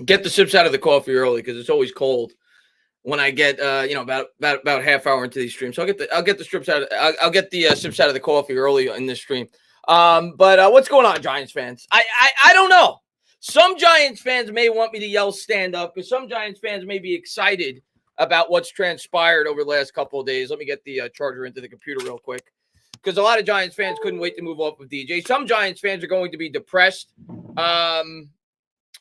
get the sips out of the coffee early because it's always cold when I get about half hour into these streams. So I'll get the strips out. I'll get the sips out of the coffee early in this stream. But what's going on, Giants fans? I don't know. Some Giants fans may want me to yell stand up because some Giants fans may be excited about what's transpired over the last couple of days. Let me get the charger into the computer real quick because a lot of Giants fans couldn't wait to move off of DJ. Some Giants fans are going to be depressed.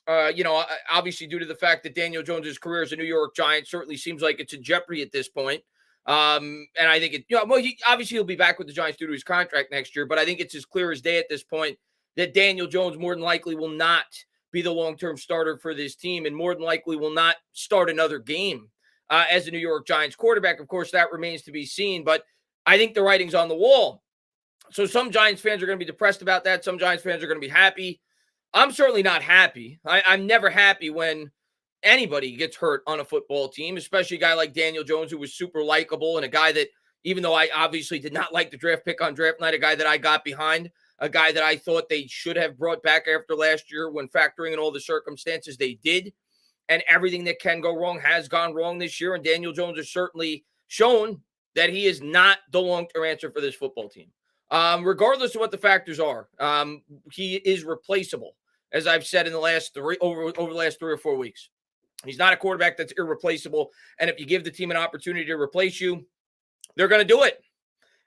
Obviously due to the fact that Daniel Jones's career as a New York Giant certainly seems like it's in jeopardy at this point. And I think he'll be back with the Giants due to his contract next year, but I think it's as clear as day at this point that Daniel Jones more than likely will not be the long-term starter for this team and more than likely will not start another game as a New York Giants quarterback. Of course, that remains to be seen, but I think the writing's on the wall. So some Giants fans are going to be depressed about that. Some Giants fans are going to be happy. I'm certainly not happy. I'm never happy when anybody gets hurt on a football team, especially a guy like Daniel Jones, who was super likable and a guy that, even though I obviously did not like the draft pick on draft night, a guy that I got behind, a guy that I thought they should have brought back after last year when factoring in all the circumstances they did. And everything that can go wrong has gone wrong this year. And Daniel Jones has certainly shown that he is not the long-term answer for this football team. Regardless of what the factors are, he is replaceable, as I've said in the last over the last 3 or 4 weeks. He's not a quarterback that's irreplaceable. And if you give the team an opportunity to replace you, they're going to do it.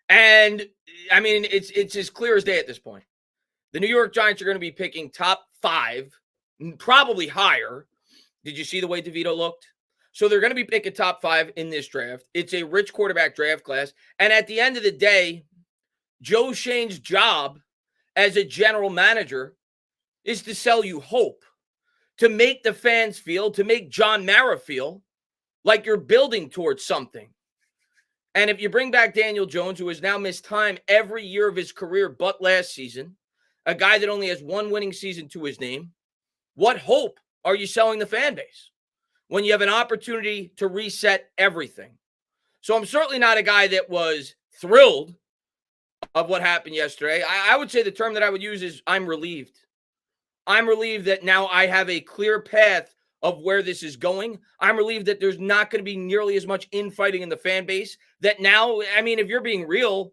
And I mean, it's as clear as day at this point. The New York Giants are going to be picking top 5, probably higher. Did you see the way DeVito looked? So they're going to be picking top 5 in this draft. It's a rich quarterback draft class. And at the end of the day, Joe Shane's job as a general manager is to sell you hope, to make the fans feel, to make John Mara feel like you're building towards something. And if you bring back Daniel Jones, who has now missed time every year of his career but last season, a guy that only has 1 winning season to his name, what hope are you selling the fan base when you have an opportunity to reset everything? So I'm certainly not a guy that was thrilled of what happened yesterday. I would say the term that I would use is I'm relieved. I'm relieved that now I have a clear path of where this is going. I'm relieved that there's not going to be nearly as much infighting in the fan base. That now, I mean, if you're being real,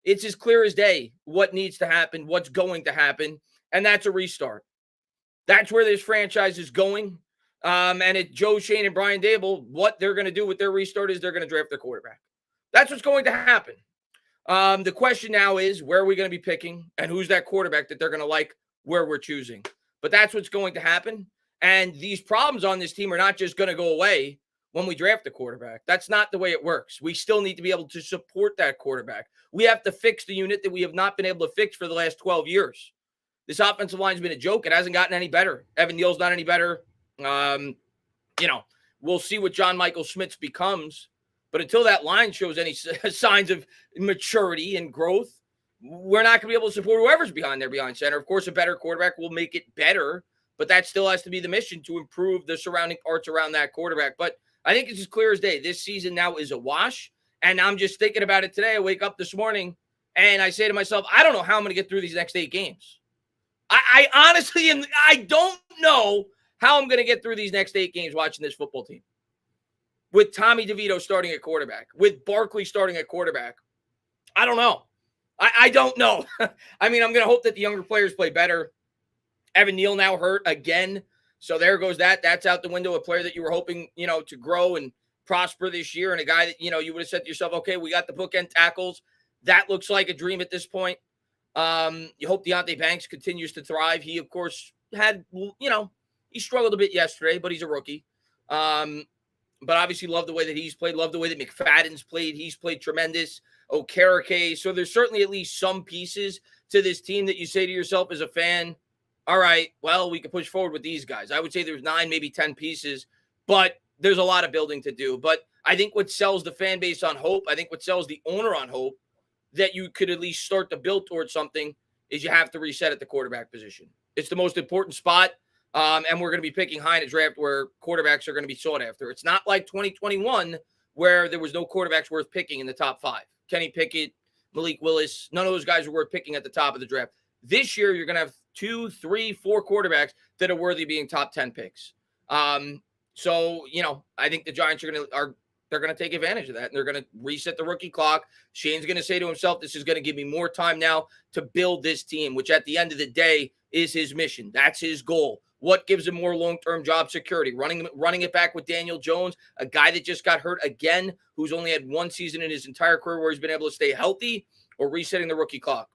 it's as clear as day what needs to happen, what's going to happen, and that's a restart. That's where this franchise is going. And at Joe Shane and Brian Daboll, what they're going to do with their restart is they're going to draft their quarterback. That's what's going to happen. The question now is, where are we going to be picking and who's that quarterback that they're going to like where we're choosing? But that's what's going to happen. And these problems on this team are not just going to go away when we draft the quarterback. That's not the way it works. We still need to be able to support that quarterback. We have to fix the unit that we have not been able to fix for the last 12 years. This offensive line has been a joke. It hasn't gotten any better. Evan Neal's not any better. We'll see what John Michael Schmitz becomes. But until that line shows any signs of maturity and growth, we're not going to be able to support whoever's behind center. Of course, a better quarterback will make it better, but that still has to be the mission, to improve the surrounding parts around that quarterback. But I think it's as clear as day. This season now is a wash, and I'm just thinking about it today. I wake up this morning, and I say to myself, I don't know how I'm going to get through these next 8 games. I honestly am. I don't know how I'm going to get through these next 8 games watching this football team. With Tommy DeVito starting at quarterback, with Barkley starting at quarterback. I don't know. I don't know. I mean, I'm going to hope that the younger players play better. Evan Neal now hurt again. So there goes that. That's out the window. A player that you were hoping, to grow and prosper this year. And a guy that, you would have said to yourself, okay, we got the bookend tackles. That looks like a dream at this point. You hope Deonte Banks continues to thrive. He, of course, had, he struggled a bit yesterday, but he's a rookie. But obviously love the way that he's played, love the way that McFadden's played. He's played tremendous. Okereke. So there's certainly at least some pieces to this team that you say to yourself as a fan, all right, well, we can push forward with these guys. I would say there's 9, maybe 10 pieces, but there's a lot of building to do. But I think what sells the fan base on hope, I think what sells the owner on hope, that you could at least start to build towards something, is you have to reset at the quarterback position. It's the most important spot. And we're going to be picking high in a draft where quarterbacks are going to be sought after. It's not like 2021 where there was no quarterbacks worth picking in the top 5. Kenny Pickett, Malik Willis, none of those guys were worth picking at the top of the draft. This year, you're going to have 2, 3, 4 quarterbacks that are worthy of being top 10 picks. So, I think the Giants they're going to take advantage of that, and they're going to reset the rookie clock. Shane's going to say to himself, this is going to give me more time now to build this team, which at the end of the day is his mission. That's his goal. What gives him more long-term job security? Running it back with Daniel Jones, a guy that just got hurt again, who's only had one season in his entire career where he's been able to stay healthy, or resetting the rookie clock.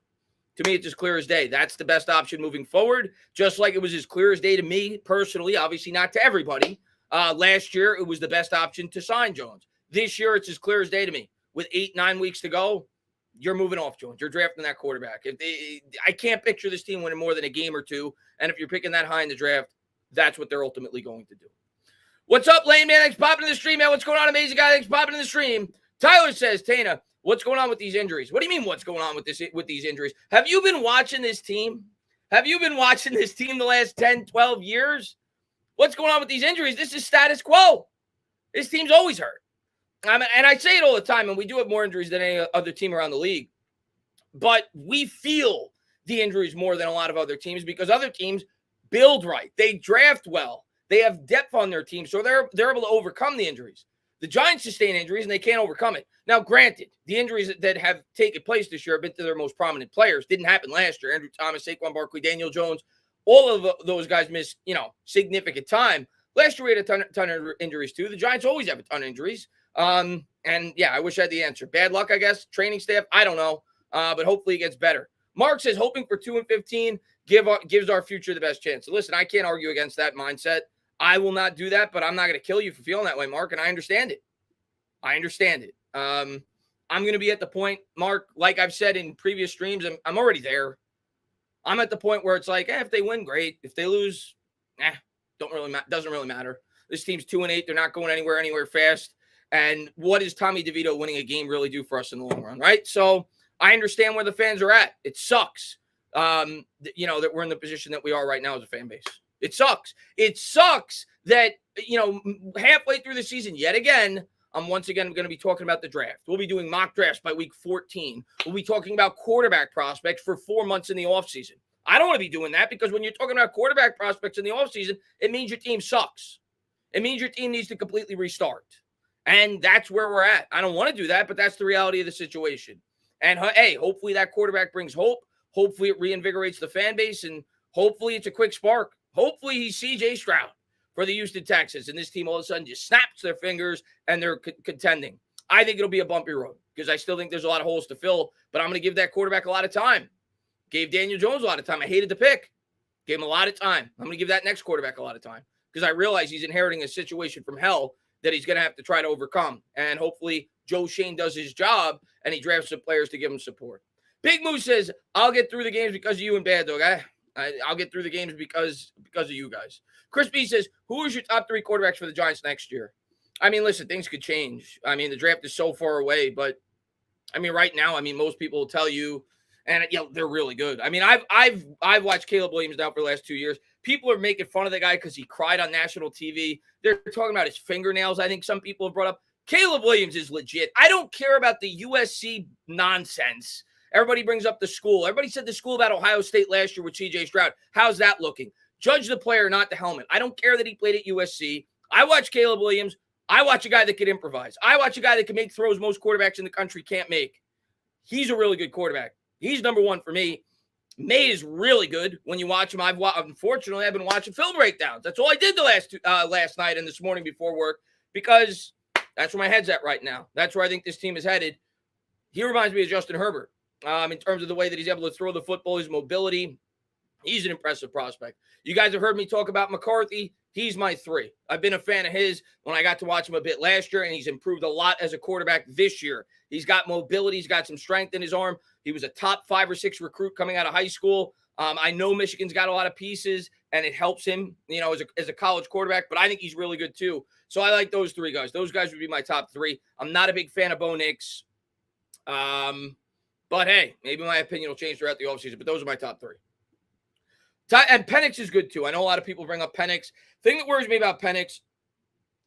To me, it's as clear as day. That's the best option moving forward, just like it was as clear as day to me personally, obviously not to everybody. Last year, it was the best option to sign Jones. This year, it's as clear as day to me. With 8-9 weeks to go, you're moving off Jones. You're drafting that quarterback. I can't picture this team winning more than a game or two, and if you're picking that high in the draft, that's what they're ultimately going to do. What's up, Lane Man? Thanks for popping in the stream, man. What's going on, amazing guy? Thanks for popping in the stream. Tyler says, Tana, what's going on with these injuries? What do you mean what's going on with these injuries? Have you been watching this team? Have you been watching this team the last 10, 12 years? What's going on with these injuries? This is status quo. This team's always hurt. And I say it all the time, and we do have more injuries than any other team around the league. But we feel the injuries more than a lot of other teams because other teams build right. They draft well. They have depth on their team, so they're able to overcome the injuries. The Giants sustain injuries, and they can't overcome it. Now, granted, the injuries that have taken place this year have been to their most prominent players. Didn't happen last year. Andrew Thomas, Saquon Barkley, Daniel Jones, all of those guys missed, significant time. Last year, we had a ton of injuries, too. The Giants always have a ton of injuries. And, yeah, I wish I had the answer. Bad luck, I guess. Training staff, I don't know. But hopefully it gets better. Mark says, hoping for 2-15 gives our future the best chance. So, listen, I can't argue against that mindset. I will not do that, but I'm not going to kill you for feeling that way, Mark, and I understand it. I'm going to be at the point, Mark, like I've said in previous streams, I'm already there. I'm at the point where it's like, if they win, great. If they lose, doesn't really matter. This team's 2-8. They're not going anywhere fast. And what does Tommy DeVito winning a game really do for us in the long run, right? So I understand where the fans are at. It sucks, that we're in the position that we are right now as a fan base. It sucks. It sucks that, halfway through the season, yet again, I'm once again going to be talking about the draft. We'll be doing mock drafts by week 14. We'll be talking about quarterback prospects for 4 months in the offseason. I don't want to be doing that because when you're talking about quarterback prospects in the offseason, it means your team sucks. It means your team needs to completely restart. And that's where we're at. I don't want to do that, but that's the reality of the situation. And, hey, hopefully that quarterback brings hope. Hopefully it reinvigorates the fan base, and hopefully it's a quick spark. Hopefully he's C.J. Stroud for the Houston Texans, and this team all of a sudden just snaps their fingers and they're contending. I think it'll be a bumpy road because I still think there's a lot of holes to fill, but I'm going to give that quarterback a lot of time. Gave Daniel Jones a lot of time. I hated the pick. Gave him a lot of time. I'm going to give that next quarterback a lot of time because I realize he's inheriting a situation from hell that he's going to have to try to overcome. And hopefully Joe Shane does his job and he drafts some players to give him support. Big Moose says, I'll get through the games because of you and Bad Dog. I'll get through the games because of you guys. Chris B says, who is your top 3 quarterbacks for the Giants next year? I mean, listen, things could change. I mean, the draft is so far away, but I mean, right now, most people will tell you, and they're really good. I mean, I've watched Caleb Williams now for the last 2 years. People are making fun of the guy because he cried on national TV. They're talking about his fingernails. I think some people have brought up. Caleb Williams is legit. I don't care about the USC nonsense. Everybody brings up the school. Everybody said the school about Ohio State last year with C.J. Stroud. How's that looking? Judge the player, not the helmet. I don't care that he played at USC. I watch Caleb Williams. I watch a guy that can improvise. I watch a guy that can make throws most quarterbacks in the country can't make. He's a really good quarterback. He's number 1 for me. May is really good when you watch him. Unfortunately, I've been watching film breakdowns. That's all I did the last night and this morning before work because that's where my head's at right now. That's where I think this team is headed. He reminds me of Justin Herbert in terms of the way that he's able to throw the football, his mobility. He's an impressive prospect. You guys have heard me talk about McCarthy. He's my 3. I've been a fan of his when I got to watch him a bit last year, and he's improved a lot as a quarterback this year. He's got mobility. He's got some strength in his arm. He was a top 5 or 6 recruit coming out of high school. I know Michigan's got a lot of pieces, and it helps him, as a college quarterback, but I think he's really good too. So I like those 3 guys. Those guys would be my top 3. I'm not a big fan of Bo Nix. But, hey, maybe my opinion will change throughout the offseason, but those are my top 3. And Penix is good, too. I know a lot of people bring up Penix. The thing that worries me about Penix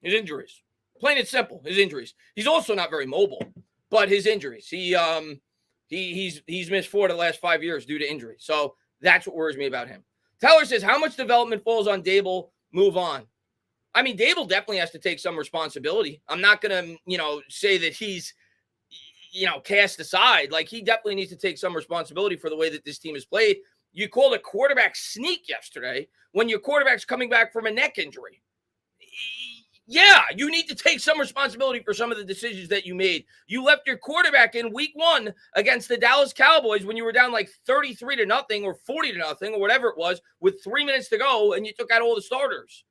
is injuries. Plain and simple, his injuries. He's also not very mobile, but his injuries. He's missed 4 of the last 5 years due to injury. So that's what worries me about him. Tyler says, how much development falls on Dable? Move on. I mean, Dable definitely has to take some responsibility. I'm not going to, say that he's, cast aside. Like, he definitely needs to take some responsibility for the way that this team has played. You called a quarterback sneak yesterday when your quarterback's coming back from a neck injury. Yeah, you need to take some responsibility for some of the decisions that you made. You left your quarterback in week 1 against the Dallas Cowboys when you were down like 33-0 or 40-0 or whatever it was with 3 minutes to go, and you took out all the starters.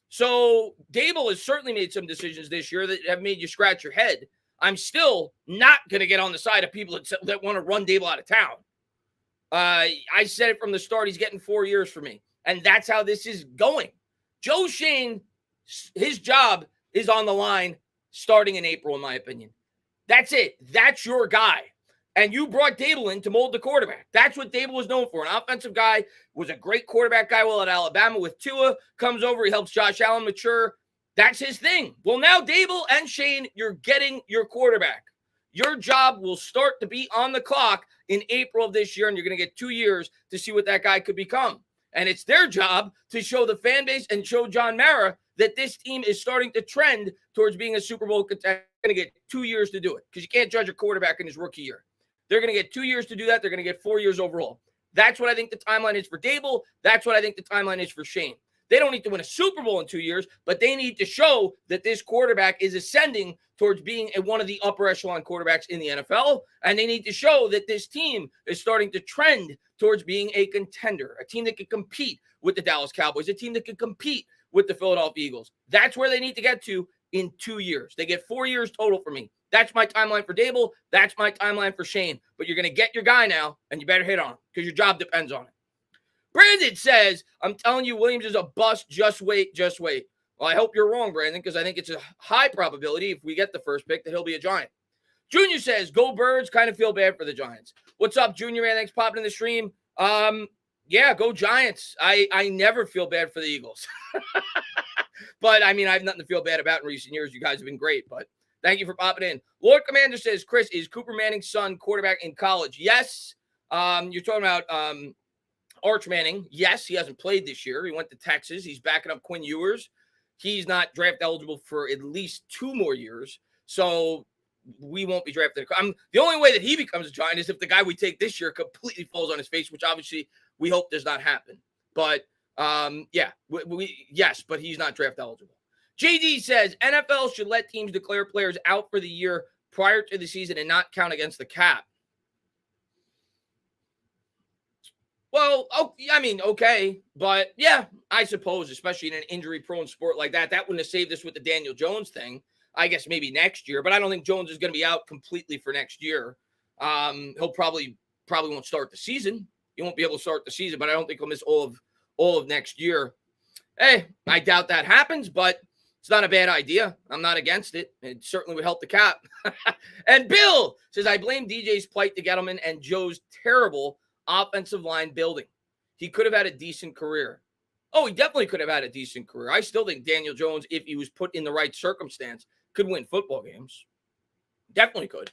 So Dable has certainly made some decisions this year that have made you scratch your head. I'm still not going to get on the side of people that want to run Dable out of town. I said it from the start. He's getting 4 years for me, and that's how this is going. Joe Schoen, his job is on the line starting in April, in my opinion. That's it. That's your guy. And you brought Dable in to mold the quarterback. That's what Dable was known for. An offensive guy, was a great quarterback guy while at Alabama with Tua, comes over, he helps Josh Allen mature. That's his thing. Well, now Dable and Schoen, you're getting your quarterback. Your job will start to be on the clock in April of this year, and you're going to get 2 years to see what that guy could become. And it's their job to show the fan base and show John Mara that this team is starting to trend towards being a Super Bowl contender. They're going to get 2 years to do it because you can't judge a quarterback in his rookie year. They're going to get 2 years to do that. They're going to get 4 years overall. That's what I think the timeline is for Dable. That's what I think the timeline is for Schoen. They don't need to win a Super Bowl in 2 years, but they need to show that this quarterback is ascending towards being one of the upper echelon quarterbacks in the NFL. And they need to show that this team is starting to trend towards being a contender, a team that can compete with the Dallas Cowboys, a team that can compete with the Philadelphia Eagles. That's where they need to get to in 2 years. They get 4 years total for me. That's my timeline for Dable. That's my timeline for Schoen. But you're going to get your guy now, and you better hit on him because your job depends on it. Brandon says, I'm telling you, Williams is a bust. Just wait, just wait. Well, I hope you're wrong, Brandon, because I think it's a high probability if we get the first pick that he'll be a Giant. Junior says, go Birds. Kind of feel bad for the Giants. What's up, Junior, man? Thanks for popping in the stream. Yeah, go Giants. I never feel bad for the Eagles. But, I mean, I have nothing to feel bad about in recent years. You guys have been great, but thank you for popping in. Lord Commander says, Chris, is Cooper Manning's son quarterback in college? Yes. You're talking about Arch Manning. Yes, he hasn't played this year. He went to Texas. He's backing up Quinn Ewers. He's not draft eligible for at least 2 more years. So we won't be drafted. The only way that he becomes a Giant is if the guy we take this year completely falls on his face, which obviously we hope does not happen. But yes, but he's not draft eligible. JD says NFL should let teams declare players out for the year prior to the season and not count against the cap. Well, okay. But yeah, I suppose, especially in an injury-prone sport like that, that wouldn't have saved us with the Daniel Jones thing. I guess maybe next year, but I don't think Jones is going to be out completely for next year. He'll probably won't start the season. He won't be able to start the season, but I don't think he'll miss all of next year. Hey, I doubt that happens, but it's not a bad idea. I'm not against it. It certainly would help the cap. And Bill says, I blame DJ's plight to Gettleman and Joe's terrible offensive line building. He could have had a decent career. Oh, he definitely could have had a decent career. I still think Daniel Jones, if he was put in the right circumstance, could win football games. Definitely could.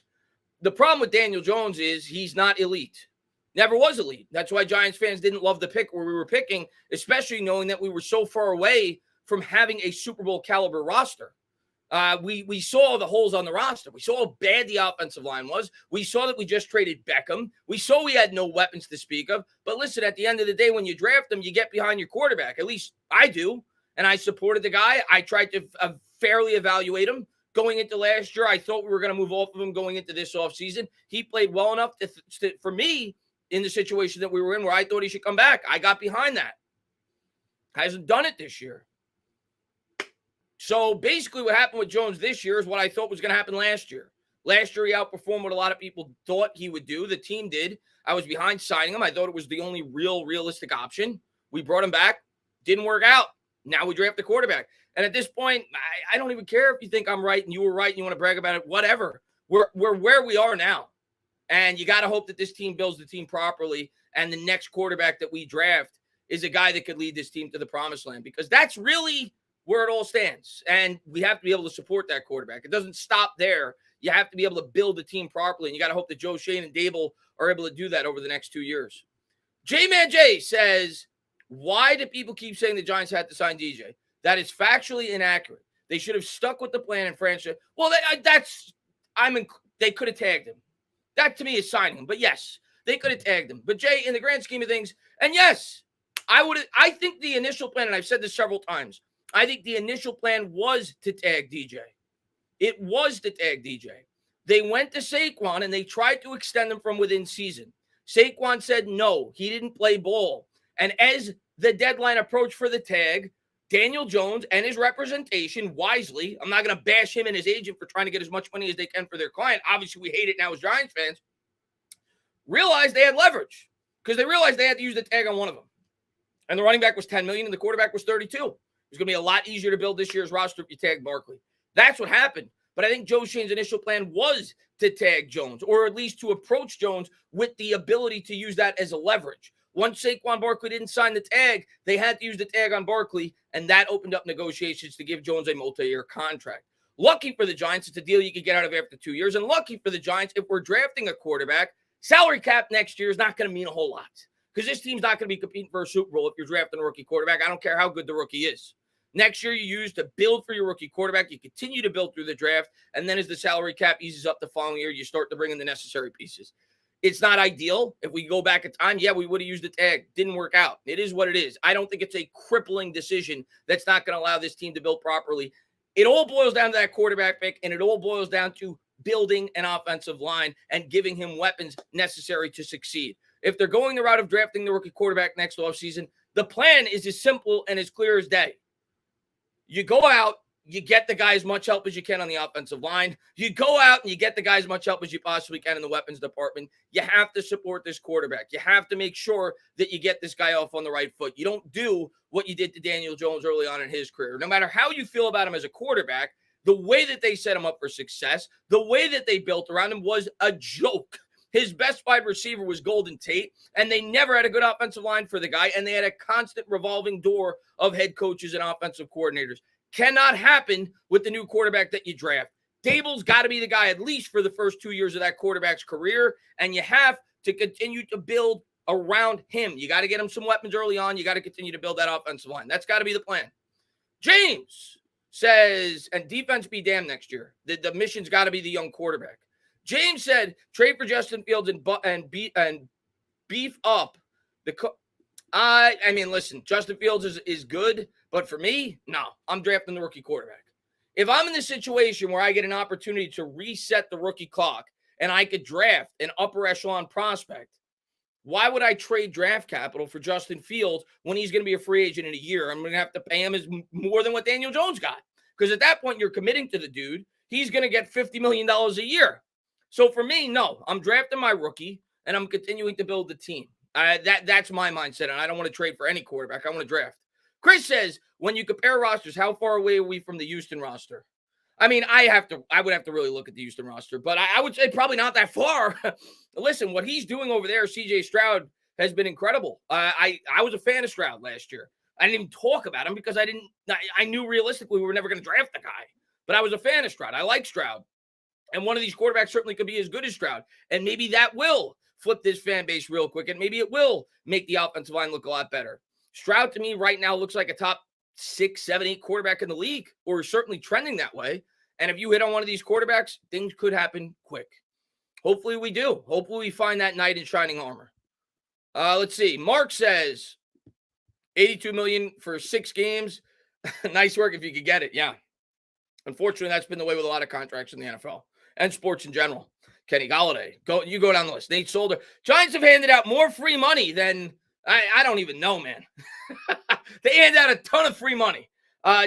The problem with Daniel Jones is he's not elite. Never was elite. That's why Giants fans didn't love the pick where we were picking, especially knowing that we were so far away from having a Super Bowl caliber roster. We saw the holes on the roster. We saw how bad the offensive line was. We saw that we just traded Beckham. We saw we had no weapons to speak of. But listen, at the end of the day, when you draft them, you get behind your quarterback. At least I do. And I supported the guy. I tried to fairly evaluate him. Going into last year, I thought we were going to move off of him going into this offseason. He played well enough for me in the situation that we were in where I thought he should come back. I got behind that. Hasn't done it this year. So basically what happened with Jones this year is what I thought was going to happen last year. Last year, he outperformed what a lot of people thought he would do. The team did. I was behind signing him. I thought it was the only realistic option. We brought him back. Didn't work out. Now we draft the quarterback. And at this point, I don't even care if you think I'm right and you were right and you want to brag about it. Whatever. We're where we are now. And you got to hope that this team builds the team properly. And the next quarterback that we draft is a guy that could lead this team to the promised land. Because that's really where it all stands. And we have to be able to support that quarterback. It doesn't stop there. You have to be able to build the team properly. And you got to hope that Joe Schoen and Dable are able to do that over the next 2 years. J-Man J says, why do people keep saying the Giants had to sign DJ? That is factually inaccurate. They should have stuck with the plan and franchise. Well, they could have tagged him. That to me is signing him. But yes, they could have tagged him. But Jay, in the grand scheme of things, and yes, I think the initial plan, and I've said this several times, I think the initial plan was to tag DJ. It was to tag DJ. They went to Saquon and they tried to extend him from within season. Saquon said no, he didn't play ball. And as the deadline approached for the tag, Daniel Jones and his representation wisely, I'm not going to bash him and his agent for trying to get as much money as they can for their client. Obviously, we hate it now as Giants fans. Realized they had leverage because they realized they had to use the tag on one of them. And the running back was $10 million and the quarterback was $32 million. It's going to be a lot easier to build this year's roster if you tag Barkley. That's what happened. But I think Joe Schoen's initial plan was to tag Jones, or at least to approach Jones with the ability to use that as a leverage. Once Saquon Barkley didn't sign the tag, they had to use the tag on Barkley, and that opened up negotiations to give Jones a multi-year contract. Lucky for the Giants, it's a deal you could get out of after 2 years. And lucky for the Giants, if we're drafting a quarterback, salary cap next year is not going to mean a whole lot. Because this team's not going to be competing for a Super Bowl if you're drafting a rookie quarterback. I don't care how good the rookie is. Next year, you use to build for your rookie quarterback. You continue to build through the draft. And then as the salary cap eases up the following year, you start to bring in the necessary pieces. It's not ideal. If we go back in time, yeah, we would have used the tag. Didn't work out. It is what it is. I don't think it's a crippling decision that's not going to allow this team to build properly. It all boils down to that quarterback pick, and it all boils down to building an offensive line and giving him weapons necessary to succeed. If they're going the route of drafting the rookie quarterback next offseason, the plan is as simple and as clear as day. You go out, you get the guy as much help as you can on the offensive line. You go out and you get the guy as much help as you possibly can in the weapons department. You have to support this quarterback. You have to make sure that you get this guy off on the right foot. You don't do what you did to Daniel Jones early on in his career. No matter how you feel about him as a quarterback, the way that they set him up for success, the way that they built around him was a joke. His best wide receiver was Golden Tate, and they never had a good offensive line for the guy, and they had a constant revolving door of head coaches and offensive coordinators. Cannot happen with the new quarterback that you draft. Dable's got to be the guy at least for the first 2 years of that quarterback's career, and you have to continue to build around him. You got to get him some weapons early on. You got to continue to build that offensive line. That's got to be the plan. James says, and defense be damned next year. The mission's got to be the young quarterback. James said, trade for Justin Fields and beef up the. I mean, listen, Justin Fields is good, but for me, no, I'm drafting the rookie quarterback. If I'm in this situation where I get an opportunity to reset the rookie clock and I could draft an upper echelon prospect, why would I trade draft capital for Justin Fields when he's going to be a free agent in a year? I'm going to have to pay him more than what Daniel Jones got. Because at that point, you're committing to the dude. He's going to get $50 million a year. So for me, no, I'm drafting my rookie and I'm continuing to build the team. That's my mindset, and I don't want to trade for any quarterback. I want to draft. Chris says, when you compare rosters, how far away are we from the Houston roster? I mean, I would have to really look at the Houston roster, but I would say probably not that far. Listen, what he's doing over there, CJ Stroud, has been incredible. I was a fan of Stroud last year. I didn't even talk about him because I knew realistically we were never going to draft the guy, but I was a fan of Stroud. I like Stroud. And one of these quarterbacks certainly could be as good as Stroud. And maybe that will flip this fan base real quick. And maybe it will make the offensive line look a lot better. Stroud, to me, right now looks like a top 6, 7, 8 quarterback in the league, or certainly trending that way. And if you hit on one of these quarterbacks, things could happen quick. Hopefully we do. Hopefully we find that knight in shining armor. Let's see. Mark says, $82 million for 6 games. Nice work if you could get it. Yeah. Unfortunately, that's been the way with a lot of contracts in the NFL. And sports in general. Kenny Golladay. You go down the list. Nate Solder. Giants have handed out more free money than I don't even know, man. They hand out a ton of free money.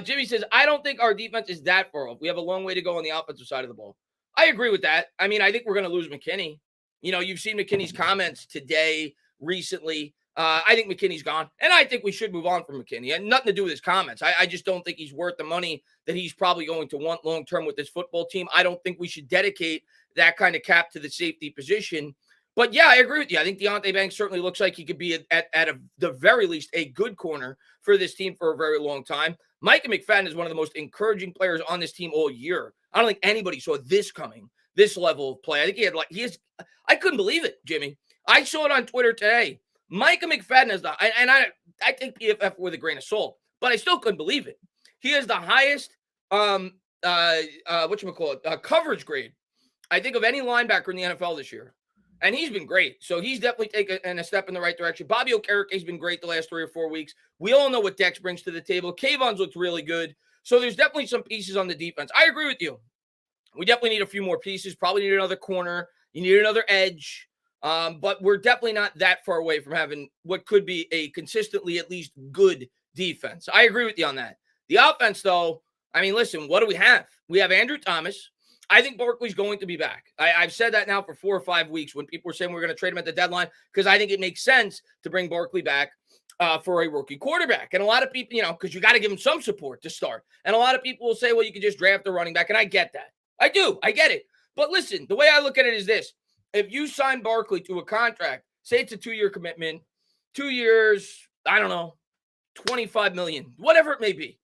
Jimmy says, I don't think our defense is that far off. We have a long way to go on the offensive side of the ball. I agree with that. I mean, I think we're going to lose McKinney. You know, you've seen McKinney's comments today, recently. I think McKinney's gone. And I think we should move on from McKinney. It had nothing to do with his comments. I just don't think he's worth the money that he's probably going to want long-term with this football team. I don't think we should dedicate that kind of cap to the safety position. But, yeah, I agree with you. I think Deonte Banks certainly looks like he could be at the very least a good corner for this team for a very long time. Micah McFadden is one of the most encouraging players on this team all year. I don't think anybody saw this coming, this level of play. I think I couldn't believe it, Jimmy. I saw it on Twitter today. Micah McFadden is I take PFF with a grain of salt, but I still couldn't believe it. He has the highest coverage grade, I think, of any linebacker in the NFL this year. And he's been great. So he's definitely taken a step in the right direction. Bobby Okereke has been great the last 3 or 4 weeks. We all know what Dex brings to the table. Kayvon's looked really good. So there's definitely some pieces on the defense. I agree with you. We definitely need a few more pieces. Probably need another corner. You need another edge. But we're definitely not that far away from having what could be a consistently at least good defense. I agree with you on that. The offense, though, I mean, listen, what do we have? We have Andrew Thomas. I think Barkley's going to be back. I've said that now for 4 or 5 weeks when people were saying we're going to trade him at the deadline, because I think it makes sense to bring Barkley back for a rookie quarterback. And a lot of people, because you got to give him some support to start. And a lot of people will say, well, you could just draft a running back. And I get that. I do. I get it. But listen, the way I look at it is this. If you sign Barkley to a contract, say it's a 2-year commitment, 2 years, I don't know, $25 million, whatever it may be.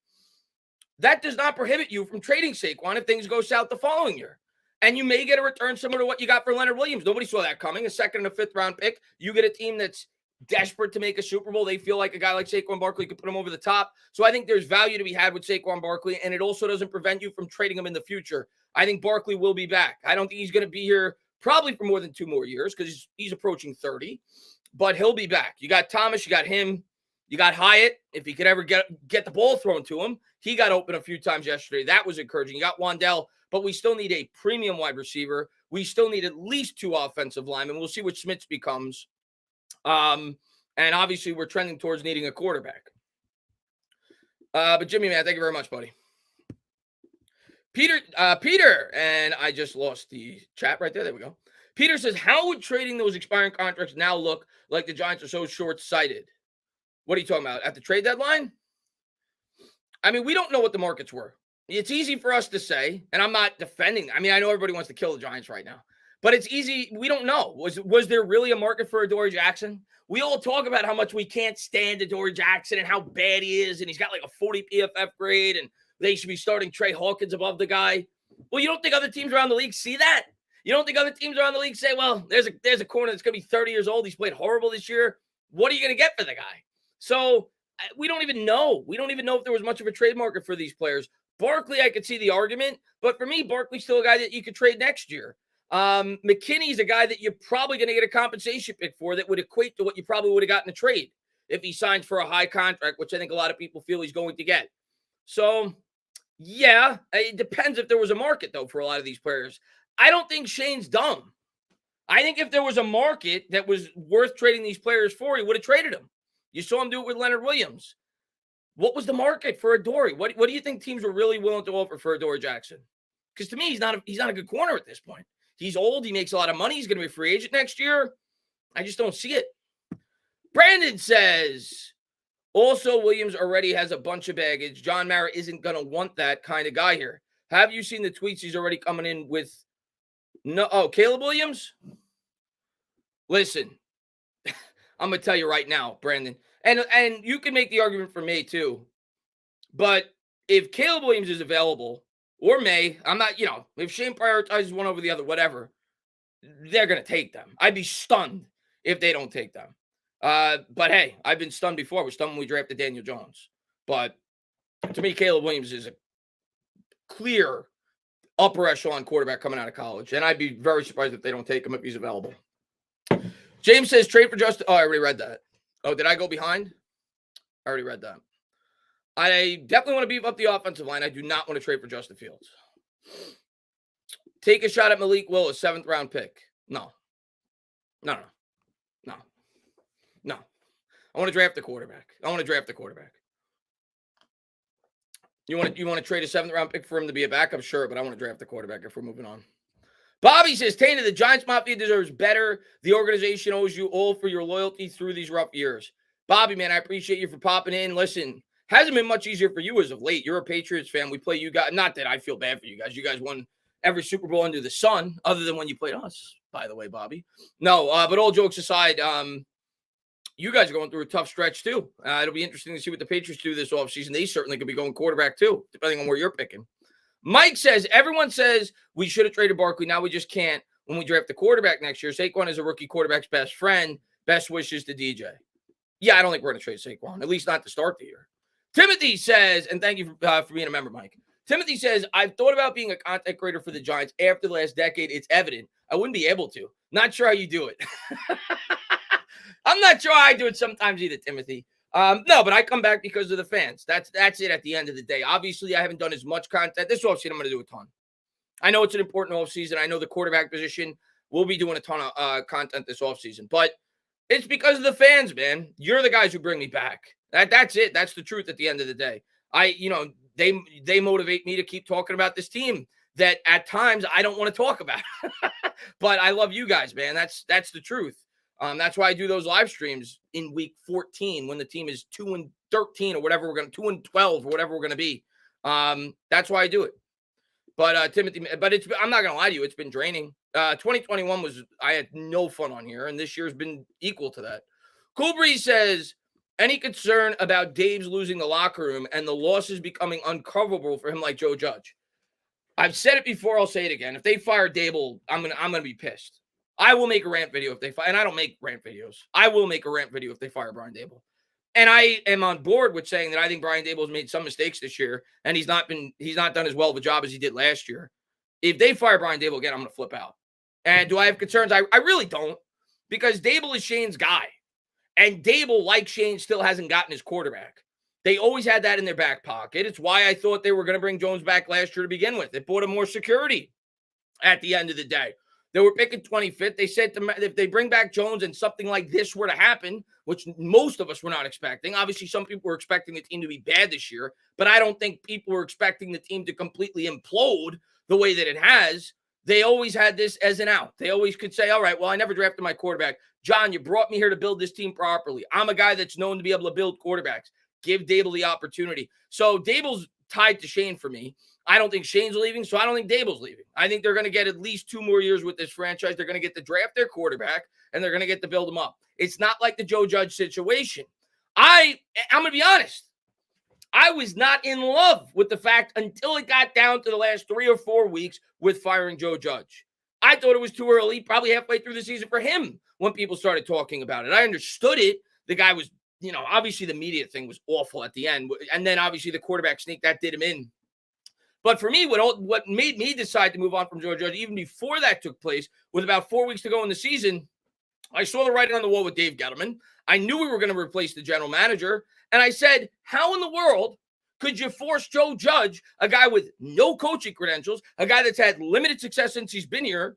That does not prohibit you from trading Saquon if things go south the following year. And you may get a return similar to what you got for Leonard Williams. Nobody saw that coming. A 2nd and a 5th round pick. You get a team that's desperate to make a Super Bowl. They feel like a guy like Saquon Barkley could put them over the top. So I think there's value to be had with Saquon Barkley, and it also doesn't prevent you from trading him in the future. I think Barkley will be back. I don't think he's going to be here probably for more than 2 more years because he's approaching 30. But he'll be back. You got Thomas. You got him. You got Hyatt, if he could ever get the ball thrown to him. He got open a few times yesterday. That was encouraging. You got Wandell, but we still need a premium wide receiver. We still need at least 2 offensive linemen. We'll see what Smits becomes. And obviously, we're trending towards needing a quarterback. But Jimmy, man, thank you very much, buddy. Peter, and I just lost the chat right there. There we go. Peter says, how would trading those expiring contracts now look like the Giants are so short-sighted? What are you talking about? At the trade deadline? I mean, we don't know what the markets were. It's easy for us to say, and I'm not defending. I mean, I know everybody wants to kill the Giants right now, but it's easy. We don't know. Was there really a market for Adoree Jackson? We all talk about how much we can't stand Adoree Jackson and how bad he is, and he's got like a 40 PFF grade, and they should be starting Trey Hawkins above the guy. Well, you don't think other teams around the league see that? You don't think other teams around the league say, well, there's a corner that's going to be 30 years old. He's played horrible this year. What are you going to get for the guy? So we don't even know. We don't even know if there was much of a trade market for these players. Barkley, I could see the argument, but for me, Barkley's still a guy that you could trade next year. McKinney's a guy that you're probably going to get a compensation pick for that would equate to what you probably would have gotten a trade if he signs for a high contract, which I think a lot of people feel he's going to get. So, yeah, it depends if there was a market, though, for a lot of these players. I don't think Shane's dumb. I think if there was a market that was worth trading these players for, he would have traded them. You saw him do it with Leonard Williams. What was the market for Adoree? What do you think teams were really willing to offer for Adoree Jackson? Because to me, he's not a good corner at this point. He's old. He makes a lot of money. He's going to be a free agent next year. I just don't see it. Brandon says, also, Williams already has a bunch of baggage. John Mara isn't going to want that kind of guy here. Have you seen the tweets he's already coming in with? No. Oh, Caleb Williams? Listen, I'm going to tell you right now, Brandon, and you can make the argument for May too, but if Caleb Williams is available, or May, I'm not, if Shane prioritizes one over the other, whatever, they're going to take them. I'd be stunned if they don't take them. But hey, I've been stunned before. I was stunned when we drafted Daniel Jones. But to me, Caleb Williams is a clear upper echelon quarterback coming out of college, and I'd be very surprised if they don't take him if he's available. James says trade for Justin. Oh, I already read that. Oh, did I go behind? I already read that. I definitely want to beef up the offensive line. I do not want to trade for Justin Fields. Take a shot at Malik Willis, 7th round pick. No. I want to draft the quarterback. You want to trade a 7th round pick for him to be a backup? Sure, but I want to draft the quarterback if we're moving on. Bobby says, Tainted, the Giants Mafia deserves better. The organization owes you all for your loyalty through these rough years. Bobby, man, I appreciate you for popping in. Listen, hasn't been much easier for you as of late. You're a Patriots fan. We play you guys. Not that I feel bad for you guys. You guys won every Super Bowl under the sun, other than when you played us, by the way, Bobby. No, but all jokes aside, you guys are going through a tough stretch, too. It'll be interesting to see what the Patriots do this offseason. They certainly could be going quarterback, too, depending on where you're picking. Mike says, everyone says we should have traded Barkley. Now we just can't when we draft the quarterback next year. Saquon is a rookie quarterback's best friend. Best wishes to DJ. Yeah, I don't think we're going to trade Saquon, at least not to start the year. Timothy says, and thank you for being a member, Mike. Timothy says, I've thought about being a content creator for the Giants after the last decade. It's evident I wouldn't be able to. Not sure how you do it. I'm not sure how I do it sometimes either, Timothy. No, but I come back because of the fans. That's it at the end of the day. Obviously, I haven't done as much content. This offseason, I'm going to do a ton. I know it's an important offseason. I know the quarterback position will be doing a ton of content this offseason. But it's because of the fans, man. You're the guys who bring me back. That's it. That's the truth at the end of the day. They motivate me to keep talking about this team that at times I don't want to talk about. But I love you guys, man. That's the truth. That's why I do those live streams in week 14 when the team is 2-13 or whatever we're going to 2-12 or whatever we're going to be. That's why I do it. But Timothy, I'm not going to lie to you. It's been draining. 2021 I had no fun on here, and this year's been equal to that. Cool Breeze says, any concern about Dave's losing the locker room and the losses becoming uncoverable for him like Joe Judge? I've said it before. I'll say it again. If they fire Dable, I'm gonna be pissed. I will make a rant video if they fire, and I don't make rant videos. I will make a rant video if they fire Brian Dable. And I am on board with saying that I think Brian Dable has made some mistakes this year, and he's not done as well of a job as he did last year. If they fire Brian Dable again, I'm gonna flip out. And do I have concerns? I really don't, because Dable is Shane's guy. And Dable, like Shane, still hasn't gotten his quarterback. They always had that in their back pocket. It's why I thought they were going to bring Jones back last year to begin with. It brought him more security at the end of the day. They were picking 25th. They said if they bring back Jones and something like this were to happen, which most of us were not expecting. Obviously, some people were expecting the team to be bad this year, but I don't think people were expecting the team to completely implode the way that it has. They always had this as an out. They always could say, all right, well, I never drafted my quarterback. John, you brought me here to build this team properly. I'm a guy that's known to be able to build quarterbacks. Give Dable the opportunity. So Dable's tied to Shane for me. I don't think Shane's leaving, so I don't think Dable's leaving. I think they're going to get at least 2 more years with this franchise. They're going to get to draft their quarterback, and they're going to get to build them up. It's not like the Joe Judge situation. I'm going to be honest. I was not in love with the fact until it got down to the last 3 or 4 weeks with firing Joe Judge. I thought it was too early, probably halfway through the season for him when people started talking about it. I understood it. The guy was, obviously the media thing was awful at the end. And then obviously the quarterback sneak, that did him in. But for me, what made me decide to move on from Joe Judge, even before that took place, with about 4 weeks to go in the season, I saw the writing on the wall with Dave Gettleman. I knew we were going to replace the general manager. And I said, how in the world could you force Joe Judge, a guy with no coaching credentials, a guy that's had limited success since he's been here,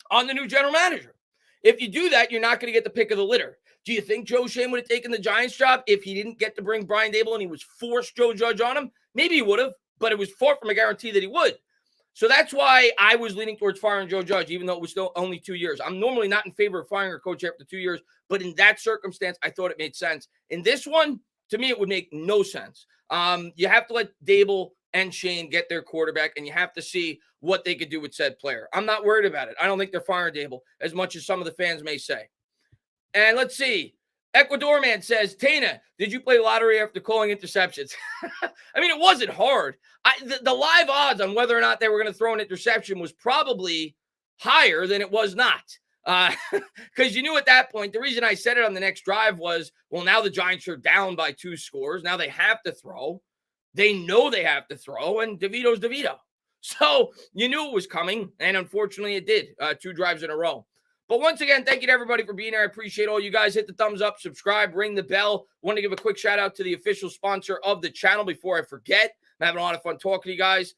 on the new general manager? If you do that, you're not going to get the pick of the litter. Do you think Joe Shane would have taken the Giants job if he didn't get to bring Brian Dable and he was forced Joe Judge on him? Maybe he would have, but it was far from a guarantee that he would. So that's why I was leaning towards firing Joe Judge, even though it was still only 2 years. I'm normally not in favor of firing a coach after 2 years, but in that circumstance, I thought it made sense. In this one, to me, it would make no sense. You have to let Dable and Shane get their quarterback, and you have to see what they could do with said player. I'm not worried about it. I don't think they're firing Dable as much as some of the fans may say. And let's see. Ecuador man says, Tana, did you play lottery after calling interceptions? I mean, it wasn't hard. The live odds on whether or not they were going to throw an interception was probably higher than it was not. Because you knew at that point, the reason I said it on the next drive was, well, now the Giants are down by 2 scores. Now they have to throw. They know they have to throw, and DeVito's DeVito. So you knew it was coming, and unfortunately it did. 2 drives in a row. But once again, thank you to everybody for being here. I appreciate all you guys. Hit the thumbs up, subscribe, ring the bell. Want to give a quick shout out to the official sponsor of the channel before I forget. I'm having a lot of fun talking to you guys.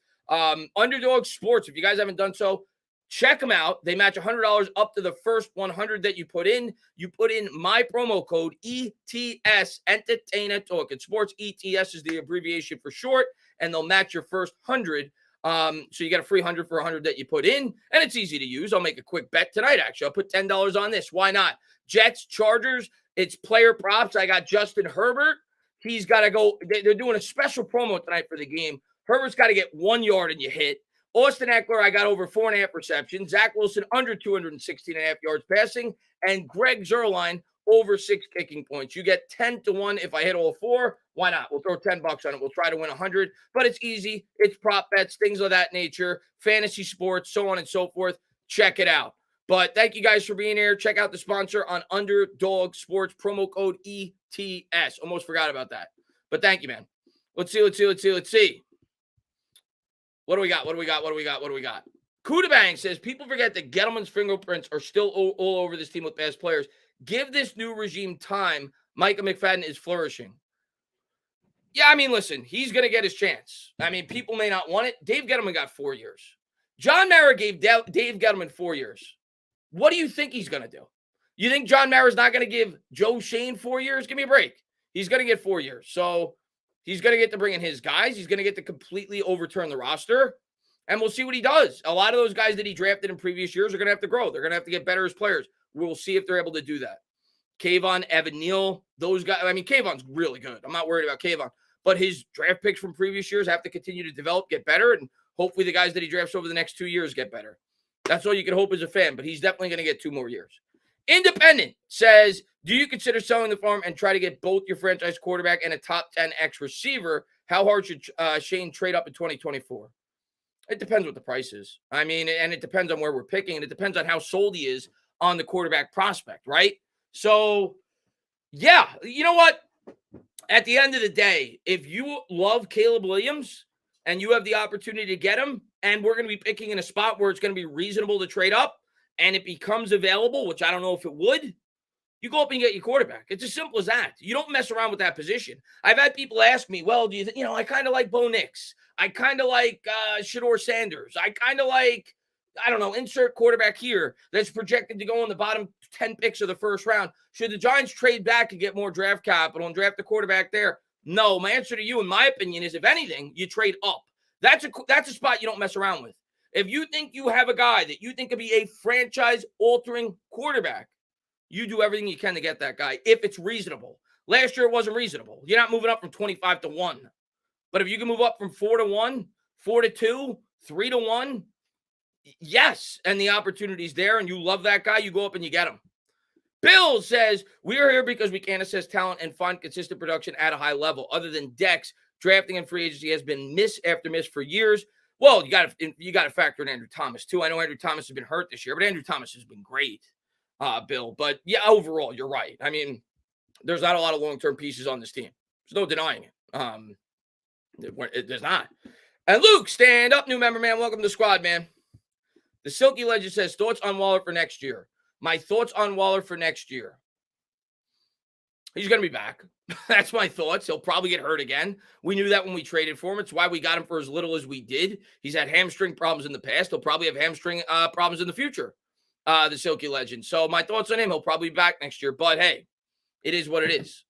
Underdog Sports, if you guys haven't done so, check them out. They match $100 up to the first 100 that you put in. You put in my promo code ETS, Entertainer Talking Sports. ETS is the abbreviation for short, and they'll match your first 100. So you get a free 100 for 100 that you put in, and it's easy to use. I'll make a quick bet tonight, actually. I'll put $10 on this. Why not? Jets, Chargers, it's player props. I got Justin Herbert. He's got to go. They're doing a special promo tonight for the game. Herbert's got to get 1 yard and you hit. Austin Eckler, I got over 4.5 receptions. Zach Wilson, under 216.5 yards passing. And Greg Zuerlein, over 6 kicking points. You get 10-1 if I hit all 4. Why not? We'll throw $10 on it. We'll try to win 100. But it's easy. It's prop bets, things of that nature, fantasy sports, so on and so forth. Check it out. But thank you guys for being here. Check out the sponsor on Underdog Sports, promo code ETS. Almost forgot about that. But thank you, man. Let's see. What do we got? Kudabang says, people forget that Gettleman's fingerprints are still all over this team with past players. Give this new regime time. Micah McFadden is flourishing. Yeah, I mean, listen, he's going to get his chance. I mean, people may not want it. Dave Gettleman got 4 years. John Mara gave Dave Gettleman 4 years. What do you think he's going to do? You think John Mara's not going to give Joe Shane 4 years? Give me a break. He's going to get 4 years. So he's going to get to bring in his guys. He's going to get to completely overturn the roster. And we'll see what he does. A lot of those guys that he drafted in previous years are going to have to grow. They're going to have to get better as players. We'll see if they're able to do that. Kayvon, Evan Neal, those guys. I mean, Kayvon's really good. I'm not worried about Kayvon. But his draft picks from previous years have to continue to develop, get better, and hopefully the guys that he drafts over the next 2 years get better. That's all you can hope as a fan, but he's definitely going to get 2 more years. Independent says, do you consider selling the farm and try to get both your franchise quarterback and a top 10 X receiver? How hard should Shane trade up in 2024? It depends what the price is. I mean, and it depends on where we're picking, and it depends on how sold he is on the quarterback prospect, right? So, yeah, you know what? At the end of the day, if you love Caleb Williams and you have the opportunity to get him, and we're going to be picking in a spot where it's going to be reasonable to trade up, and it becomes available, which I don't know if it would, you go up and get your quarterback. It's as simple as that. You don't mess around with that position. I've had people ask me, well, do you think, I kind of like Bo Nix. I kind of like Shador Sanders. I kind of like, I don't know, insert quarterback here that's projected to go in the bottom 10 picks of the first round. Should the Giants trade back and get more draft capital and draft the quarterback there? No. My answer to you, in my opinion, is if anything, you trade up. That's a spot you don't mess around with. If you think you have a guy that you think could be a franchise-altering quarterback, you do everything you can to get that guy if it's reasonable. Last year, it wasn't reasonable. You're not moving up from 25 to 1. But if you can move up from 4 to 1, 4 to 2, 3 to 1, yes, and the opportunity's there, and you love that guy, you go up and you get him. Bill says, we're here because we can't assess talent and find consistent production at a high level. Other than Dex, drafting and free agency has been miss after miss for years. Well, you got to factor in Andrew Thomas, too. I know Andrew Thomas has been hurt this year, but Andrew Thomas has been great, Bill. But, yeah, overall, you're right. I mean, there's not a lot of long-term pieces on this team. There's no denying it. There's not. And Luke, stand up, new member, man. Welcome to the squad, man. The Silky Legend says, thoughts on Waller for next year. My thoughts on Waller for next year. He's going to be back. That's my thoughts. He'll probably get hurt again. We knew that when we traded for him. It's why we got him for as little as we did. He's had hamstring problems in the past. He'll probably have hamstring problems in the future, the Silky Legend. So my thoughts on him, he'll probably be back next year. But, hey, it is what it is.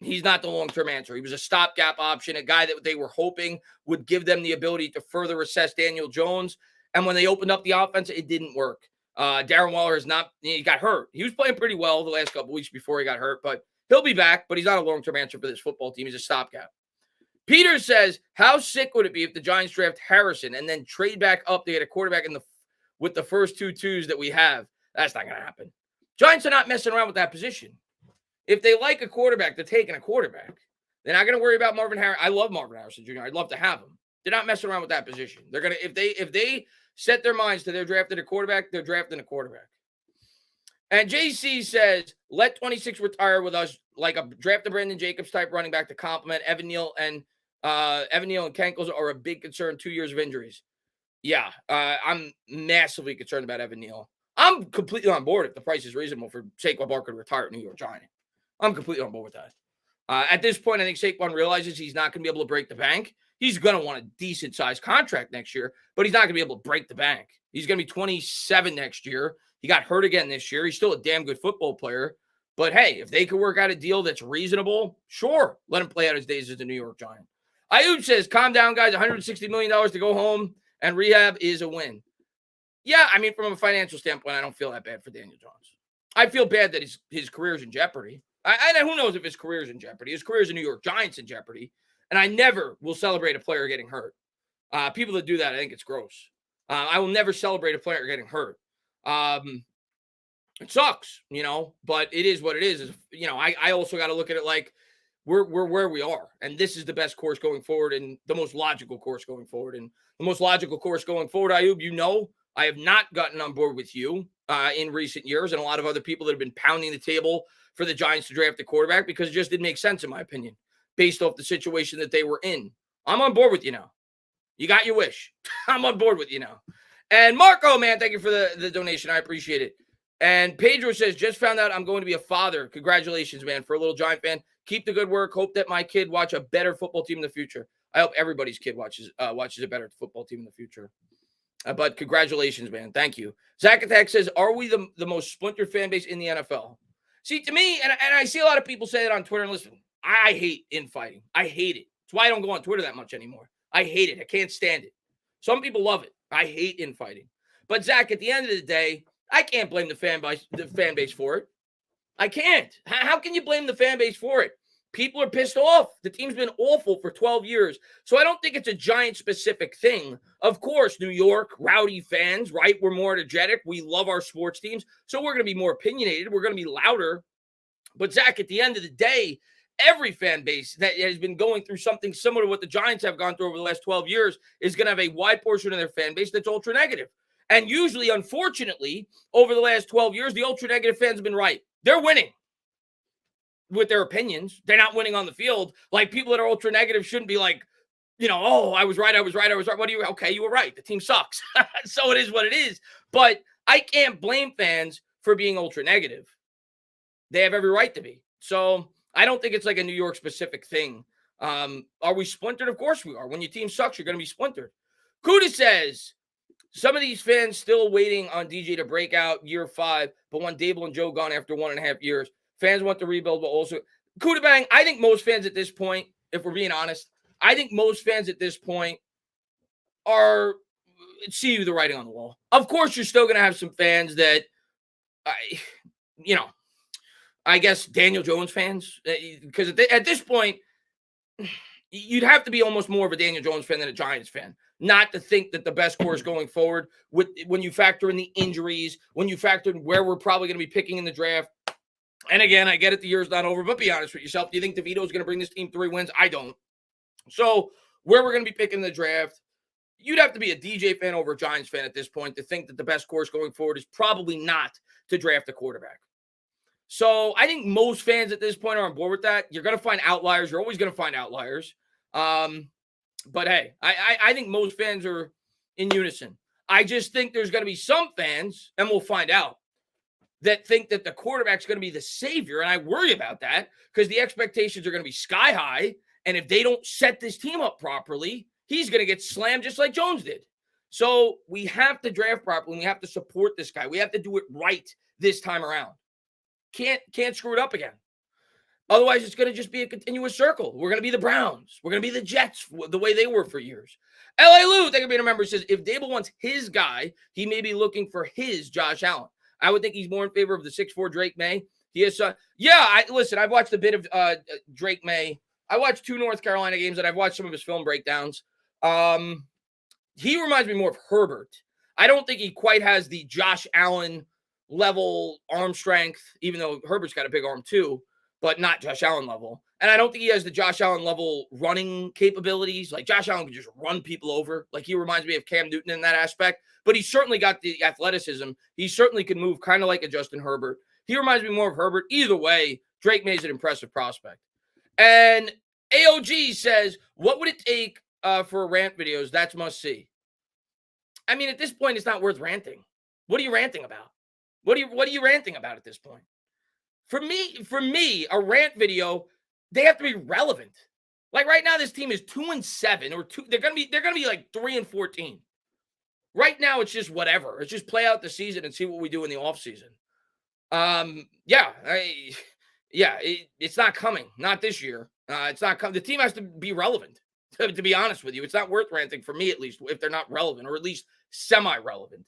He's not the long-term answer. He was a stopgap option, a guy that they were hoping would give them the ability to further assess Daniel Jones. And when they opened up the offense, it didn't work. Darren Waller he got hurt. He was playing pretty well the last couple weeks before he got hurt, but he'll be back, but he's not a long-term answer for this football team. He's a stopgap. Peter says, how sick would it be if the Giants draft Harrison and then trade back up to get a quarterback with the first 2 twos that we have? That's not going to happen. Giants are not messing around with that position. If they like a quarterback, they're taking a quarterback. They're not going to worry about Marvin Harrison. I love Marvin Harrison Jr. I'd love to have him. They're not messing around with that position. They're going to, if they set their minds to they're drafting a quarterback, they're drafting a quarterback. And JC says, let 26 retire with us like a draft a Brandon Jacobs type running back to complement Evan Neal and Kankles are a big concern. 2 years of injuries. Yeah, I'm massively concerned about Evan Neal. I'm completely on board if the price is reasonable for Saquon Barkley to retire at New York Giant. I'm completely on board with that. At this point, I think Saquon realizes he's not going to be able to break the bank. He's going to want a decent-sized contract next year, but he's not going to be able to break the bank. He's going to be 27 next year. He got hurt again this year. He's still a damn good football player. But, hey, if they could work out a deal that's reasonable, sure, let him play out his days as a New York Giant. Ayub says, calm down, guys. $160 million to go home and rehab is a win. Yeah, I mean, from a financial standpoint, I don't feel that bad for Daniel Jones. I feel bad that his career's in jeopardy. Who knows if his career's in jeopardy. His career's in New York Giants in jeopardy. And I never will celebrate a player getting hurt. People that do that, I think it's gross. I will never celebrate a player getting hurt. It sucks, but it is what it is. I also got to look at it like we're where we are. And this is the best course going forward and the most logical course going forward. And the most logical course going forward, Ayub, I have not gotten on board with you in recent years and a lot of other people that have been pounding the table for the Giants to draft a quarterback because it just didn't make sense in my opinion. based off the situation that they were in. I'm on board with you now. You got your wish. I'm on board with you now. And Marco, man, thank you for the donation. I appreciate it. And Pedro says, just found out I'm going to be a father. Congratulations, man, for a little Giant fan. Keep the good work. Hope that my kid watch a better football team in the future. I hope everybody's kid watches a better football team in the future. But congratulations, man. Thank you. Zach Attack says, are we the most splintered fan base in the NFL? See, to me, and I see a lot of people say that on Twitter. And listen, I hate infighting. I hate it. It's why I don't go on Twitter that much anymore. I hate it. I can't stand it. Some people love it. I hate infighting. But Zach, at the end of the day, I can't blame the fan base for it. I can't. How can you blame the fan base for it? People are pissed off. The team's been awful for 12 years. So I don't think it's a Giant-specific thing. Of course, New York, rowdy fans, right? We're more energetic. We love our sports teams. So we're going to be more opinionated. We're going to be louder. But, Zach, at the end of the day, every fan base that has been going through something similar to what the Giants have gone through over the last 12 years is going to have a wide portion of their fan base that's ultra-negative. And usually, unfortunately, over the last 12 years, the ultra-negative fans have been right. They're winning with their opinions. They're not winning on the field. Like, people that are ultra-negative shouldn't be like, oh, I was right. What do you? Okay, you were right. The team sucks. So it is what it is. But I can't blame fans for being ultra-negative. They have every right to be. So I don't think it's like a New York-specific thing. Are we splintered? Of course we are. When your team sucks, you're going to be splintered. Kuda says, some of these fans still waiting on DJ to break out year 5, but want Dable and Joe gone after 1.5 years. Fans want to rebuild, but also Kuda Bang. I think most fans at this point, if we're being honest, I think most fans at this point see the writing on the wall. Of course, you're still going to have some fans that, I guess Daniel Jones fans, because at this point, you'd have to be almost more of a Daniel Jones fan than a Giants fan, not to think that the best course going forward, when you factor in the injuries, when you factor in where we're probably going to be picking in the draft. And again, I get it, the year's not over, but be honest with yourself. Do you think DeVito is going to bring this team 3 wins? I don't. So where we're going to be picking the draft, you'd have to be a DJ fan over a Giants fan at this point to think that the best course going forward is probably not to draft a quarterback. So I think most fans at this point are on board with that. You're going to find outliers. You're always going to find outliers. But hey, I think most fans are in unison. I just think there's going to be some fans, and we'll find out, that think that the quarterback's going to be the savior. And I worry about that because the expectations are going to be sky high. And if they don't set this team up properly, he's going to get slammed just like Jones did. So we have to draft properly. And we have to support this guy. We have to do it right this time around. Can't screw it up again. Otherwise, it's going to just be a continuous circle. We're going to be the Browns. We're going to be the Jets the way they were for years. L.A. Lou, thank you for being a member, says, if Dable wants his guy, he may be looking for his Josh Allen. I would think he's more in favor of the 6'4" Drake May. He is, listen, I've watched a bit of Drake May. I watched 2 North Carolina games, and I've watched some of his film breakdowns. He reminds me more of Herbert. I don't think he quite has the Josh Allen level arm strength, even though Herbert's got a big arm too, but not Josh Allen level. And I don't think he has the Josh Allen level running capabilities. Like Josh Allen can just run people over. Like he reminds me of Cam Newton in that aspect, but he's certainly got the athleticism. He certainly can move kind of like a Justin Herbert. He reminds me more of Herbert. Either way, Drake May's an impressive prospect. And AOG says, what would it take for rant videos? That's must see. I mean, at this point, it's not worth ranting. What are you ranting about? What are you ranting about at this point? For me, a rant video, they have to be relevant. Like right now, this team is 2-7 or 2. They're gonna be like 3-14. Right now, it's just whatever. It's just play out the season and see what we do in the offseason. It's not coming. Not this year. It's not coming. The team has to be relevant. To be honest with you, it's not worth ranting for me, at least, if they're not relevant or at least semi-relevant.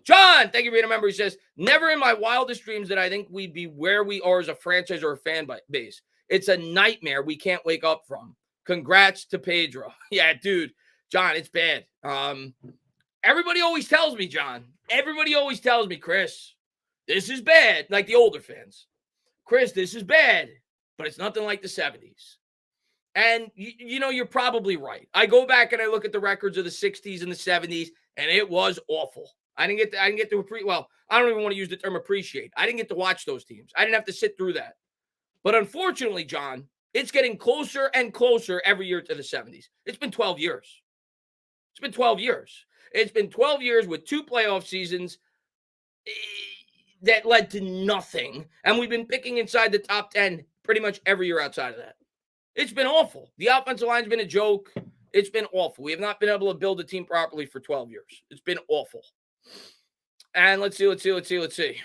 John, thank you for being a member. He says, never in my wildest dreams did I think we'd be where we are as a franchise or a fan base. It's a nightmare we can't wake up from. Congrats to Pedro. Yeah, dude. John, it's bad. Everybody always tells me, John. Everybody always tells me, Chris, this is bad. Like the older fans. Chris, this is bad. But it's nothing like the 70s. And, you're probably right. I go back and I look at the records of the 60s and the 70s, and it was awful. I didn't get to I don't even want to use the term appreciate. I didn't get to watch those teams. I didn't have to sit through that. But unfortunately, John, It's getting closer and closer every year to the 70s. It's been 12 years. It's been 12 years. It's been 12 years with 2 playoff seasons that led to nothing. And we've been picking inside the top 10 pretty much every year outside of that. It's been awful. The offensive line's been a joke. It's been awful. We have not been able to build a team properly for 12 years. It's been awful. And let's see.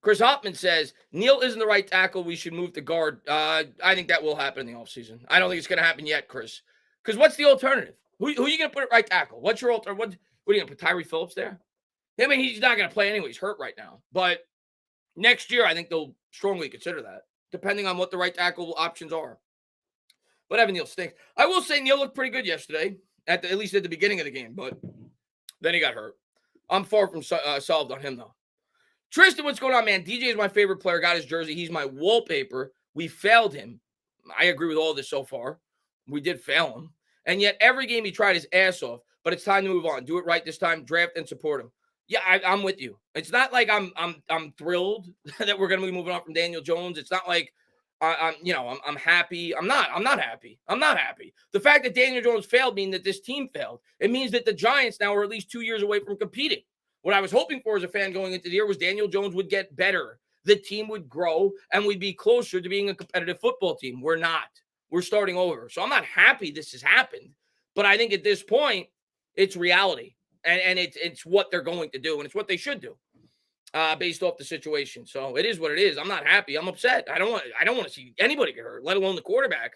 Chris Hoffman says, Neal isn't the right tackle. We should move to guard. I think that will happen in the offseason. I don't think it's going to happen yet, Chris. Because what's the alternative? Who are you going to put at right tackle? What's your alternative? What are you going to put Tyree Phillips there? I mean, he's not going to play anyway. He's hurt right now. But next year, I think they'll strongly consider that, depending on what the right tackle options are. But Evan Neal stinks. I will say Neal looked pretty good yesterday, at least at the beginning of the game. But then he got hurt. I'm far from solved on him, though. Tristan, what's going on, man? DJ is my favorite player. Got his jersey. He's my wallpaper. We failed him. I agree with all this so far. We did fail him. And yet every game he tried his ass off. But it's time to move on. Do it right this time. Draft and support him. Yeah, I'm with you. It's not like I'm thrilled that we're going to be moving on from Daniel Jones. It's not like I'm happy. I'm not happy. I'm not happy. The fact that Daniel Jones failed means that this team failed. It means that the Giants now are at least 2 years away from competing. What I was hoping for as a fan going into the year was Daniel Jones would get better. The team would grow and we'd be closer to being a competitive football team. We're not. We're starting over. So I'm not happy this has happened. But I think at this point, it's reality. And it's what they're going to do. And it's what they should do based off the situation. So it is what it is. I'm not happy. I'm upset. I don't want to see anybody get hurt, let alone the quarterback,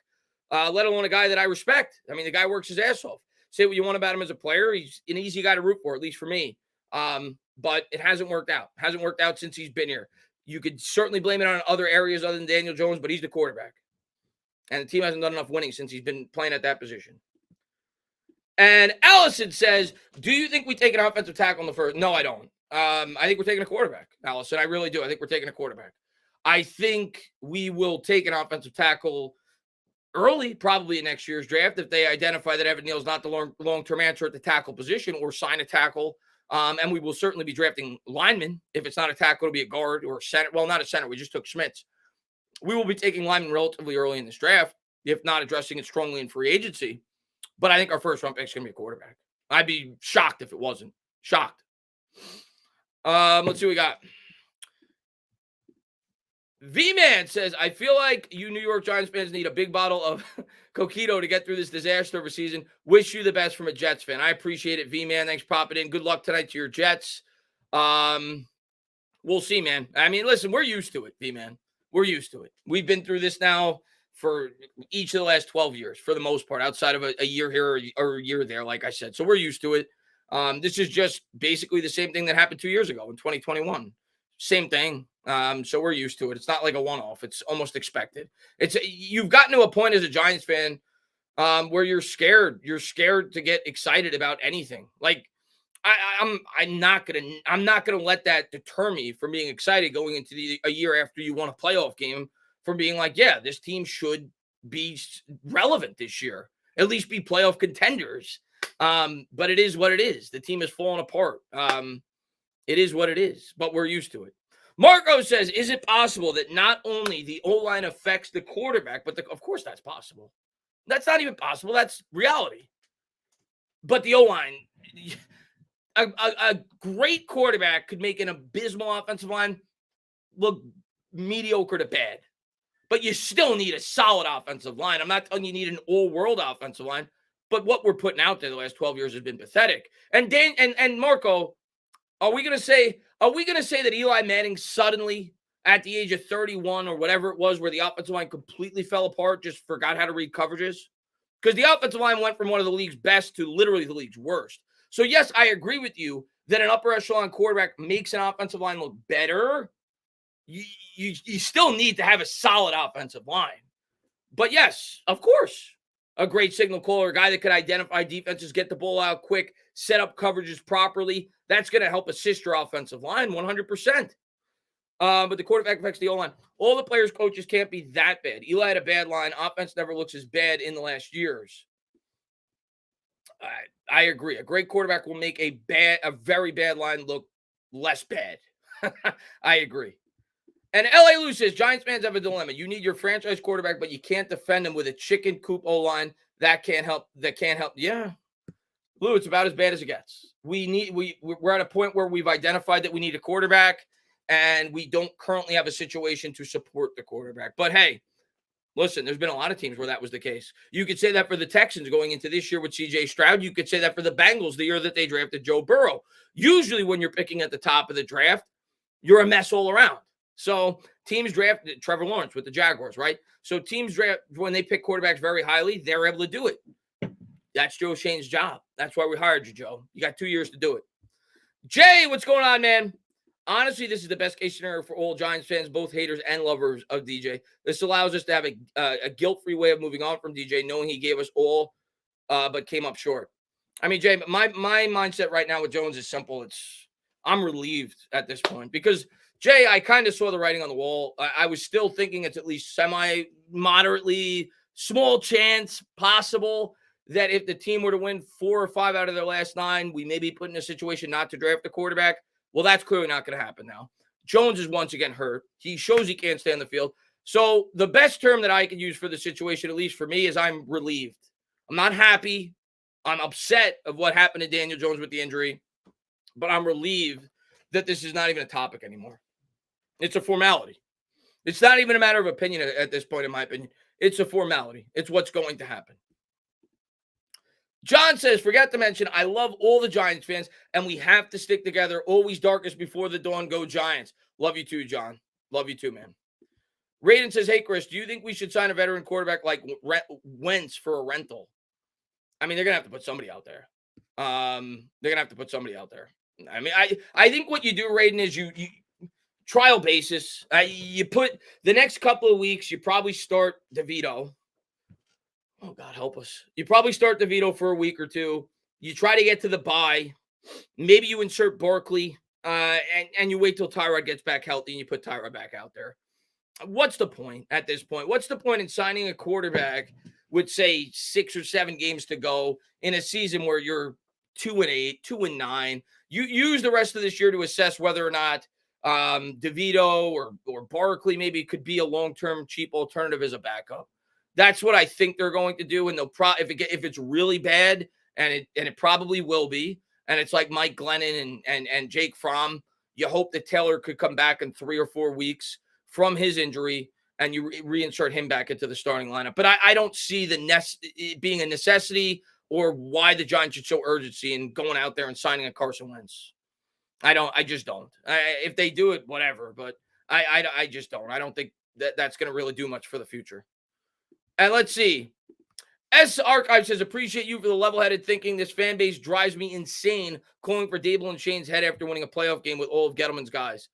let alone a guy that I respect. I mean, the guy works his ass off. Say what you want about him as a player. He's an easy guy to root for, at least for me. But it hasn't worked out. Hasn't worked out since he's been here. You could certainly blame it on other areas other than Daniel Jones, but he's the quarterback. And the team hasn't done enough winning since he's been playing at that position. And Allison says, do you think we take an offensive tackle in the first? No, I don't. I think we're taking a quarterback, Allison. I really do. I think we're taking a quarterback. I think we will take an offensive tackle early, probably in next year's draft, if they identify that Evan Neal is not the long-term answer at the tackle position, or sign a tackle. And we will certainly be drafting linemen. If it's not a tackle, it'll be a guard or a center. Well, not a center. We just took Schmitz. We will be taking linemen relatively early in this draft, if not addressing it strongly in free agency. But I think our first round pick is going to be a quarterback. I'd be shocked if it wasn't. Shocked. Let's see what we got. V-Man says, I feel like you New York Giants fans need a big bottle of Coquito to get through this disaster of a season. Wish you the best from a Jets fan. I appreciate it, V-Man. Thanks for popping in. Good luck tonight to your Jets. We'll see, man. I mean, listen, we're used to it, V-Man. We're used to it. We've been through this now for each of the last 12 years, for the most part, outside of a year here or a year there, like I said. So we're used to it. This is just basically the same thing that happened 2 years ago in 2021. Same thing. So we're used to it. It's not like a one-off. It's almost expected. You've gotten to a point as a Giants fan where you're scared. You're scared to get excited about anything. Like I'm not gonna let that deter me from being excited going into a year after you won a playoff game, from being like, yeah, this team should be relevant this year, at least be playoff contenders. But it is what it is. The team has fallen apart. It is what it is, but we're used to it. Marco says, is it possible that not only the O-line affects the quarterback, but of course that's possible. That's not even possible. That's reality. But the O-line, a great quarterback could make an abysmal offensive line look mediocre to bad. But you still need a solid offensive line. I'm not telling you need an all-world offensive line, but what we're putting out there the last 12 years has been pathetic. And Marco, are we going to say that Eli Manning suddenly, at the age of 31 or whatever it was, where the offensive line completely fell apart, just forgot how to read coverages? Because the offensive line went from one of the league's best to literally the league's worst. So, yes, I agree with you that an upper echelon quarterback makes an offensive line look better. You still need to have a solid offensive line. But, yes, of course, a great signal caller, a guy that could identify defenses, get the ball out quick, set up coverages properly. That's going to help assist your offensive line 100%. But the quarterback affects the O-line. All the players' coaches can't be that bad. Eli had a bad line. Offense never looks as bad in the last years. I agree. A great quarterback will make a very bad line look less bad. I agree. And LA Lou says Giants fans have a dilemma. You need your franchise quarterback, but you can't defend him with a chicken coop O line. That can't help. That can't help. Yeah, Lou, it's about as bad as it gets. We're at a point where we've identified that we need a quarterback, and we don't currently have a situation to support the quarterback. But hey, listen, there's been a lot of teams where that was the case. You could say that for the Texans going into this year with CJ Stroud. You could say that for the Bengals the year that they drafted Joe Burrow. Usually, when you're picking at the top of the draft, you're a mess all around. So teams draft Trevor Lawrence with the Jaguars, right? So teams draft when they pick quarterbacks very highly, they're able to do it. That's Joe Shane's job. That's why we hired you, Joe. You got 2 years to do it. Jay, what's going on, man? Honestly, this is the best case scenario for all Giants fans, both haters and lovers of DJ. This allows us to have a guilt-free way of moving on from DJ, knowing he gave us all, but came up short. I mean, Jay, my mindset right now with Jones is simple. I'm relieved at this point because, Jay, I kind of saw the writing on the wall. I was still thinking it's at least semi-moderately small chance possible that if the team were to win 4 or 5 out of their last 9, we may be put in a situation not to draft a quarterback. Well, that's clearly not going to happen now. Jones is once again hurt. He shows he can't stay on the field. So the best term that I could use for the situation, at least for me, is I'm relieved. I'm not happy. I'm upset of what happened to Daniel Jones with the injury, but I'm relieved that this is not even a topic anymore. It's a formality. It's not even a matter of opinion at this point, in my opinion. It's a formality. It's what's going to happen. John says, forgot to mention, I love all the Giants fans, and we have to stick together. Always darkest before the dawn. Go Giants. Love you too, John. Love you too, man. Raiden says, hey, Chris, do you think we should sign a veteran quarterback like Wentz for a rental? I mean, they're going to have to put somebody out there. I mean, I think what you do, Raiden, is you trial basis. You put the next couple of weeks, you probably start DeVito. Oh, God, help us. You probably start DeVito for a week or two. You try to get to the bye. Maybe you insert Barkley, and you wait till Tyrod gets back healthy and you put Tyrod back out there. What's the point at this point? What's the point in signing a quarterback with, say, 6 or 7 games to go in a season where you're 2-8, 2-9? You use the rest of this year to assess whether or not DeVito or Barkley maybe could be a long-term cheap alternative as a backup. That's what I think they're going to do, and they'll if it's really bad, and it probably will be, and it's like Mike Glennon and Jake Fromm. You hope that Taylor could come back in 3 or 4 weeks from his injury, and you reinsert him back into the starting lineup. But I don't see it being a necessity or why the Giants should show urgency in going out there and signing a Carson Wentz. I just don't. If they do it, whatever. But I just don't. I don't think that's going to really do much for the future. And let's see. S. Archive says, appreciate you for the level-headed thinking. This fan base drives me insane calling for Dable and Shane's head after winning a playoff game with all of Gettleman's guys.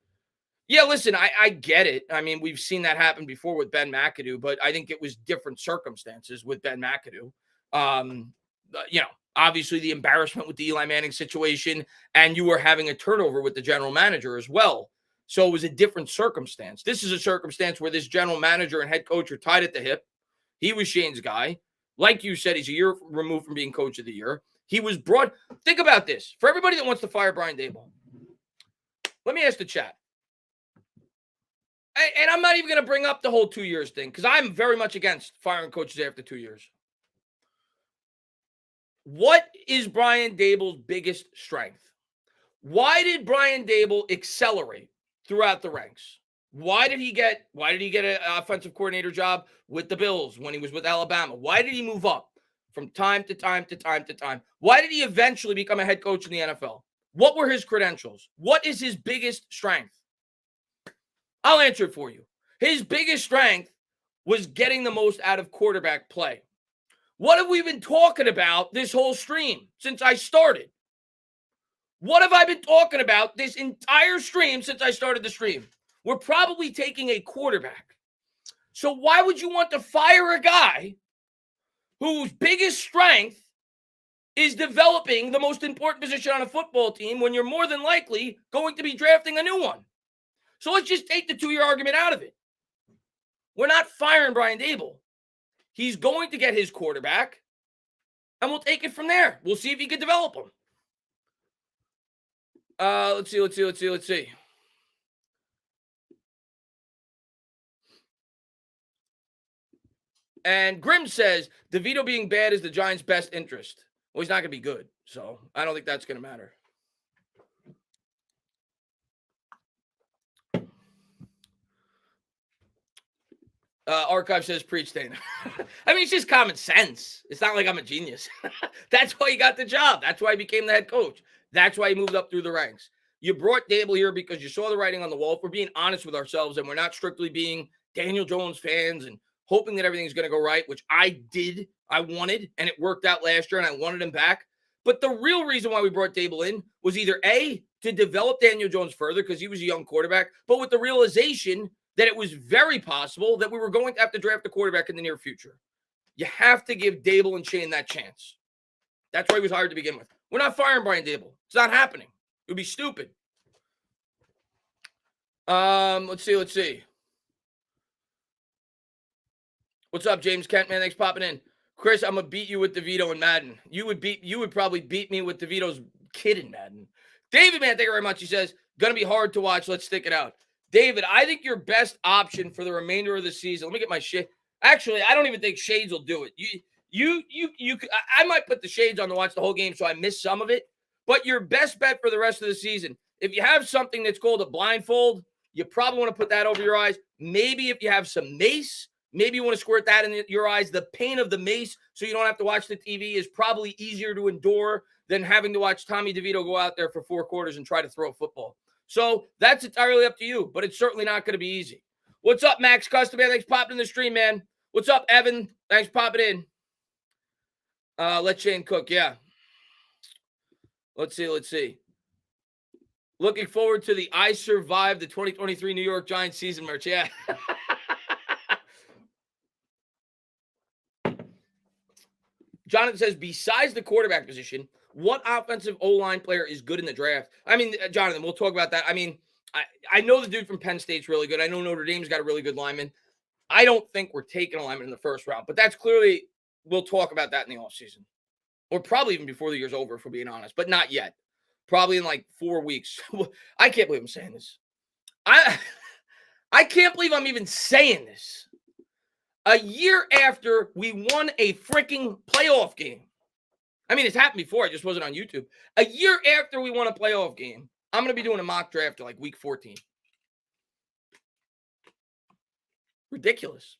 Yeah, listen, I get it. I mean, we've seen that happen before with Ben McAdoo, but I think it was different circumstances with Ben McAdoo. Obviously the embarrassment with the Eli Manning situation, and you were having a turnover with the general manager as well. So it was a different circumstance. This is a circumstance where this general manager and head coach are tied at the hip. He was Shane's guy. Like you said, he's a year removed from being coach of the year. He was brought. Think about this. For everybody that wants to fire Brian Daboll, let me ask the chat. And I'm not even going to bring up the whole 2 years thing because I'm very much against firing coaches after 2 years. What is Brian Daboll's biggest strength? Why did Brian Daboll accelerate throughout the ranks? Why did he get an offensive coordinator job with the Bills when he was with Alabama? Why did he move up from time to time to time to time? Why did he eventually become a head coach in the NFL? What were his credentials? What is his biggest strength? I'll answer it for you. His biggest strength was getting the most out of quarterback play. What have we been talking about this whole stream since I started? What have I been talking about this entire stream since I started the stream? We're probably taking a quarterback. So why would you want to fire a guy whose biggest strength is developing the most important position on a football team when you're more than likely going to be drafting a new one? So let's just take the 2-year argument out of it. We're not firing Brian Daboll. He's going to get his quarterback, and we'll take it from there. We'll see if he can develop him. Let's see. And Grim says DeVito being bad is the Giants' best interest. Well, he's not going to be good, so I don't think that's going to matter. Archive says preach, Dana. I mean, it's just common sense. It's not like I'm a genius. That's why he got the job. That's why he became the head coach. That's why he moved up through the ranks. You brought Dable here because you saw the writing on the wall. If we're being honest with ourselves and we're not strictly being Daniel Jones fans and hoping that everything's going to go right, which I did, I wanted, and it worked out last year, and I wanted him back. But the real reason why we brought Dable in was either A, to develop Daniel Jones further because he was a young quarterback, but with the realization that it was very possible that we were going to have to draft a quarterback in the near future. You have to give Dable and Shane that chance. That's why he was hired to begin with. We're not firing Brian Dable. It's not happening. It would be stupid. Let's see. What's up, James Kent, man? Thanks for popping in. Chris, I'm gonna beat you with DeVito and Madden. You would probably beat me with DeVito's kid in Madden. David, man, thank you very much. He says, gonna be hard to watch. Let's stick it out. David, I think your best option for the remainder of the season. Let me get my shit. Actually, I don't even think Shades will do it. I might put the Shades on to watch the whole game, so I miss some of it. But your best bet for the rest of the season, if you have something that's called a blindfold, you probably want to put that over your eyes. Maybe if you have some mace, maybe you want to squirt that in your eyes. The pain of the mace, so you don't have to watch the TV, is probably easier to endure than having to watch Tommy DeVito go out there for 4 quarters and try to throw a football. So that's entirely up to you, but it's certainly not going to be easy. What's up, Max Custom, man? Thanks for popping in the stream, man. What's up, Evan? Thanks for popping in. Let Shane cook, yeah. Let's see. Looking forward to the I Survived the 2023 New York Giants season merch, yeah. Jonathan says, besides the quarterback position, what offensive O-line player is good in the draft? I mean, Jonathan, we'll talk about that. I mean, I know the dude from Penn State's really good. I know Notre Dame's got a really good lineman. I don't think we're taking a lineman in the first round, but that's clearly, we'll talk about that in the offseason. Or probably even before the year's over, if we're being honest, but not yet. Probably in like 4 weeks. I can't believe I'm saying this. I can't believe I'm even saying this. A year after we won a freaking playoff game. I mean, it's happened before. I just wasn't on YouTube. A year after we won a playoff game, I'm going to be doing a mock draft at like week 14. Ridiculous.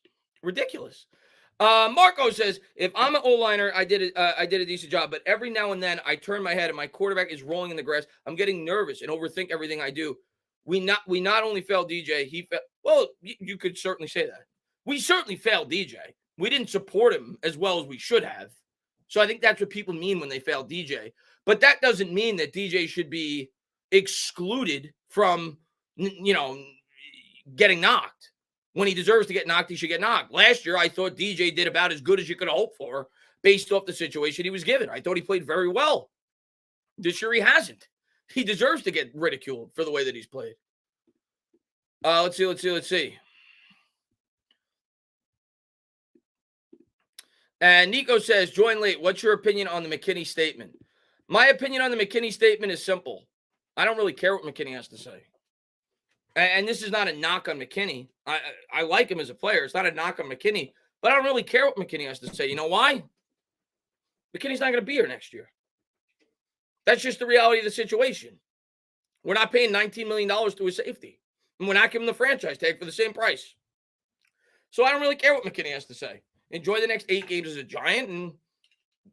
Marco says, if I'm an O-liner, I did a decent job, but every now and then I turn my head and my quarterback is rolling in the grass. I'm getting nervous and overthink everything I do. We not only failed DJ, you could certainly say that. We certainly failed DJ. We didn't support him as well as we should have. So I think that's what people mean when they fail DJ. But that doesn't mean that DJ should be excluded from, getting knocked. When he deserves to get knocked, he should get knocked. Last year, I thought DJ did about as good as you could hope for based off the situation he was given. I thought he played very well. This year, he hasn't. He deserves to get ridiculed for the way that he's played. Let's see. And Nico says, join late. What's your opinion on the McKinney statement? My opinion on the McKinney statement is simple. I don't really care what McKinney has to say. And this is not a knock on McKinney. I like him as a player. It's not a knock on McKinney. But I don't really care what McKinney has to say. You know why? McKinney's not going to be here next year. That's just the reality of the situation. We're not paying $19 million to a safety. And we're not giving the franchise tag for the same price. So I don't really care what McKinney has to say. Enjoy the next 8 games as a Giant and,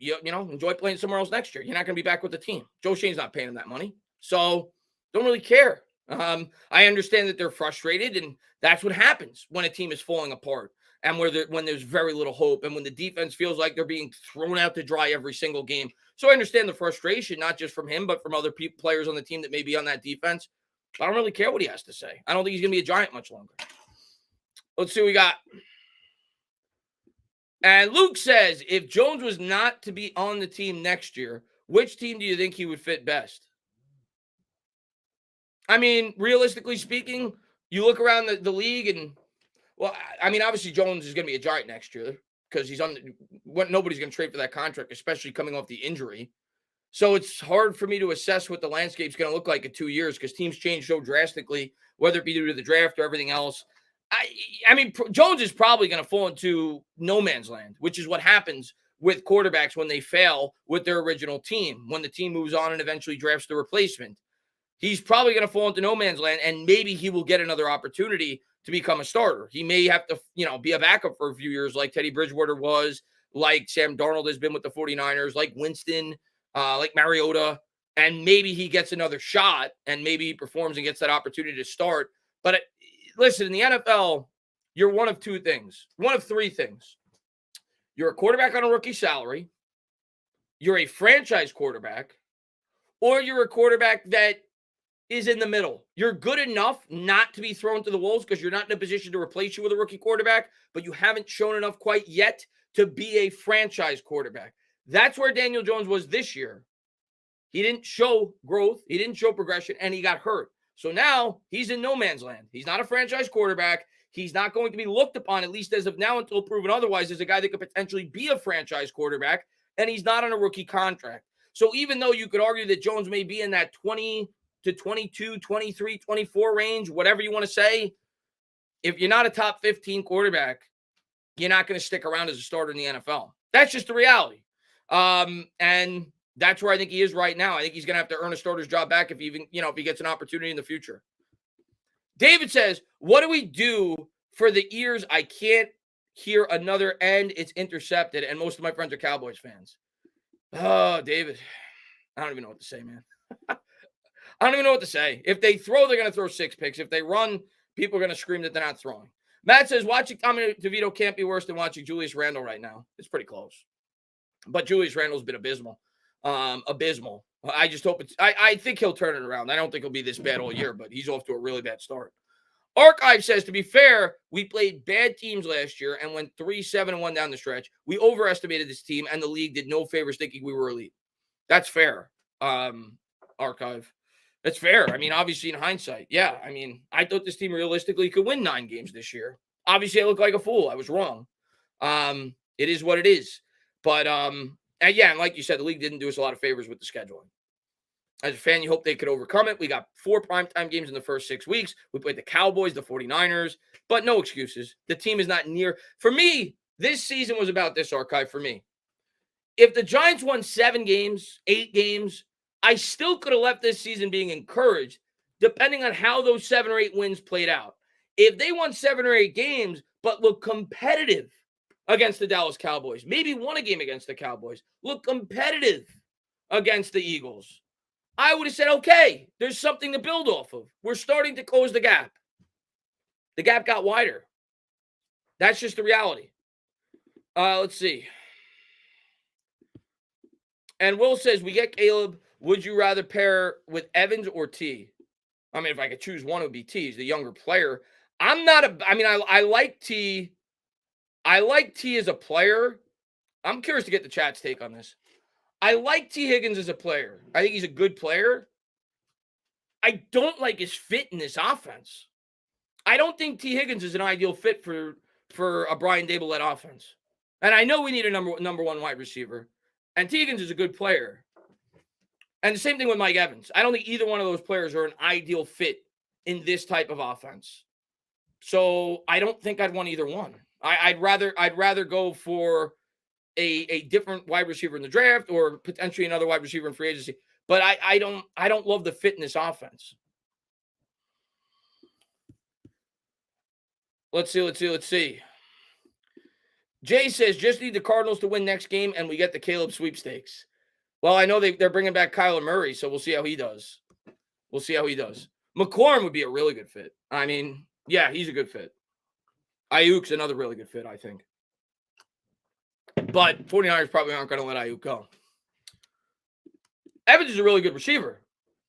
enjoy playing somewhere else next year. You're not going to be back with the team. Joe Shane's not paying him that money. So don't really care. I understand that they're frustrated, and that's what happens when a team is falling apart and when there's very little hope and when the defense feels like they're being thrown out to dry every single game. So I understand the frustration, not just from him, but from other players on the team that may be on that defense. But I don't really care what he has to say. I don't think he's going to be a Giant much longer. Let's see what we got. And Luke says, if Jones was not to be on the team next year, which team do you think he would fit best? I mean, realistically speaking, you look around the league and, obviously Jones is going to be a Giant next year because nobody's going to trade for that contract, especially coming off the injury. So it's hard for me to assess what the landscape's going to look like in 2 years because teams change so drastically, whether it be due to the draft or everything else. I mean, Jones is probably going to fall into no man's land, which is what happens with quarterbacks when they fail with their original team, when the team moves on and eventually drafts the replacement. He's probably going to fall into no man's land, and maybe he will get another opportunity to become a starter. He may have to, be a backup for a few years like Teddy Bridgewater was, like Sam Darnold has been with the 49ers, like Winston, like Mariota, and maybe he gets another shot and maybe he performs and gets that opportunity to start. But listen, in the NFL, you're one of three things. You're a quarterback on a rookie salary, you're a franchise quarterback, or you're a quarterback that is in the middle. You're good enough not to be thrown to the wolves because you're not in a position to replace you with a rookie quarterback, but you haven't shown enough quite yet to be a franchise quarterback. That's where Daniel Jones was this year. He didn't show growth, he didn't show progression, and he got hurt. So now he's in no man's land. He's not a franchise quarterback. He's not going to be looked upon, at least as of now, until proven otherwise, as a guy that could potentially be a franchise quarterback, and he's not on a rookie contract. So even though you could argue that Jones may be in that 20 to 22, 23, 24 range, whatever you want to say, if you're not a top 15 quarterback, you're not going to stick around as a starter in the NFL. That's just the reality. And that's where I think he is right now. I think he's going to have to earn a starter's job back if he gets an opportunity in the future. David says, what do we do for the ears? I can't hear another end. It's intercepted. And most of my friends are Cowboys fans. Oh, David, I don't even know what to say, man. I don't even know what to say. If they throw, they're going to throw 6 picks. If they run, people are going to scream that they're not throwing. Matt says, watching Tommy DeVito can't be worse than watching Julius Randle right now. It's pretty close. But Julius Randle's been abysmal. Abysmal. I just hope I think he'll turn it around. I don't think he'll be this bad all year, but he's off to a really bad start. Archive says, to be fair, we played bad teams last year and went 3-7-1 down the stretch. We overestimated this team, and the league did no favors thinking we were elite. That's fair, Archive. That's fair. I mean, obviously, in hindsight, yeah. I mean, I thought this team realistically could win 9 games this year. Obviously, I look like a fool. I was wrong. It is what it is. But, and like you said, the league didn't do us a lot of favors with the scheduling. As a fan, you hope they could overcome it. We got 4 primetime games in the first 6 weeks. We played the Cowboys, the 49ers, but no excuses. The team is not near. For me, this season was about this, Archive, for me. If the Giants won 7 games, 8 games, I still could have left this season being encouraged, depending on how those 7 or 8 wins played out. If they won 7 or 8 games, but look competitive against the Dallas Cowboys, maybe won a game against the Cowboys, look competitive against the Eagles, I would have said, okay, there's something to build off of. We're starting to close the gap. The gap got wider. That's just the reality. Let's see. And Will says, we get Caleb. Would you rather pair with Evans or T? I mean, if I could choose one, it would be T. He's the younger player. I like T. I like T as a player. I'm curious to get the chat's take on this. I like T. Higgins as a player. I think he's a good player. I don't like his fit in this offense. I don't think T. Higgins is an ideal fit for a Brian Dable-led offense. And I know we need a number one wide receiver. And T. Higgins is a good player. And the same thing with Mike Evans. I don't think either one of those players are an ideal fit in this type of offense. So I don't think I'd want either one. I'd rather go for a different wide receiver in the draft or potentially another wide receiver in free agency. But I don't love the fit in this offense. Let's see. Jay says, just need the Cardinals to win next game and we get the Caleb sweepstakes. Well, I know they're bringing back Kyler Murray, so we'll see how he does. McLaurin would be a really good fit. I mean, yeah, he's a good fit. Ayuk's another really good fit, I think. But 49ers probably aren't going to let Ayuk go. Evans is a really good receiver.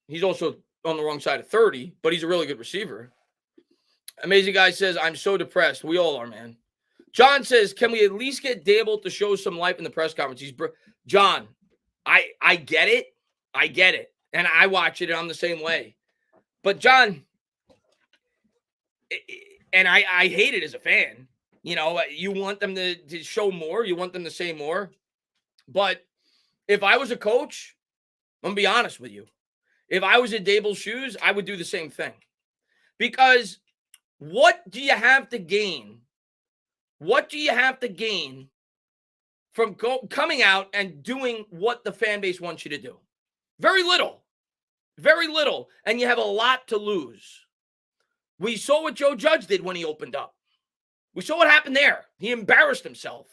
He's also on the wrong side of 30, but he's a really good receiver. Amazing Guy says, I'm so depressed. We all are, man. John says, can we at least get Dable to show some life in the press conference? John, I get it. I get it. And I watch it, and I'm the same way. But, John, and I hate it as a fan. You know, you want them to show more. You want them to say more. But if I was a coach, I'm going to be honest with you. If I was in Dable's shoes, I would do the same thing. Because What do you have to gain? What do you have to gain from coming out and doing what the fan base wants you to do? Very little. Very little. And you have a lot to lose. We saw what Joe Judge did when he opened up. We saw what happened there. He embarrassed himself.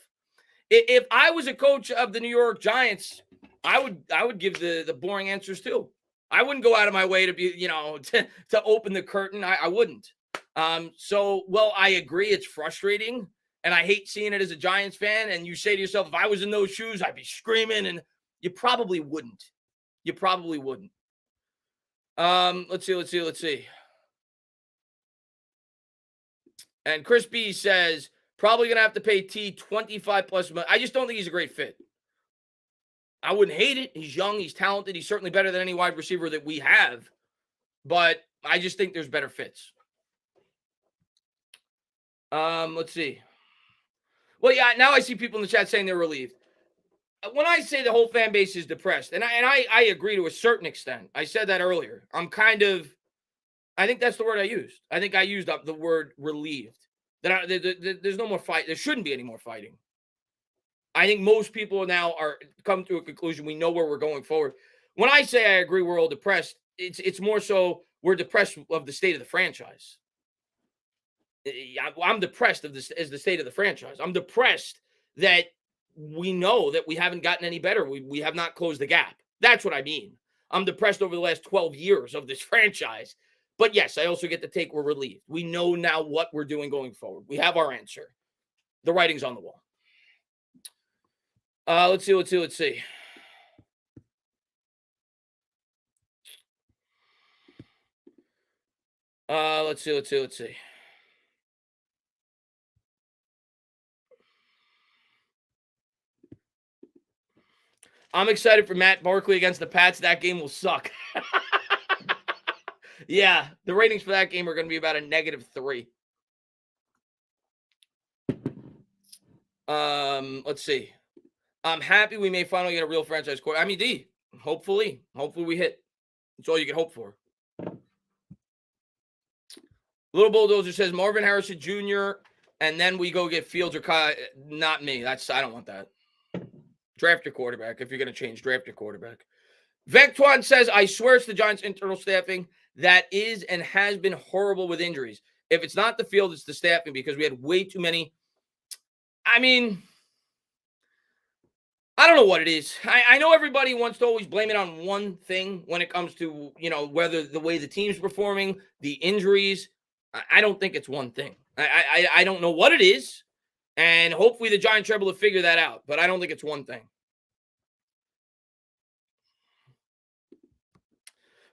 If I was a coach of the New York Giants, I would give the boring answers too. I wouldn't go out of my way to be, to open the curtain. I wouldn't. Well, I agree. It's frustrating. And I hate seeing it as a Giants fan. And you say to yourself, if I was in those shoes, I'd be screaming. And you probably wouldn't. You probably wouldn't. Let's see. And Chris B says, probably going to have to pay T 25 plus money. I just don't think he's a great fit. I wouldn't hate it. He's young. He's talented. He's certainly better than any wide receiver that we have. But I just think there's better fits. Let's see. Well, yeah, now I see people in the chat saying they're relieved. When I say the whole fan base is depressed, and I agree to a certain extent. I said that earlier. I think that's the word I used. I think I used up the word relieved. There's no more fight. There shouldn't be any more fighting. I think most people now are come to a conclusion. We know where we're going forward. When I say I agree we're all depressed, it's more so we're depressed of the state of the franchise. I'm depressed as the state of the franchise. I'm depressed that we know that we haven't gotten any better. We have not closed the gap. That's what I mean. I'm depressed over the last 12 years of this franchise. But yes, I also get to take we're relieved. We know now what we're doing going forward. We have our answer. The writing's on the wall. Let's see. Let's see. I'm excited for Matt Barkley against the Pats. That game will suck. Yeah, the ratings for that game are going to be about a -3. Let's see. I'm happy we may finally get a real franchise quarterback. I mean, D, hopefully we hit. That's all you can hope for. Little Bulldozer says Marvin Harrison Jr. and then we go get Fields or Kyle. Not me. I don't want that. Draft your quarterback. If you're going to change, draft your quarterback. Vectwan says, I swear it's the Giants' internal staffing that is and has been horrible with injuries. If it's not the field, it's the staffing because we had way too many. I mean, I don't know what it is. I know everybody wants to always blame it on one thing when it comes to, whether the way the team's performing, the injuries. I don't think it's one thing. I don't know what it is. And hopefully the Giants are able to figure that out. But I don't think it's one thing.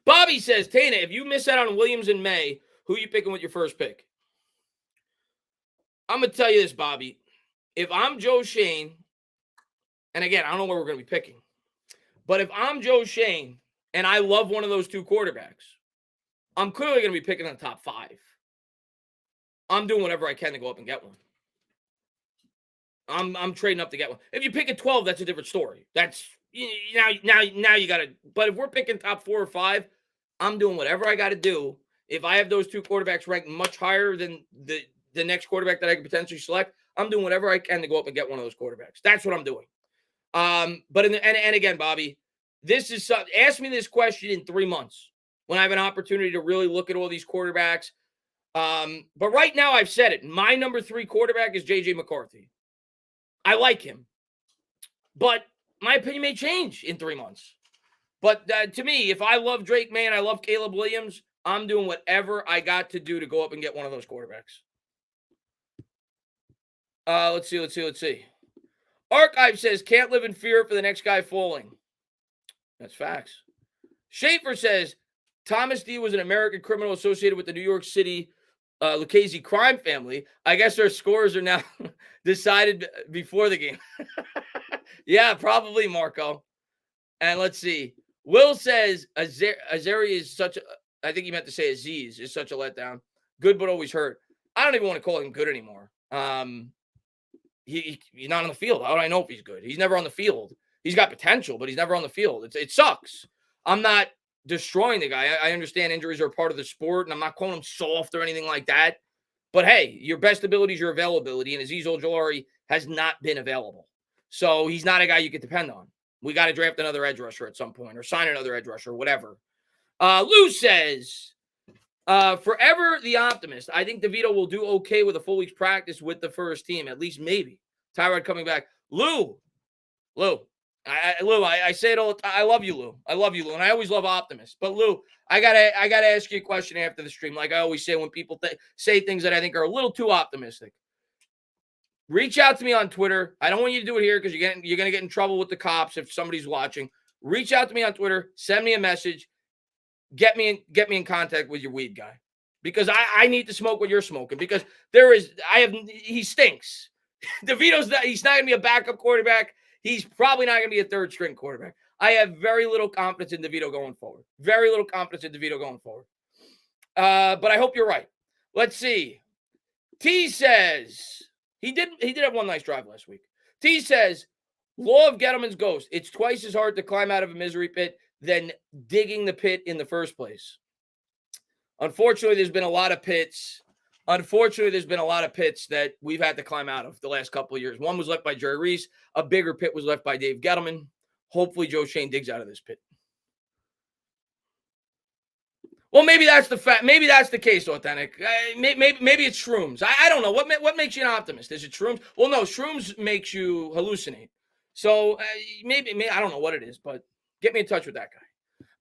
Bobby says, Tana, if you miss out on Williams in May, who are you picking with your first pick? I'm going to tell you this, Bobby. If I'm Joe Shane, and again, I don't know where we're going to be picking, but if I'm Joe Shane and I love one of those two quarterbacks, I'm clearly going to be picking in the top 5. I'm doing whatever I can to go up and get one. I'm trading up to get one. If you pick at 12, that's a different story. That's now you got to. But if we're picking top 4 or 5, I'm doing whatever I got to do. If I have those two quarterbacks ranked much higher than the next quarterback that I could potentially select, I'm doing whatever I can to go up and get one of those quarterbacks. That's what I'm doing. But and again, Bobby, this is ask me this question in 3 months when I have an opportunity to really look at all these quarterbacks. But right now, I've said it. My number 3 quarterback is J.J. McCarthy. I like him, but my opinion may change in 3 months. But to me, if I love Drake May and I love Caleb Williams, I'm doing whatever I got to do to go up and get one of those quarterbacks. Let's see. Archive says, can't live in fear for the next guy falling. That's facts. Schaefer says, Thomas D. was an American criminal associated with the New York City Lucchese crime family. I guess their scores are now decided before the game. Yeah, probably, Marco. And let's see. Will says, Azeri is such a, I think he meant to say Aziz is such a letdown. Good, but always hurt. I don't even want to call him good anymore. He's not on the field. How do I know if he's good? He's never on the field. He's got potential, but he's never on the field. It sucks. I'm not destroying the guy. I understand injuries are part of the sport, and I'm not calling him soft or anything like that. But hey, your best ability is your availability, and Azeez Ojulari has not been available. So he's not a guy you can depend on. We got to draft another edge rusher at some point or sign another edge rusher, whatever. Lou says, forever the optimist. I think DeVito will do okay with a full week's practice with the first team, at least maybe. Tyrod coming back. Lou, I say it all. I love you, Lou. I love you, Lou, and I always love optimists. But Lou, I gotta ask you a question after the stream, like I always say when people say things that I think are a little too optimistic. Reach out to me on Twitter. I don't want you to do it here because you're gonna get in trouble with the cops if somebody's watching. Reach out to me on Twitter. Send me a message. Get me in contact with your weed guy because I need to smoke what you're smoking because he stinks. He's not gonna be a backup quarterback. He's probably not going to be a third string quarterback. I have very little confidence in DeVito going forward. Very little confidence in DeVito going forward. But I hope you're right. Let's see. T says he did have one nice drive last week. T says, law of Gettleman's ghost. It's twice as hard to climb out of a misery pit than digging the pit in the first place. Unfortunately, there's been a lot of pits. That we've had to climb out of the last couple of years. One was left by Jerry Reese. A bigger pit was left by Dave Gettleman. Hopefully, Joe Shane digs out of this pit. Well, maybe that's the fact. Maybe that's the case, Authentic. Maybe it's shrooms. I don't know. What makes you an optimist? Is it shrooms? Well, no, shrooms makes you hallucinate. So maybe I don't know what it is, but get me in touch with that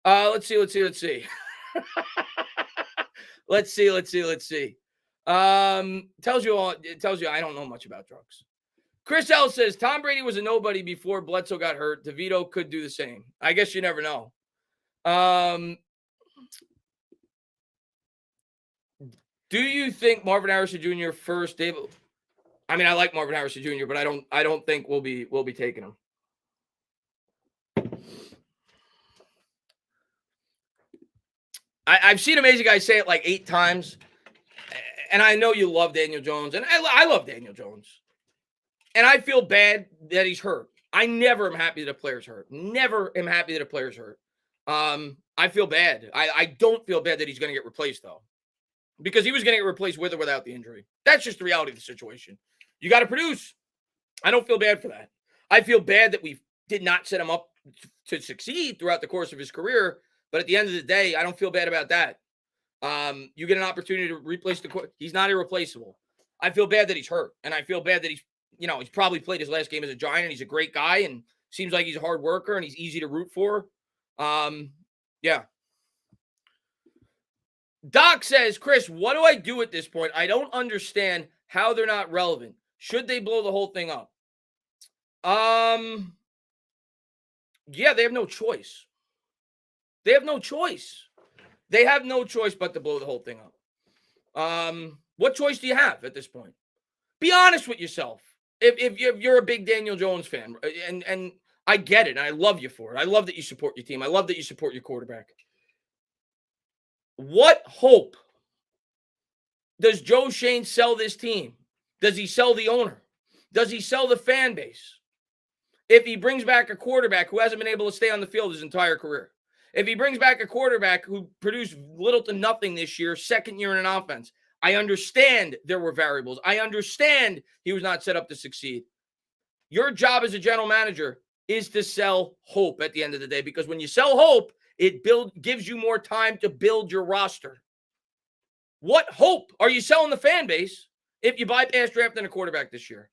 guy. Let's see. Let's see. Tells you I don't know much about drugs. Chris L says Tom Brady was a nobody before Bledsoe got hurt. DeVito could do the same. I guess you never know. Do you think Marvin Harrison Jr. first debut? I mean, I like Marvin Harrison Jr., but I don't think we'll be taking him. I've seen amazing guys say it like 8 times. And I know you love Daniel Jones, and I love Daniel Jones. And I feel bad that he's hurt. I never am happy that a player's hurt. Never am happy that a player's hurt. I feel bad. I don't feel bad that he's going to get replaced, though. Because he was going to get replaced with or without the injury. That's just the reality of the situation. You got to produce. I don't feel bad for that. I feel bad that we did not set him up to succeed throughout the course of his career. But at the end of the day, I don't feel bad about that. You get an opportunity to replace he's not irreplaceable. I feel bad that he's hurt. And I feel bad that he's probably played his last game as a Giant and he's a great guy and seems like he's a hard worker and he's easy to root for. Yeah. Doc says, Chris, what do I do at this point? I don't understand how they're not relevant. Should they blow the whole thing up? Yeah, they have no choice. They have no choice but to blow the whole thing up. What choice do you have at this point? Be honest with yourself. If you're a big Daniel Jones fan, and I get it, and I love you for it. I love that you support your team. I love that you support your quarterback. What hope does Joe Shane sell this team? Does he sell the owner? Does he sell the fan base? If he brings back a quarterback who hasn't been able to stay on the field his entire career, if he brings back a quarterback who produced little to nothing this year, second year in an offense, I understand there were variables. I understand he was not set up to succeed. Your job as a general manager is to sell hope at the end of the day, because when you sell hope, it gives you more time to build your roster. What hope are you selling the fan base if you bypass drafting a quarterback this year?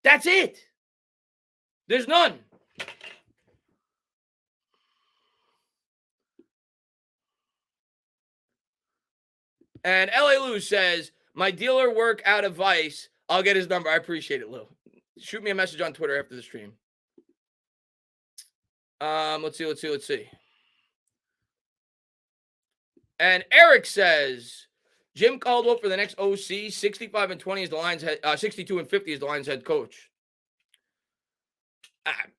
That's it. There's none. And L.A. Lou says, my dealer work out of Vice. I'll get his number. I appreciate it, Lou. Shoot me a message on Twitter after the stream. Let's see. And Eric says, Jim Caldwell for the next OC, 65-20 is the Lions head, 62-50 is the Lions head coach.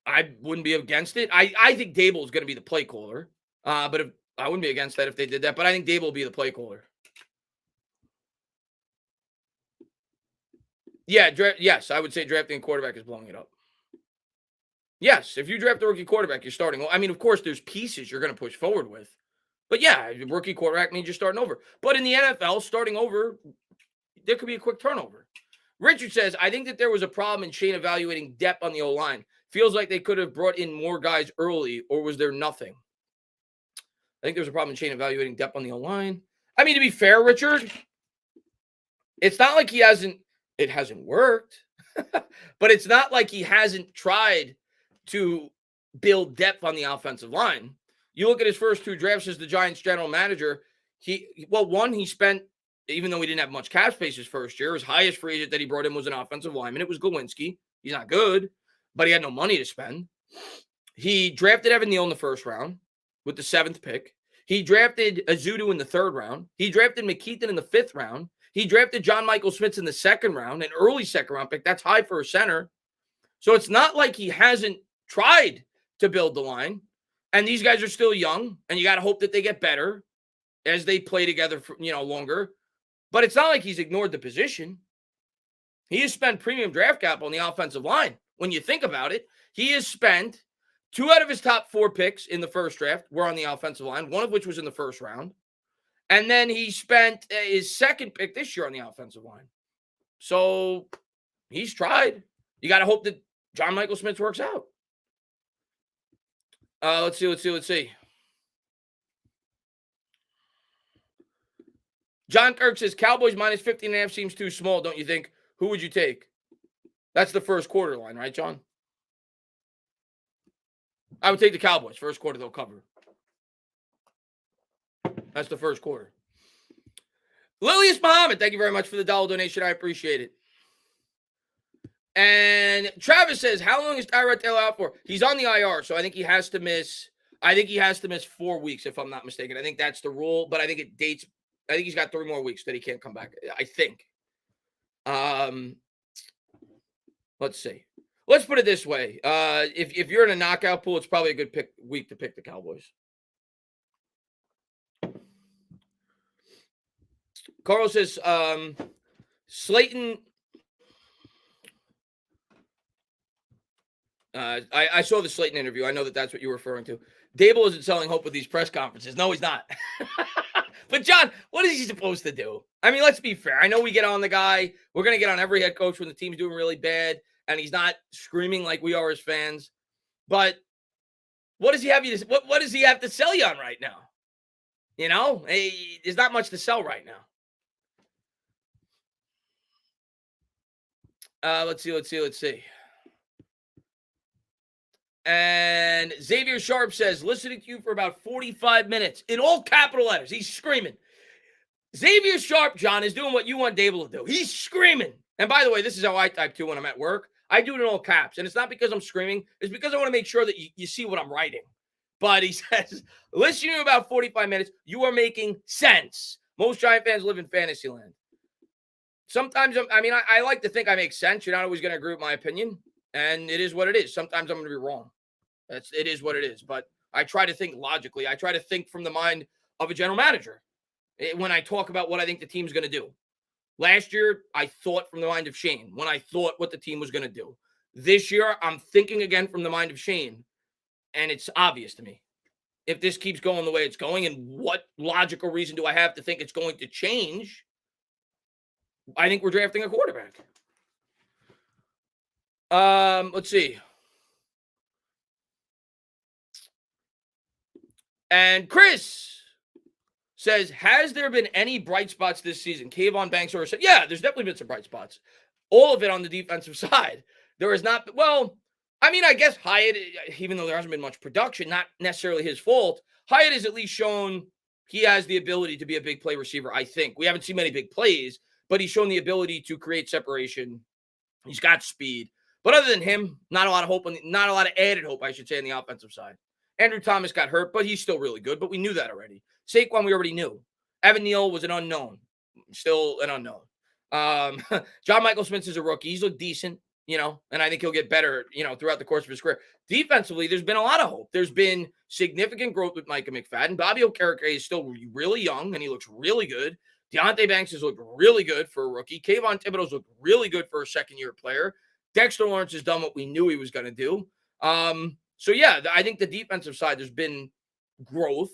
I wouldn't be against it. I think Dable is going to be the play caller. But I wouldn't be against that if they did that. But I think Dable will be the play caller. Yeah, yes, I would say drafting a quarterback is blowing it up. Yes, if you draft a rookie quarterback, you're starting. I mean, of course, there's pieces you're going to push forward with. But yeah, rookie quarterback means you're starting over. But in the NFL, starting over, there could be a quick turnover. Richard says, I think that there was a problem in Shane evaluating depth on the O-line. Feels like they could have brought in more guys early, or was there nothing? I think there's a problem in Shane evaluating depth on the O-line. I mean, to be fair, Richard, it's not like it hasn't worked, but it's not like he hasn't tried to build depth on the offensive line. You look at his first 2 drafts as the Giants general manager. He spent, even though he didn't have much cap space his first year, his highest free agent that he brought in was an offensive lineman. It was Glowinski. He's not good, but he had no money to spend. He drafted Evan Neal in the first round with the 7th pick. He drafted Azudu in the 3rd round. He drafted McKeithen in the 5th round. He drafted John Michael Schmitz in the 2nd round, an early 2nd round pick. That's high for a center. So it's not like he hasn't tried to build the line. And these guys are still young, and you got to hope that they get better as they play together for, longer. But it's not like he's ignored the position. He has spent premium draft cap on the offensive line. When you think about it, he has spent 2 out of his top 4 picks in the first draft were on the offensive line, one of which was in the 1st round. And then he spent his 2nd pick this year on the offensive line. So he's tried. You got to hope that John Michael Smith works out. Let's see. John Kirk says, Cowboys minus 15.5 seems too small, don't you think? Who would you take? That's the first quarter line, right, John? I would take the Cowboys. First quarter, they'll cover. That's the first quarter. Lilius Muhammad, thank you very much for the $1 donation. I appreciate it. And Travis says, how long is Tyrod Taylor out for? He's on the IR, so I think he has to miss 4 weeks, if I'm not mistaken. I think that's the rule, but I think he's got 3 more weeks that he can't come back, I think. Let's see. Let's put it this way. If you're in a knockout pool, it's probably a good week to pick the Cowboys. Carl says, Slayton. I saw the Slayton interview. I know that that's what you're referring to. Dable isn't selling hope with these press conferences. No, he's not. But, John, what is he supposed to do? I mean, let's be fair. I know we get on the guy. We're going to get on every head coach when the team's doing really bad, and he's not screaming like we are as fans. But what does he have what does he have to sell you on right now? There's not much to sell right now. Let's see. And Xavier Sharp says, listening to you for about 45 minutes in all capital letters. He's screaming. Xavier Sharp, John, is doing what you want Dable to do. He's screaming. And by the way, this is how I type too when I'm at work. I do it in all caps. And it's not because I'm screaming. It's because I want to make sure that you see what I'm writing. But he says, listening to you about 45 minutes, you are making sense. Most Giant fans live in fantasy land. Sometimes, I like to think I make sense. You're not always going to agree with my opinion. And it is what it is. Sometimes I'm going to be wrong. It is what it is. But I try to think logically. I try to think from the mind of a general manager when I talk about what I think the team's going to do. Last year, I thought from the mind of Shane when I thought what the team was going to do. This year, I'm thinking again from the mind of Shane. And it's obvious to me. If this keeps going the way it's going, and what logical reason do I have to think it's going to change? I think we're drafting a quarterback. Let's see. And Chris says, has there been any bright spots this season? Kayvon Banks or said, yeah, there's definitely been some bright spots. All of it on the defensive side. There is not, I guess Hyatt, even though there hasn't been much production, not necessarily his fault, Hyatt has at least shown he has the ability to be a big play receiver, I think. We haven't seen many big plays, but he's shown the ability to create separation. He's got speed. But other than him, not a lot of added hope, I should say, on the offensive side. Andrew Thomas got hurt, but he's still really good, but we knew that already. Saquon, we already knew. Evan Neal was an unknown. Still an unknown. John Michael Smith is a rookie. He's looked decent, and I think he'll get better, throughout the course of his career. Defensively, there's been a lot of hope. There's been significant growth with Micah McFadden. Bobby Okereke is still really young, and he looks really good. Deontay Banks has looked really good for a rookie. Kayvon Thibodeau's looked really good for a second-year player. Dexter Lawrence has done what we knew he was going to do. So, yeah, I think the defensive side, there's been growth.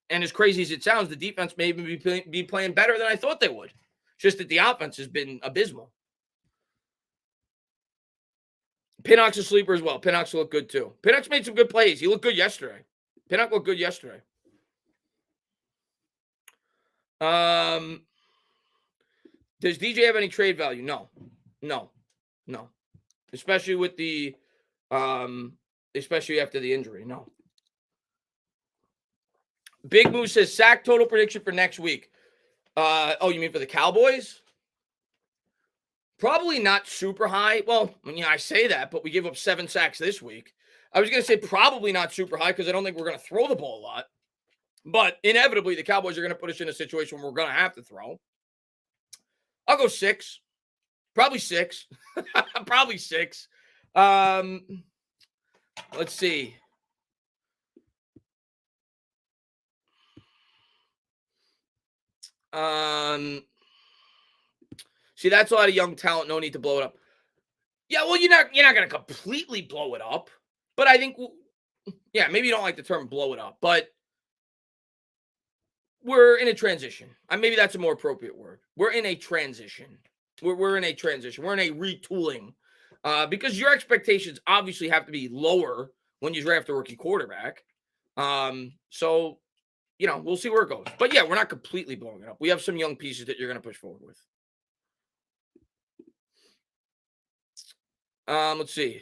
And as crazy as it sounds, the defense may even be playing better than I thought they would. Just that the offense has been abysmal. Pinnock's a sleeper as well. Pinnock's looked good too. Pinnock's made some good plays. He looked good yesterday. Pinnock looked good yesterday. Does DJ have any trade value? No. Especially with the especially after the injury. No. Big Moose says sack total prediction for next week. Oh, you mean for the Cowboys? Probably not super high. Well, I say that, but we gave up 7 sacks this week. I was going to say probably not super high because I don't think we're going to throw the ball a lot. But inevitably, the Cowboys are going to put us in a situation where we're going to have to throw. I'll go 6. Probably 6. Probably 6. Let's see. See, that's a lot of young talent. No need to blow it up. Yeah, well, you're not going to completely blow it up, but I think, yeah, maybe you don't like the term "blow it up," but we're in a transition. Maybe that's a more appropriate word. We're in a transition. We're in a transition. We're in a retooling, because your expectations obviously have to be lower when you draft a rookie quarterback. So, we'll see where it goes. But yeah, we're not completely blowing it up. We have some young pieces that you're going to push forward with. Let's see.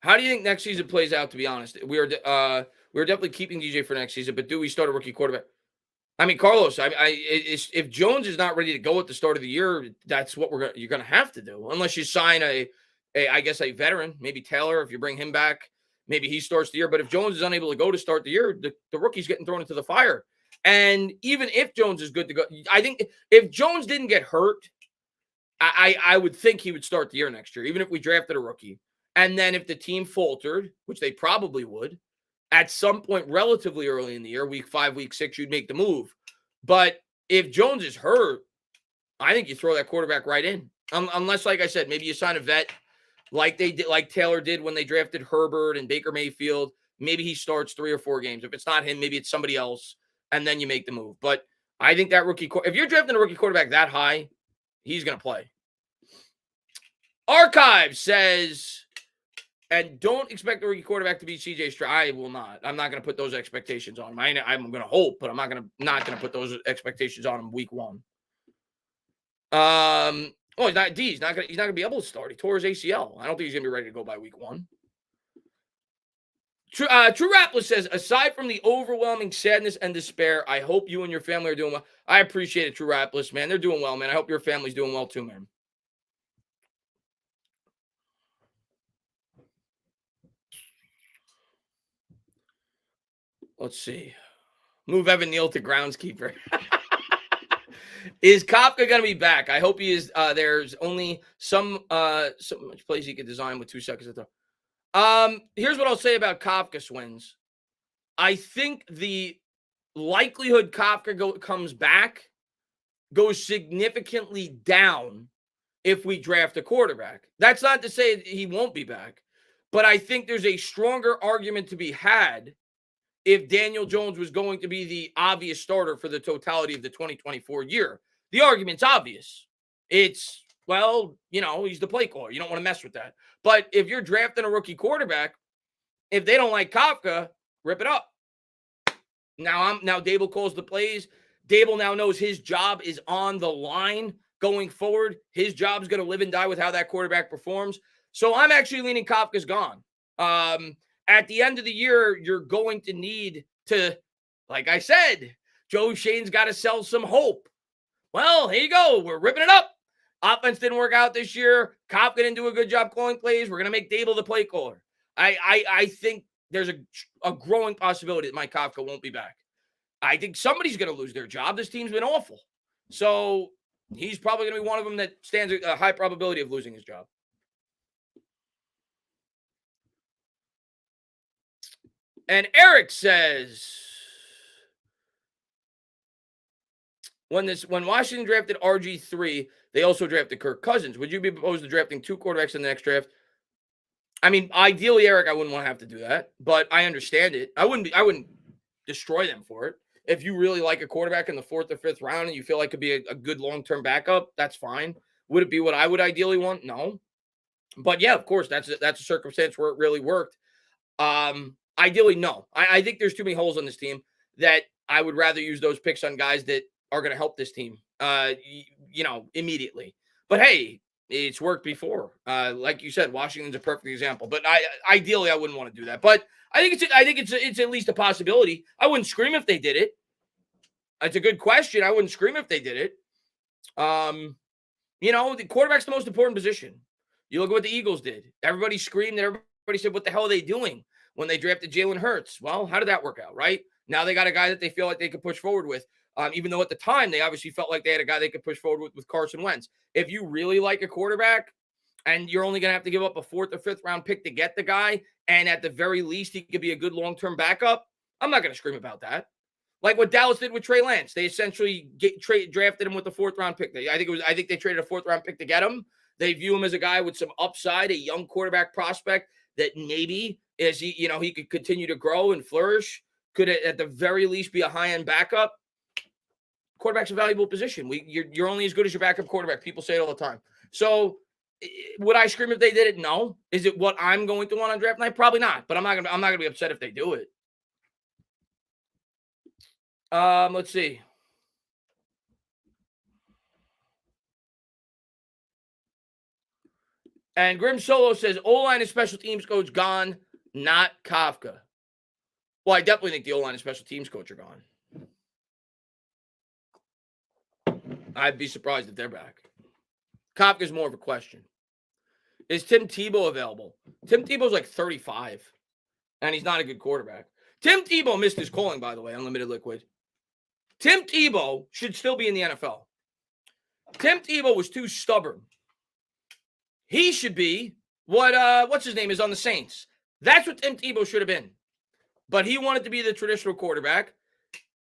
How do you think next season plays out, to be honest? We're definitely keeping DJ for next season, but do we start a rookie quarterback? I mean, Carlos, if Jones is not ready to go at the start of the year, that's what you're going to have to do. Unless you sign a veteran, maybe Taylor, if you bring him back, maybe he starts the year. But if Jones is unable to go to start the year, the rookie's getting thrown into the fire. And even if Jones is good to go, I think if Jones didn't get hurt, I would think he would start the year next year, even if we drafted a rookie. And then if the team faltered, which they probably would, at some point relatively early in the year, week 5, week 6, you'd make the move. But if Jones is hurt, I think you throw that quarterback right in. Unless, like I said, maybe you sign a vet like they did, like Taylor did when they drafted Herbert and Baker Mayfield. Maybe he starts 3 or 4 games. If it's not him, maybe it's somebody else, and then you make the move. But I think that if you're drafting a rookie quarterback that high, he's going to play. Archive says, and don't expect the rookie quarterback to be CJ Stroud. I will not. I'm not going to put those expectations on him. I'm going to hope, but I'm not going to put those expectations on him week 1. He's not going to be able to start. He tore his ACL. I don't think he's going to be ready to go by week 1. True Rapless says, aside from the overwhelming sadness and despair, I hope you and your family are doing well. I appreciate it, True Rapless, man. They're doing well, man. I hope your family's doing well too, man. Let's see. Move Evan Neal to groundskeeper. Is Kafka going to be back? I hope he is. There's only so much plays he could design with 2 seconds to throw. Here's what I'll say about Kafka swings. I think the likelihood Kafka comes back goes significantly down if we draft a quarterback. That's not to say he won't be back, but I think there's a stronger argument to be had if Daniel Jones was going to be the obvious starter for the totality of the 2024 year. The argument's obvious. It's, he's the play caller. You don't want to mess with that. But if you're drafting a rookie quarterback, if they don't like Kafka, rip it up. Now Dable calls the plays. Dable now knows his job is on the line going forward. His job's going to live and die with how that quarterback performs. So I'm actually leaning Kafka's gone. At the end of the year, you're going to need to, like I said, Joe Shane's got to sell some hope. Well, here you go. We're ripping it up. Offense didn't work out this year. Kafka didn't do a good job calling plays. We're going to make Dable the play caller. I think there's a growing possibility that Mike Kafka won't be back. I think somebody's going to lose their job. This team's been awful. So he's probably going to be one of them that stands a high probability of losing his job. And Eric says, when Washington drafted RG3, they also drafted Kirk Cousins. Would you be opposed to drafting 2 quarterbacks in the next draft? I mean, ideally, Eric, I wouldn't want to have to do that, but I understand it. I wouldn't destroy them for it. If you really like a quarterback in the fourth or fifth round and you feel like could be a good long-term backup, that's fine. Would it be what I would ideally want? No. But yeah, of course, that's a circumstance where it really worked. Ideally, no. I think there's too many holes on this team that I would rather use those picks on guys that are going to help this team, immediately. But hey, it's worked before. Like you said, Washington's a perfect example. But ideally, I wouldn't want to do that. But I think it's at least a possibility. I wouldn't scream if they did it. It's a good question. I wouldn't scream if they did it. The quarterback's the most important position. You look at what the Eagles did. Everybody screamed and everybody said, what the hell are they doing when they drafted Jalen Hurts? Well, how did that work out, right? Now they got a guy that they feel like they could push forward with. Even though at the time they obviously felt like they had a guy they could push forward with Carson Wentz. If you really like a quarterback and you're only going to have to give up a fourth or fifth round pick to get the guy, and at the very least he could be a good long-term backup, I'm not going to scream about that. Like what Dallas did with Trey Lance. They essentially drafted him with the fourth round pick. I think they traded a fourth round pick to get him. They view him as a guy with some upside, a young quarterback prospect that maybe as he could continue to grow and flourish, could at the very least be a high-end backup. Quarterback's a valuable position. You're only as good as your backup quarterback. People say it all the time. So would I scream if they did it? No. Is it what I'm going to want on draft night? Probably not. But I'm not gonna be upset if they do it. Let's see. And Grim Solo says, O-line and special teams coach gone, not Kafka. Well, I definitely think the O-line and special teams coach are gone. I'd be surprised if they're back. Kafka's more of a question. Is Tim Tebow available? Tim Tebow's like 35, and he's not a good quarterback. Tim Tebow missed his calling, by the way, Unlimited Liquid. Tim Tebow should still be in the NFL. Tim Tebow was too stubborn. He should be what's his name is on the Saints. That's what Tim Tebow should have been. But he wanted to be the traditional quarterback.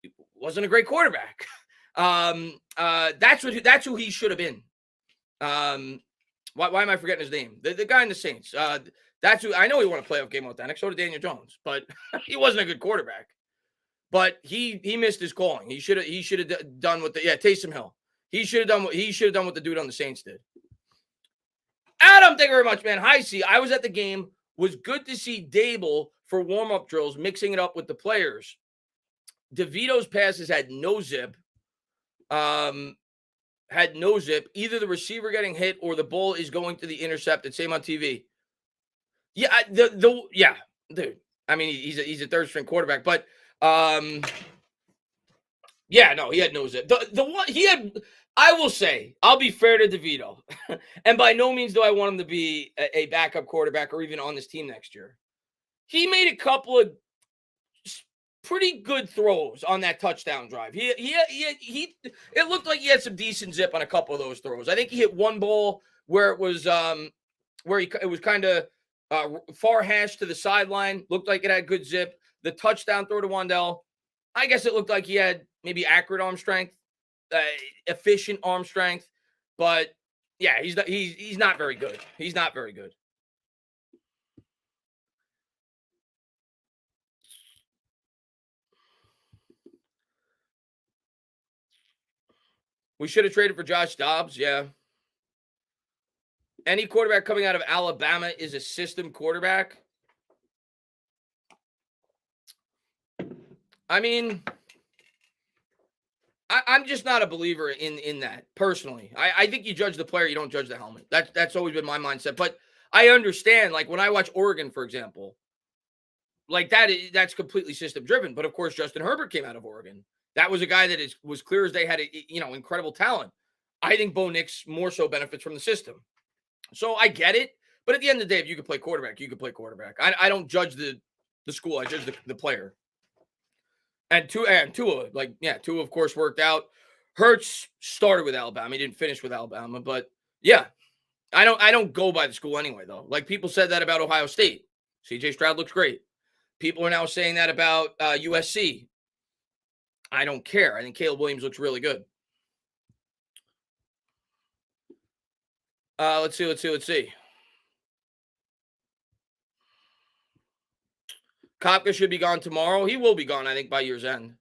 He wasn't a great quarterback. That's who he should have been. Why am I forgetting his name? The guy in the Saints. That's who I know he won a playoff game with that. So did Daniel Jones, but he wasn't a good quarterback. But he missed his calling. He should have done what Taysom Hill. He should have done what the dude on the Saints did. Adam, thank you very much, man. Hi, C. I was at the game. Was good to see Dable for warm-up drills, mixing it up with the players. DeVito's passes had no zip. Either the receiver getting hit or the ball is going to the intercepted. Same on TV. Yeah, dude. I mean, he's a third string quarterback, but he had no zip. The one he had, I will say, I'll be fair to DeVito, and by no means do I want him to be a backup quarterback or even on this team next year. He made a couple of pretty good throws on that touchdown drive. It looked like he had some decent zip on a couple of those throws. I think he hit one ball where it was it was kind of far hash to the sideline. Looked like it had good zip. The touchdown throw to Wandell, I guess it looked like he had maybe accurate arm strength, efficient arm strength, but yeah, he's not very good. He's not very good. We should have traded for Josh Dobbs. Yeah. Any quarterback coming out of Alabama is a system quarterback. I mean, I'm just not a believer in that personally. I think you judge the player, you don't judge the helmet. That's always been my mindset. But I understand, like when I watch Oregon, for example, like that's completely system driven. But of course, Justin Herbert came out of Oregon. That was a guy that was clear as they had incredible talent. I think Bo Nix more so benefits from the system. So I get it. But at the end of the day, if you could play quarterback, you could play quarterback. I don't judge the school. I judge the player. And Tua, Tua, of course, worked out. Hurts started with Alabama. He didn't finish with Alabama. But yeah, I don't go by the school anyway, though. Like people said that about Ohio State. CJ Stroud looks great. People are now saying that about USC. I don't care. I think Caleb Williams looks really good. Let's see. Kopka should be gone tomorrow. He will be gone, I think, by year's end.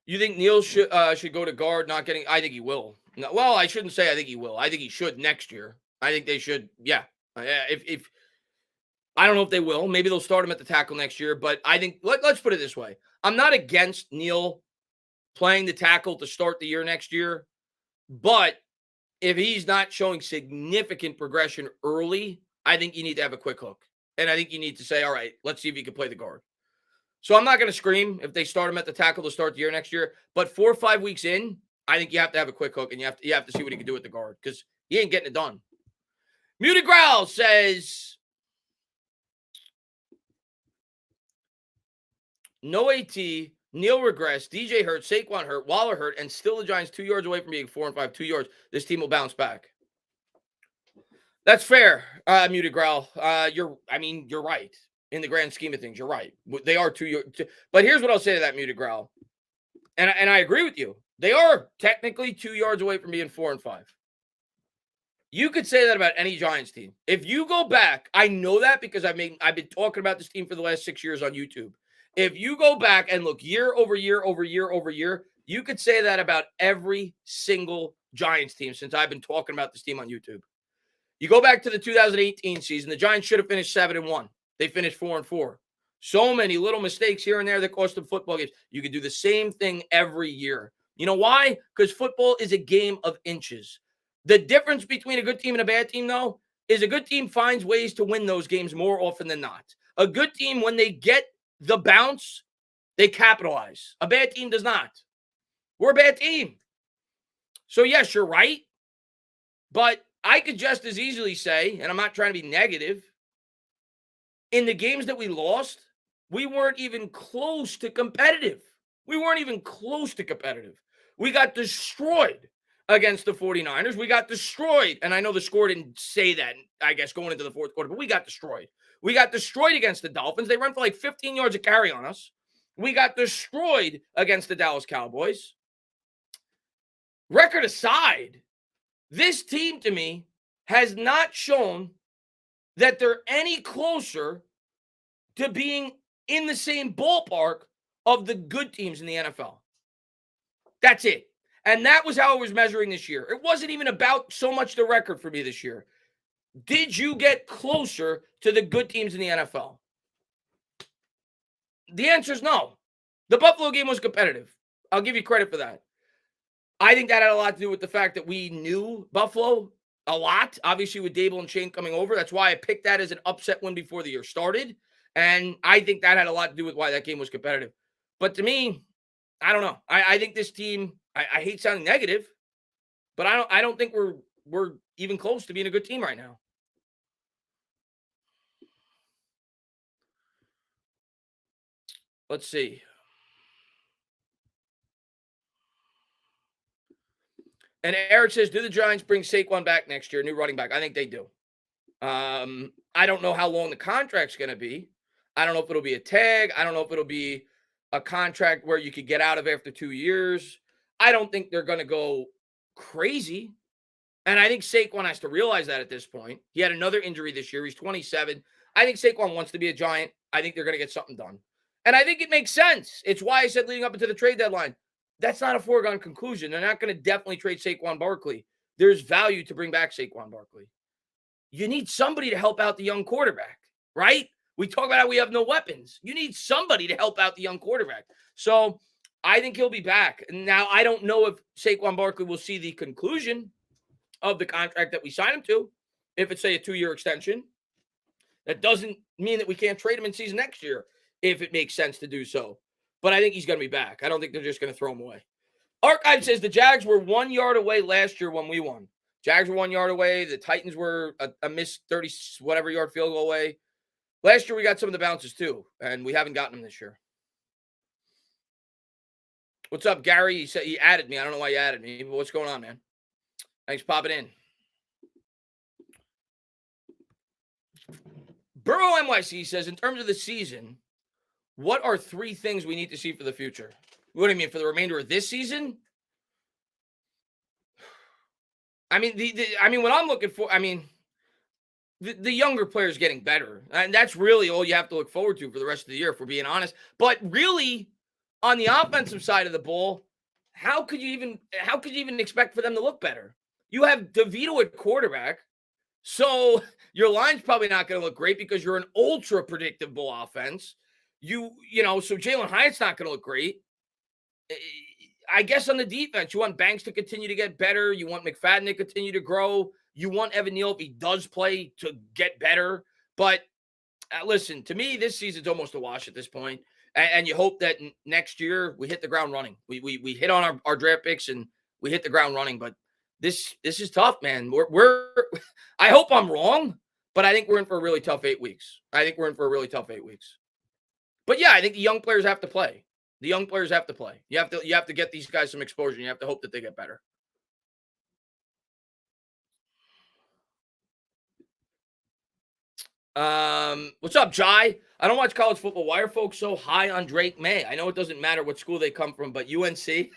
You think Neal should go to guard, not getting? I think he will. No, well, I shouldn't say I think he will. I think he should next year. I think they should. Yeah. If I don't know if they will. Maybe they'll start him at the tackle next year. But I think let's put it this way: I'm not against Neal playing the tackle to start the year next year, but if he's not showing significant progression early, I think you need to have a quick hook, and I think you need to say, all right, let's see if he can play the guard. So I'm not going to scream if they start him at the tackle to start the year next year. But 4 or 5 weeks in, I think you have to have a quick hook, and you have to see what he can do with the guard because he ain't getting it done. Muted Growl says, no AT, Neal regressed, DJ hurt, Saquon hurt, Waller hurt, and still the Giants 2 yards away from being 4-5, 2 yards. This team will bounce back. That's fair, Muted Growl. You're right. In the grand scheme of things, you're right. They are 2 years. But here's what I'll say to that, Muted Growl. And I agree with you. They are technically 2 yards away from being 4-5. You could say that about any Giants team. If you go back, I know that because I've been talking about this team for the last 6 years on YouTube. If you go back and look year over year over year over year, you could say that about every single Giants team since I've been talking about this team on YouTube. You go back to the 2018 season, the Giants should have finished 7-1. They finished 4-4. So many little mistakes here and there that cost them football games. You could do the same thing every year. You know why? Because football is a game of inches. The difference between a good team and a bad team, though, is a good team finds ways to win those games more often than not. A good team, when they get the bounce, they capitalize. A bad team does not. We're a bad team. So, yes, you're right. But I could just as easily say, and I'm not trying to be negative, in the games that we lost, we weren't even close to competitive. We got destroyed against the 49ers. We got destroyed. And I know the score didn't say that, I guess, going into the fourth quarter, but we got destroyed. We got destroyed against the Dolphins. They run for like 15 yards a carry on us. We got destroyed against the Dallas Cowboys. Record aside, this team to me has not shown that they're any closer to being in the same ballpark of the good teams in the NFL. That's it. And that was how I was measuring this year. It wasn't even about so much the record for me this year. Did you get closer to the good teams in the NFL? The answer is no. The Buffalo game was competitive. I'll give you credit for that. I think that had a lot to do with the fact that we knew Buffalo a lot, obviously with Dable and Shane coming over. That's why I picked that as an upset win before the year started. And I think that had a lot to do with why that game was competitive. But to me, I don't know. I think this team, I hate sounding negative, but I don't think we're even close to being a good team right now. Let's see. And Eric says, do the Giants bring Saquon back next year, new running back? I think they do. I don't know how long the contract's going to be. I don't know if it'll be a tag. I don't know if it'll be a contract where you could get out of after 2 years. I don't think they're going to go crazy. And I think Saquon has to realize that at this point. He had another injury this year. He's 27. I think Saquon wants to be a Giant. I think they're going to get something done. And I think it makes sense. It's why I said leading up into the trade deadline, that's not a foregone conclusion. They're not going to definitely trade Saquon Barkley. There's value to bring back Saquon Barkley. You need somebody to help out the young quarterback, right? We talk about how we have no weapons. You need somebody to help out the young quarterback. So I think he'll be back. Now, I don't know if Saquon Barkley will see the conclusion of the contract that we sign him to. If it's, say, a 2-year extension, that doesn't mean that we can't trade him in season next year if it makes sense to do so. But I think he's going to be back. I don't think they're just going to throw him away. Archive says the Jags were 1 yard away last year when we won. Jags were 1 yard away. The Titans were a missed 30-whatever yard field goal away. Last year, we got some of the bounces, too, and we haven't gotten them this year. What's up, Gary? He said he added me. I don't know why you added me, but what's going on, man? Thanks for popping in. Burrow NYC says, in terms of the season, what are 3 things we need to see for the future? What do you mean, for the remainder of this season? I mean, what I'm looking for, the younger players getting better. And that's really all you have to look forward to for the rest of the year, if we're being honest. But really, on the offensive side of the ball, how could you even expect for them to look better? You have DeVito at quarterback, so your line's probably not going to look great because you're an ultra predictable offense. So Jalen Hyatt's not going to look great. I guess on the defense, you want Banks to continue to get better. You want McFadden to continue to grow. You want Evan Neal, if he does play, to get better. But listen, to me, this season's almost a wash at this point. And you hope that next year we hit the ground running. We hit on our draft picks and we hit the ground running. But this is tough, man. We're I hope I'm wrong, but I think we're in for a really tough 8 weeks. But yeah, I think the young players have to play. You have to get these guys some exposure. And you have to hope that they get better. What's up, Jai? I don't watch college football. Why are folks so high on Drake May? I know it doesn't matter what school they come from, but UNC.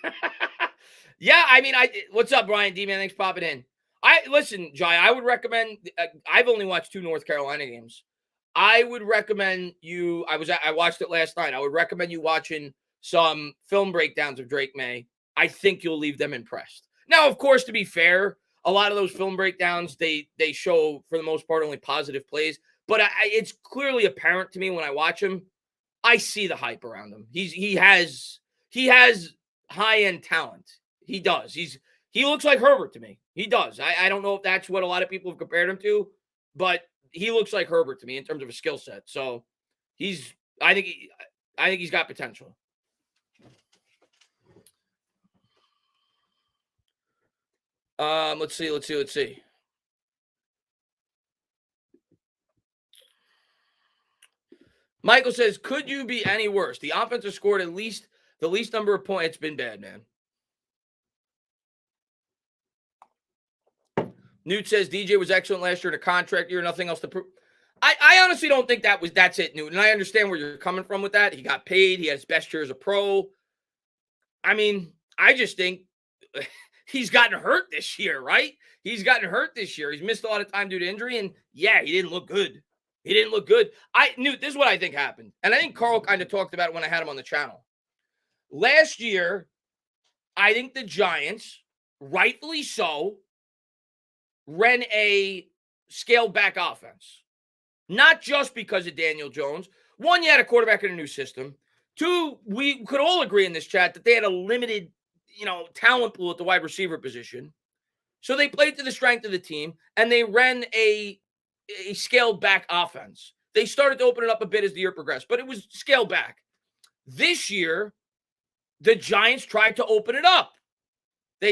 Yeah, I mean, what's up, Brian D, man? Thanks for popping in. Listen, Jai, I would recommend. I've only watched 2 North Carolina games. I would recommend you. I watched it last night. I would recommend you watching some film breakdowns of Drake May. I think you'll leave them impressed. Now, of course, to be fair, a lot of those film breakdowns they show for the most part only positive plays. But it's clearly apparent to me when I watch him. I see the hype around him. He has high end talent. He does. He looks like Herbert to me. He does. I don't know if that's what a lot of people have compared him to, but he looks like Herbert to me in terms of a skill set. So I think he's got potential. Let's see. Michael says, could you be any worse? The offense has scored at least the least number of points. It's been bad, man. Newt says DJ was excellent last year in a contract year, nothing else to prove. I honestly don't think that's it, Newt. And I understand where you're coming from with that. He got paid. He had his best year as a pro. I mean, I just think he's gotten hurt this year, right? He's missed a lot of time due to injury. And yeah, he didn't look good. Newt, this is what I think happened. And I think Carl kind of talked about it when I had him on the channel. Last year, I think the Giants, rightfully so, ran a scaled back offense. Not just because of Daniel Jones. One, you had a quarterback in a new system. Two, we could all agree in this chat that they had a limited, talent pool at the wide receiver position. So they played to the strength of the team, and they ran a scaled back offense. They started to open it up a bit as the year progressed, but it was scaled back. This year, the Giants tried to open it up. And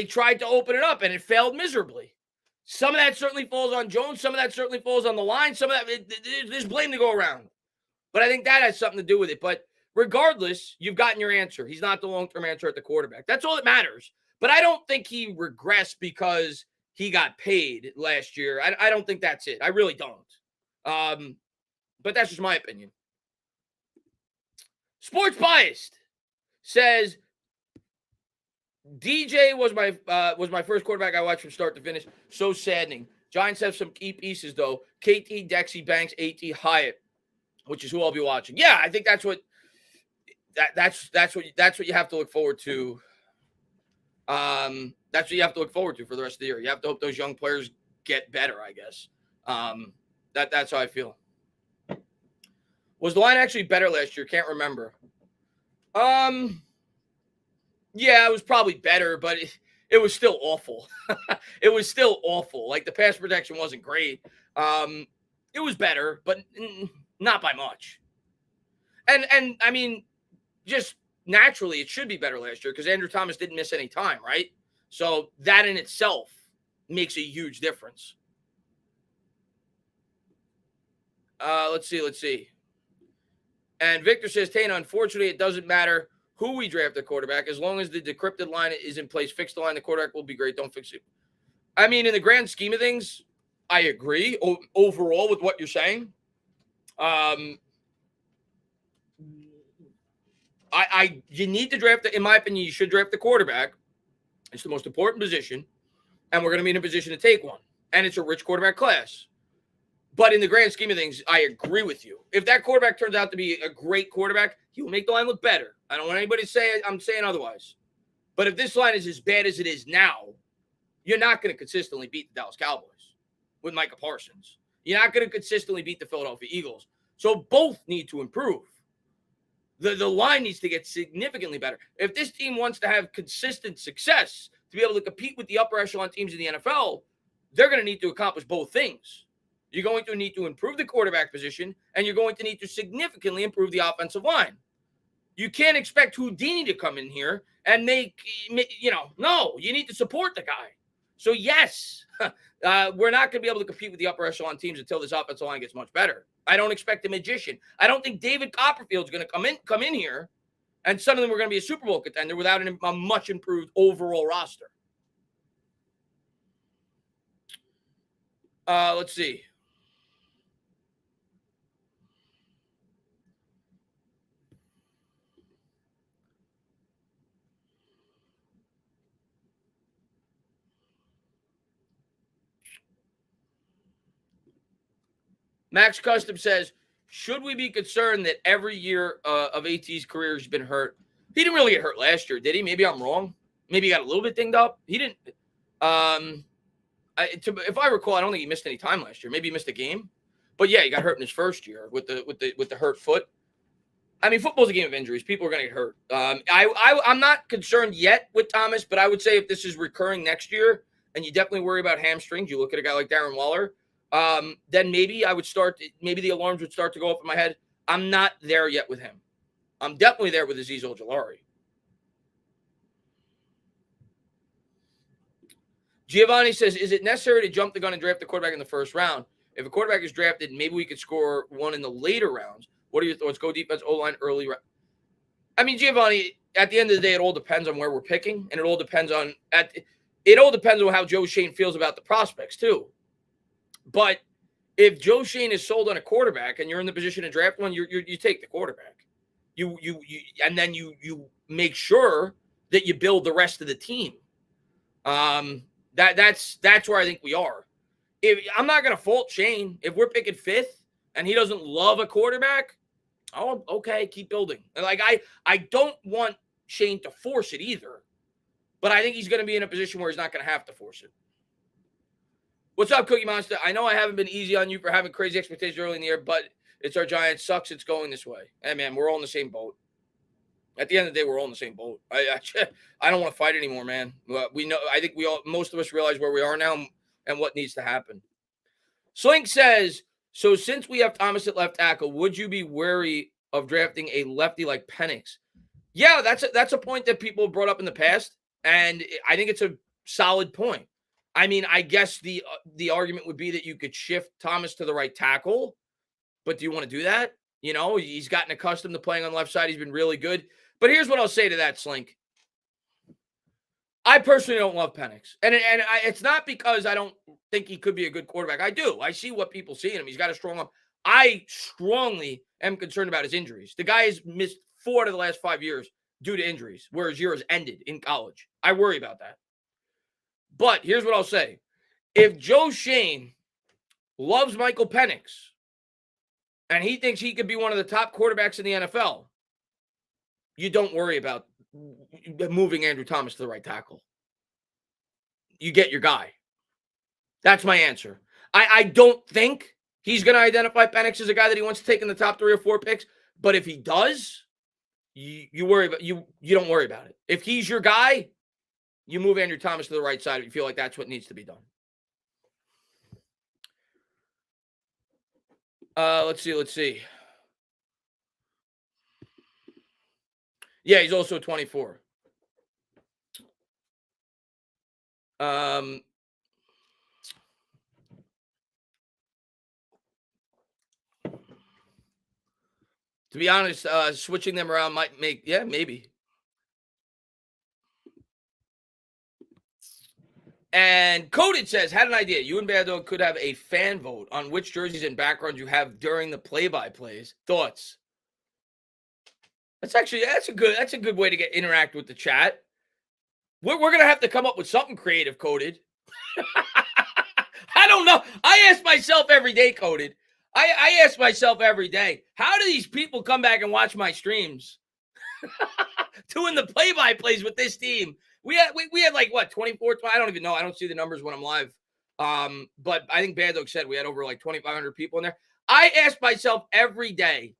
it failed miserably. Some of that certainly falls on Jones. Some of that certainly falls on the line. Some of that, there's blame to go around. But I think that has something to do with it. But regardless, you've gotten your answer. He's not the long-term answer at the quarterback. That's all that matters. But I don't think he regressed because he got paid last year. I don't think that's it. I really don't. But that's just my opinion. Sports Biased says DJ was my first quarterback I watched from start to finish. So saddening. Giants have some key pieces though. KT, Dexy, Banks, AT, Hyatt, which is who I'll be watching. Yeah, I think that's what you have to look forward to. That's what you have to look forward to for the rest of the year. You have to hope those young players get better, I guess. That's how I feel. Was the line actually better last year? Can't remember. Yeah, it was probably better, but it was still awful. It was still awful. Like the pass protection wasn't great. It was better, but not by much. And I mean, just naturally, it should be better last year because Andrew Thomas didn't miss any time, right? So that in itself makes a huge difference. Let's see. And Victor says, Tana, unfortunately, it doesn't matter who we draft the quarterback. As long as the decrypted line is in place, fix the line, the quarterback will be great. Don't fix it. I mean, in the grand scheme of things, I agree overall with what you're saying. You need to draft, in my opinion, you should draft the quarterback. It's the most important position, and we're going to be in a position to take one. And it's a rich quarterback class. But in the grand scheme of things, I agree with you. If that quarterback turns out to be a great quarterback, he will make the line look better. I don't want anybody to say I'm saying otherwise. But if this line is as bad as it is now, you're not going to consistently beat the Dallas Cowboys with Micah Parsons. You're not going to consistently beat the Philadelphia Eagles. So both need to improve. The line needs to get significantly better. If this team wants to have consistent success, to be able to compete with the upper echelon teams in the NFL, they're going to need to accomplish both things. You're going to need to improve the quarterback position, and you're going to need to significantly improve the offensive line. You can't expect Houdini to come in here and make, no, you need to support the guy. So, yes, we're not going to be able to compete with the upper echelon teams until this offensive line gets much better. I don't expect a magician. I don't think David Copperfield's going to come in here and suddenly we're going to be a Super Bowl contender without a much improved overall roster. Let's see. Max Custom says, should we be concerned that every year of AT's career has been hurt? He didn't really get hurt last year, did he? Maybe I'm wrong. Maybe he got a little bit dinged up. He didn't. If I recall, I don't think he missed any time last year. Maybe he missed a game. But yeah, he got hurt in his first year with the hurt foot. I mean, football's a game of injuries. People are going to get hurt. I'm not concerned yet with Thomas, but I would say if this is recurring next year, and you definitely worry about hamstrings, you look at a guy like Darren Waller, then maybe maybe the alarms would start to go up in my head. I'm not there yet with him. I'm definitely there with Azeez Ojulari. Giovanni says, is it necessary to jump the gun and draft the quarterback in the first round? If a quarterback is drafted, maybe we could score one in the later rounds. What are your thoughts? Go defense, O-line, early. I mean, Giovanni, at the end of the day, it all depends on where we're picking, and it all depends on how Joe Schoen feels about the prospects, too. But if Joe Schoen is sold on a quarterback and you're in the position to draft one, you take the quarterback. And then you make sure that you build the rest of the team. That's where I think we are. I'm not going to fault Shane. If we're picking fifth and he doesn't love a quarterback, oh, okay, keep building. Like I don't want Shane to force it either, but I think he's going to be in a position where he's not going to have to force it. What's up, Cookie Monster? I know I haven't been easy on you for having crazy expectations early in the year, but it's our Giants. Sucks it's going this way. Hey, man, we're all in the same boat. At the end of the day, we're all in the same boat. I don't want to fight anymore, man. We know. I think most of us realize where we are now and what needs to happen. Slink says, so since we have Thomas at left tackle, would you be wary of drafting a lefty like Penix? Yeah, that's a point that people brought up in the past, and I think it's a solid point. I mean, I guess the argument would be that you could shift Thomas to the right tackle, but do you want to do that? You know, he's gotten accustomed to playing on the left side. He's been really good. But here's what I'll say to that, Slink. I personally don't love Penix. And it's not because I don't think he could be a good quarterback. I do. I see what people see in him. He's got a strong arm. I strongly am concerned about his injuries. The guy has missed 4 out of the last 5 years due to injuries, where his year has ended in college. I worry about that. But here's what I'll say. If Joe Schoen loves Michael Penix and he thinks he could be one of the top quarterbacks in the NFL, you don't worry about moving Andrew Thomas to the right tackle. You get your guy. That's my answer. I don't think he's going to identify Penix as a guy that he wants to take in the top 3 or 4 picks. But if he does, you worry about you don't worry about it. If he's your guy, you move Andrew Thomas to the right side if you feel like that's what needs to be done. Let's see. Yeah, he's also 24. To be honest, switching them around might make, maybe. And Coded says, had an idea. You and Bad Dog could have a fan vote on which jerseys and backgrounds you have during the play-by-plays. Thoughts? That's a good way to interact with the chat. We're gonna have to come up with something creative, Coded. I don't know. I ask myself every day, Coded. I ask myself every day, how do these people come back and watch my streams? Doing the play-by-plays with this team. We had like what 24, 20, I don't even know. I don't see the numbers when I'm live. But I think Bad Dog said we had over like 2,500 people in there. I ask myself every day,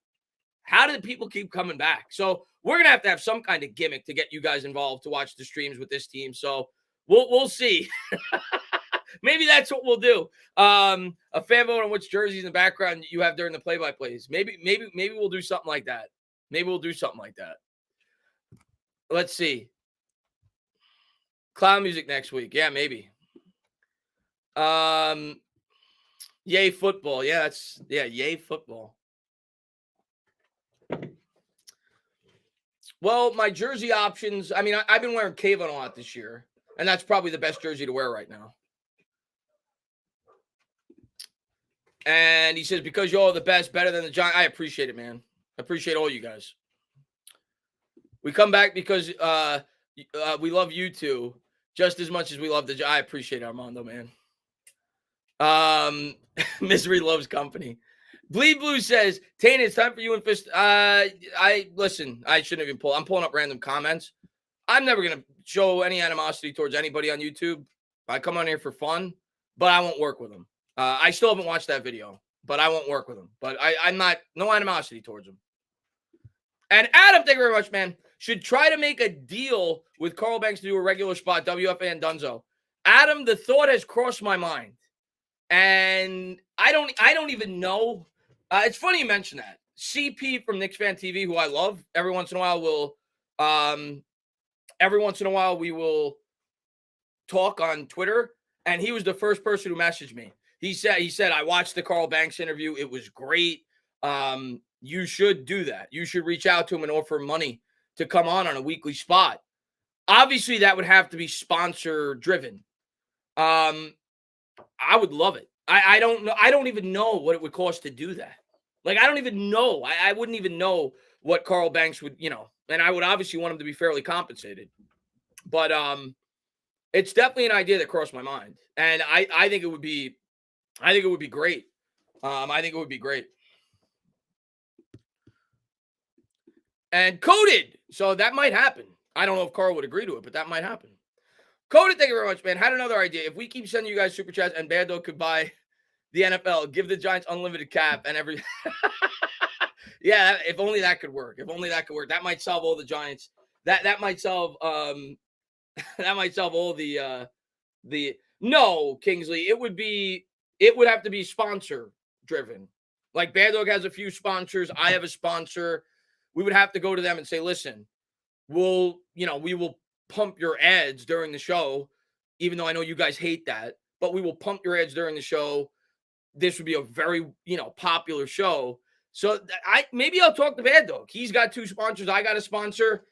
how do the people keep coming back? So we're gonna have to have some kind of gimmick to get you guys involved to watch the streams with this team. So we'll see. Maybe that's what we'll do. A fan vote on which jerseys in the background you have during the play-by-plays. Maybe we'll do something like that. Maybe we'll do something like that. Let's see. Clown music next week. Yeah, maybe. Yay football. Yeah, yay football. Well, my jersey options, I mean, I've been wearing Kayvon a lot this year, and that's probably the best jersey to wear right now. And he says, because you're all the best, better than the Giants. I appreciate it, man. I appreciate all you guys. We come back because we love you two just as much as we love the Giants. I appreciate it, Armando, man. Misery loves company. Bleed Blue says, Tane, it's time for you and Fist. Listen, I shouldn't even I'm pulling up random comments. I'm never going to show any animosity towards anybody on YouTube. I come on here for fun, but I won't work with them. I still haven't watched that video, but I won't work with them. But I'm not, no animosity towards them. And Adam, thank you very much, man. Should try to make a deal with Carl Banks to do a regular spot, WFA and Dunzo. Adam, the thought has crossed my mind. And I don't even know. It's funny you mention that. CP from Knicks Fan TV, who I love, every once in a while we will talk on Twitter, and he was the first person who messaged me. He said, I watched the Carl Banks interview. It was great. You should do that. You should reach out to him and offer money to come on a weekly spot. Obviously, that would have to be sponsor driven. I would love it. I don't know. I don't even know what it would cost to do that. Like, I don't even know. I wouldn't even know what Carl Banks would, and I would obviously want him to be fairly compensated. But it's definitely an idea that crossed my mind. And I think it would be great. I think it would be great. And Coded. So that might happen. I don't know if Carl would agree to it, but that might happen. Coded, thank you very much, man. Had another idea. If we keep sending you guys super chats and Bando could buy the NFL, give the Giants unlimited cap and every. Yeah, if only that could work. That might solve all the Giants. That might solve that might solve all the no, Kingsley. It would have to be sponsor driven. Like Bad Dog has a few sponsors. I have a sponsor. We would have to go to them and say, listen, we will pump your ads during the show, even though I know you guys hate that, but we will pump your ads during the show. This would be a very, popular show. So maybe I'll talk to Bad Dog. He's got two sponsors. I got a sponsor.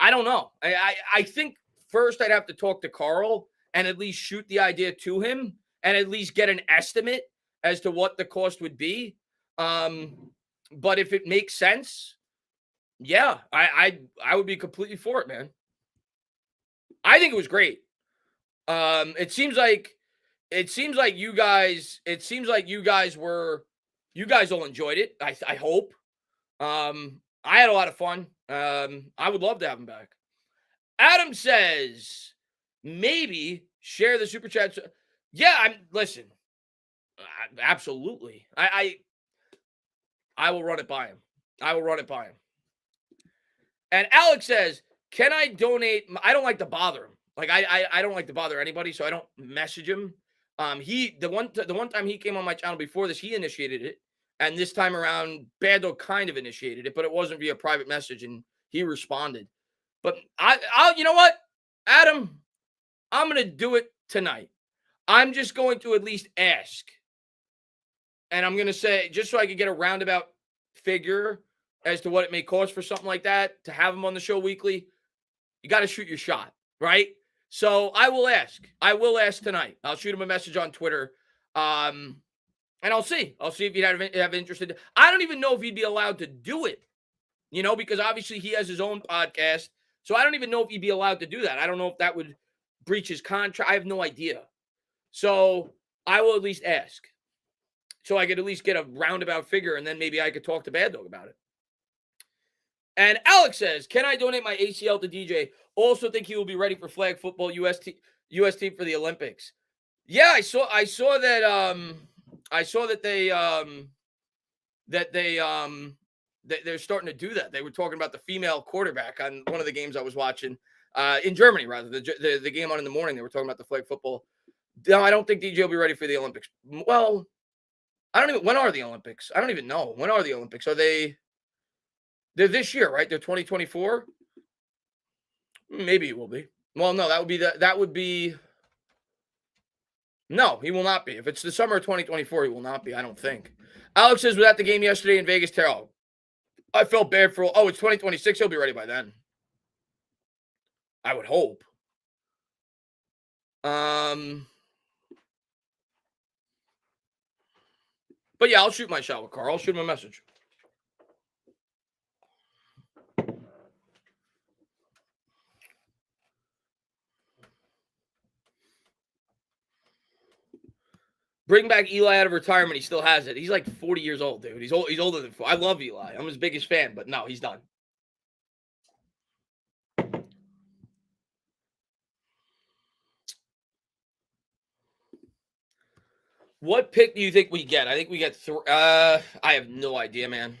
I don't know. I think first I'd have to talk to Carl and at least shoot the idea to him and at least get an estimate as to what the cost would be. But if it makes sense, yeah, I would be completely for it, man. I think it was great. It seems like you guys all enjoyed it. I hope. I had a lot of fun. I would love to have him back. Adam says, maybe share the super chats. Yeah, listen. Absolutely. I will run it by him. And Alex says, can I donate? I don't like to bother him. Like I don't like to bother anybody, so I don't message him. The one time he came on my channel before this, he initiated it, and this time around, Bando kind of initiated it, but it wasn't via private message, and he responded. But I'll you know what, Adam, I'm gonna do it tonight. I'm just going to at least ask, and I'm gonna say just so I can get a roundabout figure as to what it may cost for something like that to have him on the show weekly. You got to shoot your shot, right? So I will ask. Tonight. I'll shoot him a message on Twitter, and I'll see. If he'd have interest in. I don't even know if he'd be allowed to do it, because obviously he has his own podcast. So I don't even know if he'd be allowed to do that. I don't know if that would breach his contract. I have no idea. So I will at least ask. So I could at least get a roundabout figure, and then maybe I could talk to Bad Dog about it. And Alex says, "Can I donate my ACL to DJ? Also think he will be ready for flag football US team for the Olympics." Yeah, I saw that I saw that they're starting to do that. They were talking about the female quarterback on one of the games I was watching in Germany, rather the game on in the morning. They were talking about the flag football. No, I don't think DJ will be ready for the Olympics. Well, I don't even. When are the Olympics? I don't even know. When are the Olympics? Are they? They're this year, right? They're 2024. Maybe it will be. Well, no, that would be. No, he will not be. If it's the summer of 2024, he will not be. I don't think. Alex says, was at the game yesterday in Vegas. Terrell, I felt bad for. Oh, it's 2026. He'll be ready by then. I would hope. But yeah, I'll shoot my shot with Carl. I'll shoot him a message. Bring back Eli out of retirement. He still has it. He's like 40 years old, dude. He's old. He's older than 40. I love Eli. I'm his biggest fan, but no, he's done. What pick do you think we get? I think we get I have no idea, man.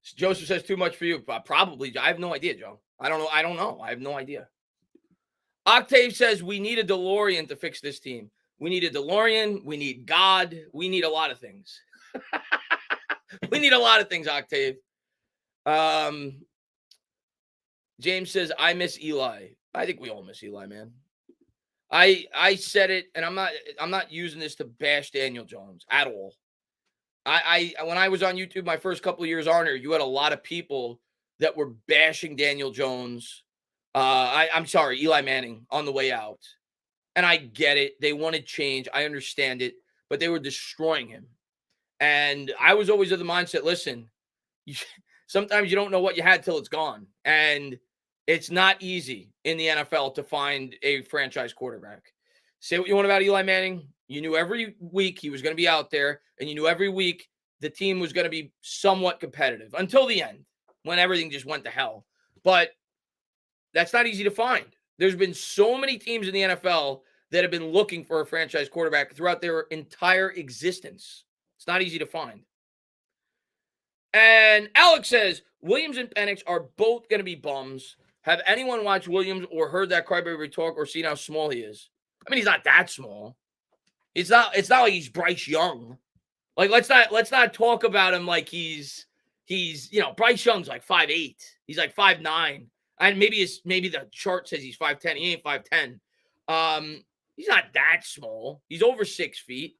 Joseph says too much for you. Probably. I have no idea, Joe. I don't know. I have no idea. Octave says we need a DeLorean to fix this team. We need a DeLorean. We need God. We need a lot of things. We need a lot of things, Octave. James says, I miss Eli. I think we all miss Eli, man. I said it, and I'm not using this to bash Daniel Jones at all. I when I was on YouTube my first couple of years on here, you had a lot of people that were bashing Daniel Jones. I'm sorry, Eli Manning on the way out. And I get it. They wanted change. I understand it, but they were destroying him. And I was always of the mindset, listen, sometimes you don't know what you had till it's gone. And it's not easy in the NFL to find a franchise quarterback. Say what you want about Eli Manning. You knew every week he was going to be out there, and you knew every week the team was going to be somewhat competitive until the end when everything just went to hell. But that's not easy to find. There's been so many teams in the NFL that have been looking for a franchise quarterback throughout their entire existence. It's not easy to find. And Alex says, Williams and Penix are both going to be bums. Have anyone watched Williams or heard that crybaby talk or seen how small he is? I mean, he's not that small. It's not like he's Bryce Young. Like, let's not talk about him like he's Bryce Young's like 5'8". He's like 5'9". And maybe the chart says he's 5'10". He ain't 5'10". He's not that small. He's over 6 feet.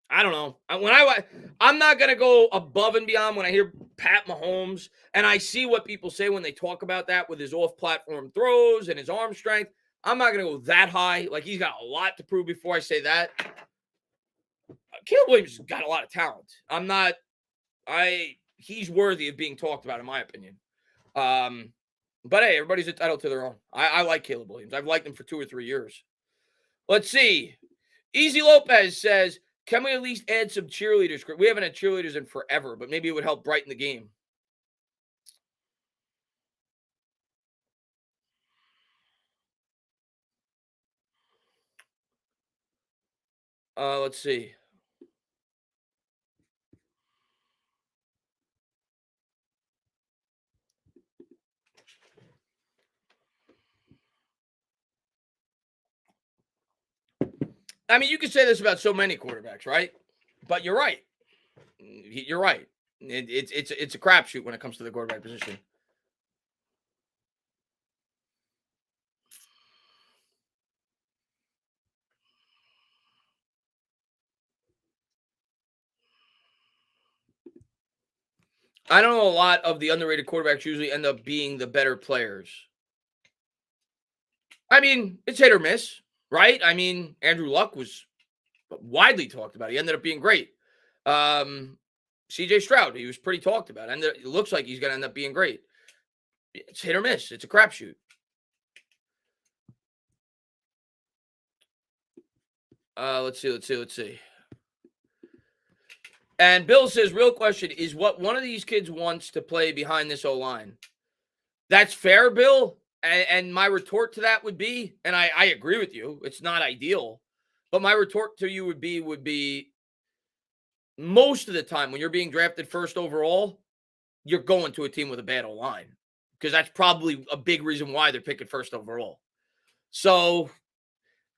I don't know. I'm not going to go above and beyond when I hear Pat Mahomes and I see what people say when they talk about that with his off-platform throws and his arm strength. I'm not going to go that high. Like, he's got a lot to prove before I say that. Caleb Williams has got a lot of talent. He's worthy of being talked about, in my opinion. But hey, everybody's entitled to their own. I like Caleb Williams. I've liked him for 2 or 3 years. Let's see. Easy Lopez says, can we at least add some cheerleaders? We haven't had cheerleaders in forever, but maybe it would help brighten the game. Let's see. I mean, you could say this about so many quarterbacks, right? But you're right. You're right. It's a crapshoot when it comes to the quarterback position. I don't know, a lot of the underrated quarterbacks usually end up being the better players. I mean, it's hit or miss, right? I mean, Andrew Luck was widely talked about. He ended up being great. CJ Stroud, he was pretty talked about. And it looks like he's going to end up being great. It's hit or miss. It's a crapshoot. Let's see. And Bill says, real question is what one of these kids wants to play behind this O line. That's fair, Bill. And my retort to that would be, and I agree with you, it's not ideal. But my retort to you would be most of the time when you're being drafted first overall, you're going to a team with a bad O line. Because that's probably a big reason why they're picking first overall. So,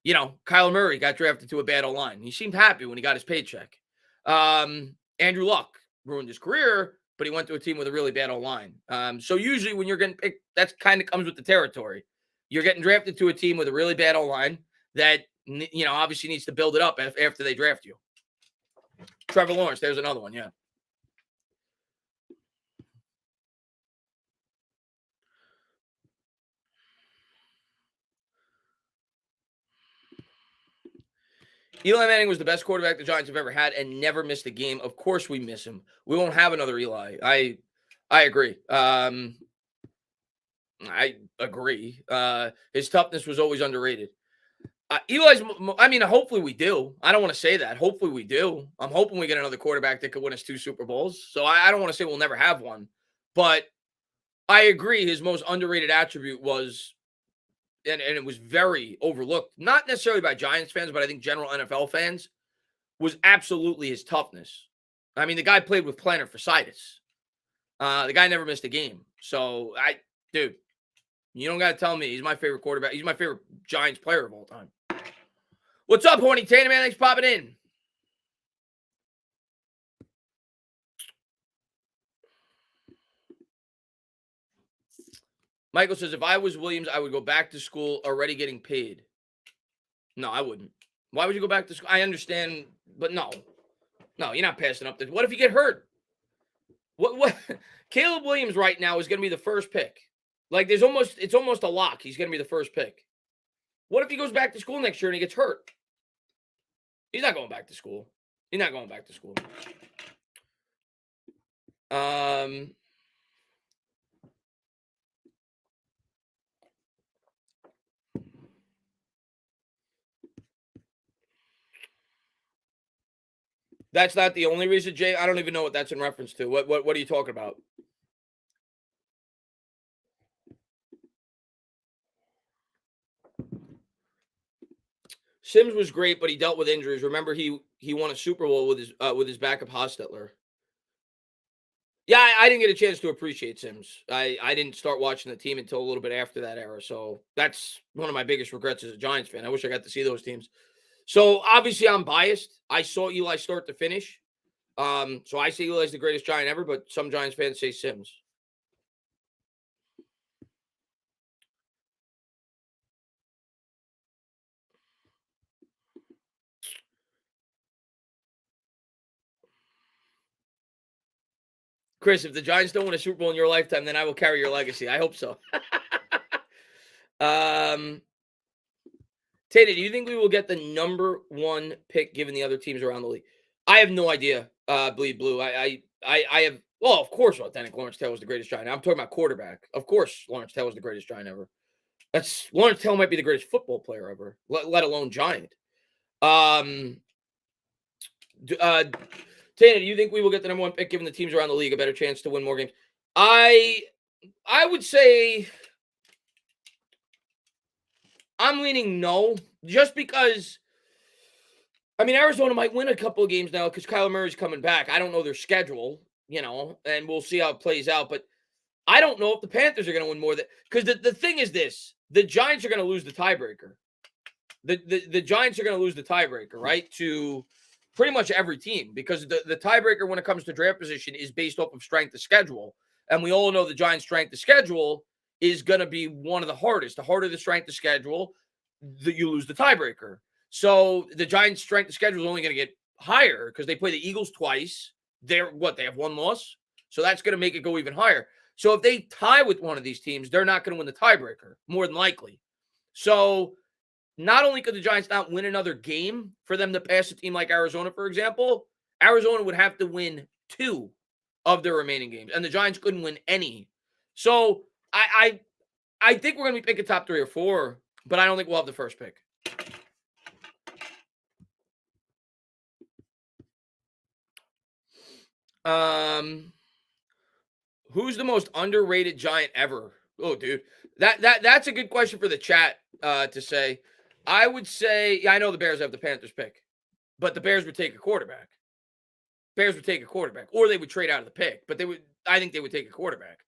Kyler Murray got drafted to a bad O line. He seemed happy when he got his paycheck. Andrew Luck ruined his career, but he went to a team with a really bad O line. So usually when you're getting picked, that kind of comes with the territory. You're getting drafted to a team with a really bad O line that obviously needs to build it up after they draft you. Trevor Lawrence, there's another one, yeah. Eli Manning was the best quarterback the Giants have ever had and never missed a game. Of course we miss him. We won't have another Eli. I agree. I agree. His toughness was always underrated. Hopefully we do. I don't want to say that. Hopefully we do. I'm hoping we get another quarterback that could win us 2 Super Bowls. So I don't want to say we'll never have one. But I agree his most underrated attribute was, and it was very overlooked, not necessarily by Giants fans, but I think general NFL fans, was absolutely his toughness. I mean, the guy played with plantar fasciitis. The guy never missed a game. So, dude, you don't got to tell me he's my favorite quarterback. He's my favorite Giants player of all time. What's up, Horny Tatum, man? Thanks for popping in. Michael says, if I was Williams, I would go back to school already getting paid. No, I wouldn't. Why would you go back to school? I understand, but no. No, you're not passing up. What if you get hurt? What? Caleb Williams right now is going to be the first pick. Like, it's almost a lock. He's going to be the first pick. What if he goes back to school next year and he gets hurt? He's not going back to school. He's not going back to school. That's not the only reason, Jay. I don't even know what that's in reference to. What are you talking about? Sims was great, but he dealt with injuries. Remember, he won a Super Bowl with his backup Hostetler. Yeah, I didn't get a chance to appreciate Sims. I didn't start watching the team until a little bit after that era. So that's one of my biggest regrets as a Giants fan. I wish I got to see those teams. So obviously I'm biased. I saw Eli start to finish. So I say Eli's the greatest Giant ever, but some Giants fans say Sims. Chris, if the Giants don't win a Super Bowl in your lifetime, then I will carry your legacy. I hope so. Tata, do you think we will get the number 1 pick given the other teams around the league? I have no idea. Bleed Blue. I have. Well, of course, authentic Lawrence Taylor was the greatest Giant. I'm talking about quarterback. Of course, Lawrence Taylor was the greatest Giant ever. Lawrence Taylor might be the greatest football player ever, let alone Giant. Tana, do you think we will get the number 1 pick given the teams around the league a better chance to win more games? I would say I'm leaning no, just because. I mean, Arizona might win a couple of games now because Kyler Murray's coming back. I don't know their schedule, and we'll see how it plays out. But I don't know if the Panthers are going to win more. Because the thing is this: the Giants are going to lose the tiebreaker. The Giants are going to lose the tiebreaker, right? To pretty much every team, because the tiebreaker when it comes to draft position is based off of strength of schedule. And we all know the Giants' strength of schedule is going to be one of the hardest. The harder the strength of schedule, you lose the tiebreaker. So the Giants' strength of schedule is only going to get higher because they play the Eagles twice. They have 1 loss. So that's going to make it go even higher. So if they tie with one of these teams, they're not going to win the tiebreaker, more than likely. So not only could the Giants not win another game for them to pass a team like Arizona, for example, Arizona would have to win 2 of their remaining games, and the Giants couldn't win any. So I think we're going to be picking top 3 or 4, but I don't think we'll have the first pick. Um, who's the most underrated Giant ever? Oh, dude, that's a good question for the chat to say. I would say, yeah, I know the Bears have the Panthers pick, but the Bears would take a quarterback. Bears would take a quarterback, or they would trade out of the pick. But they would, I think, they would take a quarterback.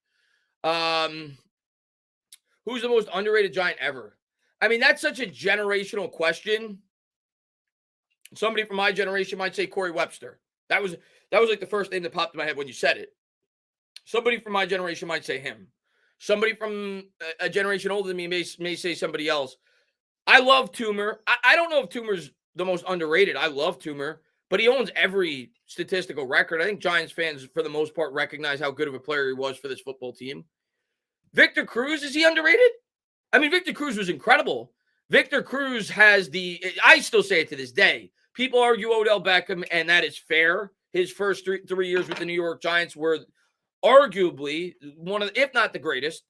Um, who's the most underrated Giant ever? I mean, that's such a generational question. Somebody from my generation might say Corey Webster. That was like the first name that popped in my head when you said it. Somebody from my generation might say him. Somebody from a generation older than me may say somebody else. I love Toomer. I don't know if Toomer's the most underrated. I love Toomer, but he owns every statistical record. I think Giants fans, for the most part, recognize how good of a player he was for this football team. Victor Cruz, is he underrated? I mean, Victor Cruz was incredible. Victor Cruz has I still say it to this day. People argue Odell Beckham, and that is fair. His first three years with the New York Giants were arguably one of, if not the greatest,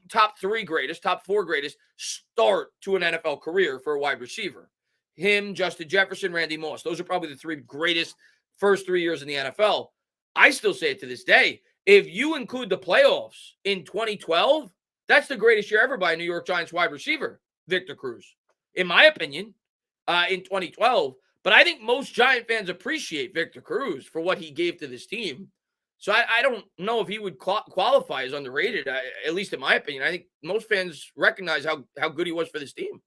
top three greatest, top four greatest start to an NFL career for a wide receiver. Him, Justin Jefferson, Randy Moss. Those are probably the three greatest first 3 years in the NFL. I still say it to this day. If you include the playoffs in 2012, that's the greatest year ever by a New York Giants wide receiver, Victor Cruz, in my opinion, in 2012. But I think most Giant fans appreciate Victor Cruz for what he gave to this team. So I don't know if he would qualify as underrated, at least in my opinion. I think most fans recognize how good he was for this team.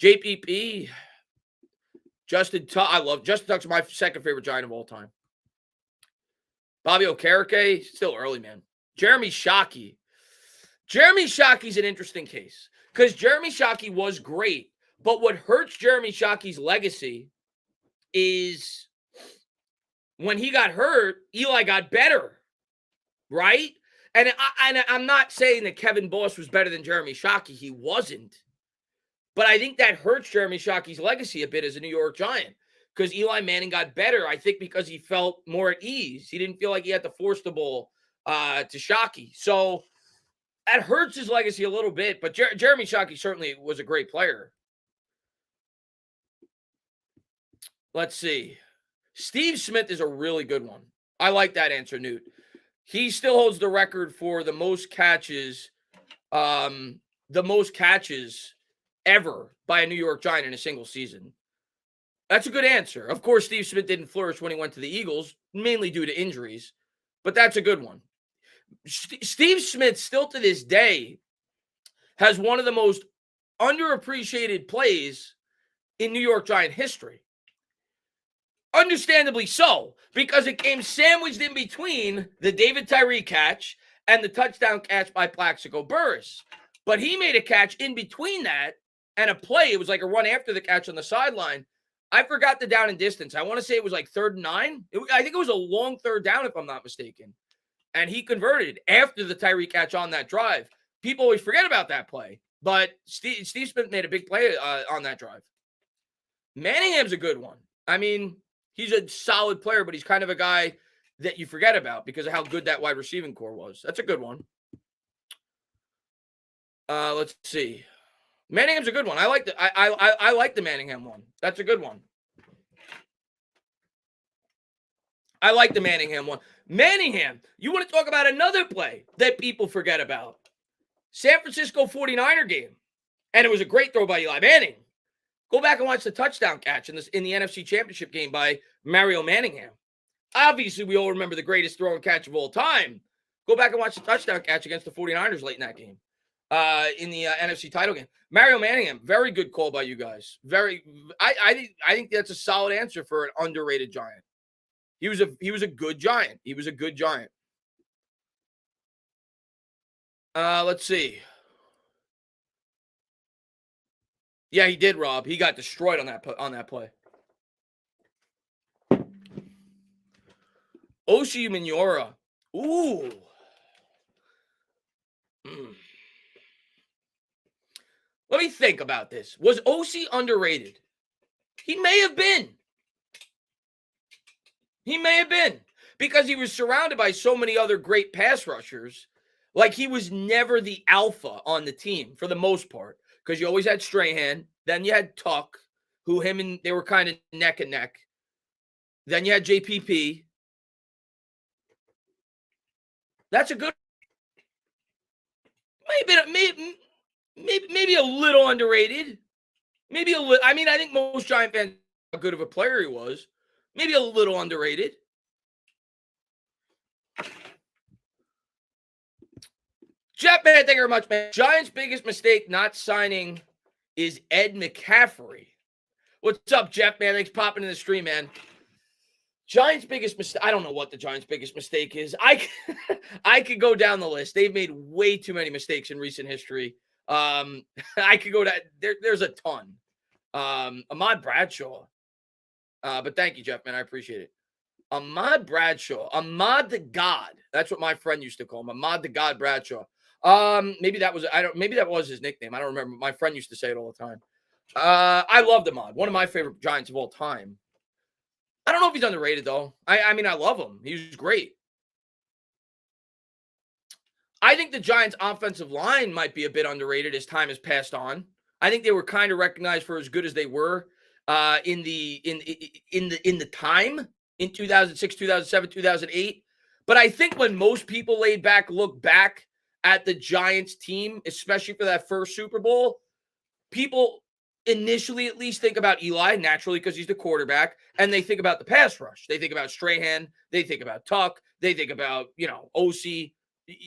JPP, Justin Tuck. I love Justin Tuck's my second favorite Giant of all time. Bobby Okereke, still early, man. Jeremy Shockey. Jeremy Shockey's an interesting case because Jeremy Shockey was great, but what hurts Jeremy Shockey's legacy is when he got hurt, Eli got better, right? And I'm not saying that Kevin Boss was better than Jeremy Shockey. He wasn't. But I think that hurts Jeremy Shockey's legacy a bit as a New York Giant because Eli Manning got better, I think, because he felt more at ease. He didn't feel like he had to force the ball to Shockey. So that hurts his legacy a little bit, but Jeremy Shockey certainly was a great player. Let's see. Steve Smith is a really good one. I like that answer, Newt. He still holds the record for the most catches ever by a New York Giant in a single season. That's a good answer. Of course, Steve Smith didn't flourish when he went to the Eagles, mainly due to injuries, but that's a good one. Steve Smith, still to this day, has one of the most underappreciated plays in New York Giant history. Understandably so, because it came sandwiched in between the David Tyree catch and the touchdown catch by Plaxico Burress. But he made a catch in between that and a play. It was like a run after the catch on the sideline. I forgot the down and distance. I want to say it was like 3rd and 9. I think it was a long 3rd down, if I'm not mistaken. And he converted after the Tyree catch on that drive. People always forget about that play. But Steve Smith made a big play on that drive. Manningham's a good one. I mean, he's a solid player, but he's kind of a guy that you forget about because of how good that wide receiving core was. That's a good one. Let's see. Manningham's a good one. I like the Manningham one. That's a good one. I like the Manningham one. Manningham, you want to talk about another play that people forget about. San Francisco 49er game. And it was a great throw by Eli Manning. Go back and watch the touchdown catch in the NFC Championship game by Mario Manningham. Obviously, we all remember the greatest throw and catch of all time. Go back and watch the touchdown catch against the 49ers late in that game. In the NFC title game. Mario Manningham, very good call by you guys. I think that's a solid answer for an underrated Giant. He was a good Giant. He was a good Giant. Let's see. Yeah, he did, Rob. He got destroyed on that play. Oshie Umenyiora. Ooh. Let me think about this. Was Oshie underrated? He may have been. He may have been. Because he was surrounded by so many other great pass rushers. Like, he was never the alpha on the team for the most part. Because you always had Strahan. Then you had Tuck, they were kind of neck and neck. Then you had JPP. That's a good, maybe a little underrated. Maybe a little. I mean, I think most Giant fans know how good of a player he was. Maybe a little underrated. Jeff, man, thank you very much, man. Giants' biggest mistake not signing is Ed McCaffrey. What's up, Jeff, man? Thanks for popping in the stream, man. Giants' biggest mistake. I don't know what the Giants' biggest mistake is. I could go down the list. They've made way too many mistakes in recent history. I could go to there's a ton. Ahmad Bradshaw. But thank you, Jeff, man. I appreciate it. Ahmad Bradshaw. Ahmad the God. That's what my friend used to call him. Ahmad the God Bradshaw. Maybe that was his nickname. I don't remember. My friend used to say it all the time. I loved Ahmad. One of my favorite Giants of all time. I don't know if he's underrated, though. I mean, I love him. He was great. I think the Giants' offensive line might be a bit underrated as time has passed on. I think they were kind of recognized for as good as they were in the time in 2006, 2007, 2008. But I think when most people look back at the Giants team, especially for that first Super Bowl, people initially at least think about Eli, naturally, because he's the quarterback, and they think about the pass rush. They think about Strahan. They think about Tuck. They think about, OC.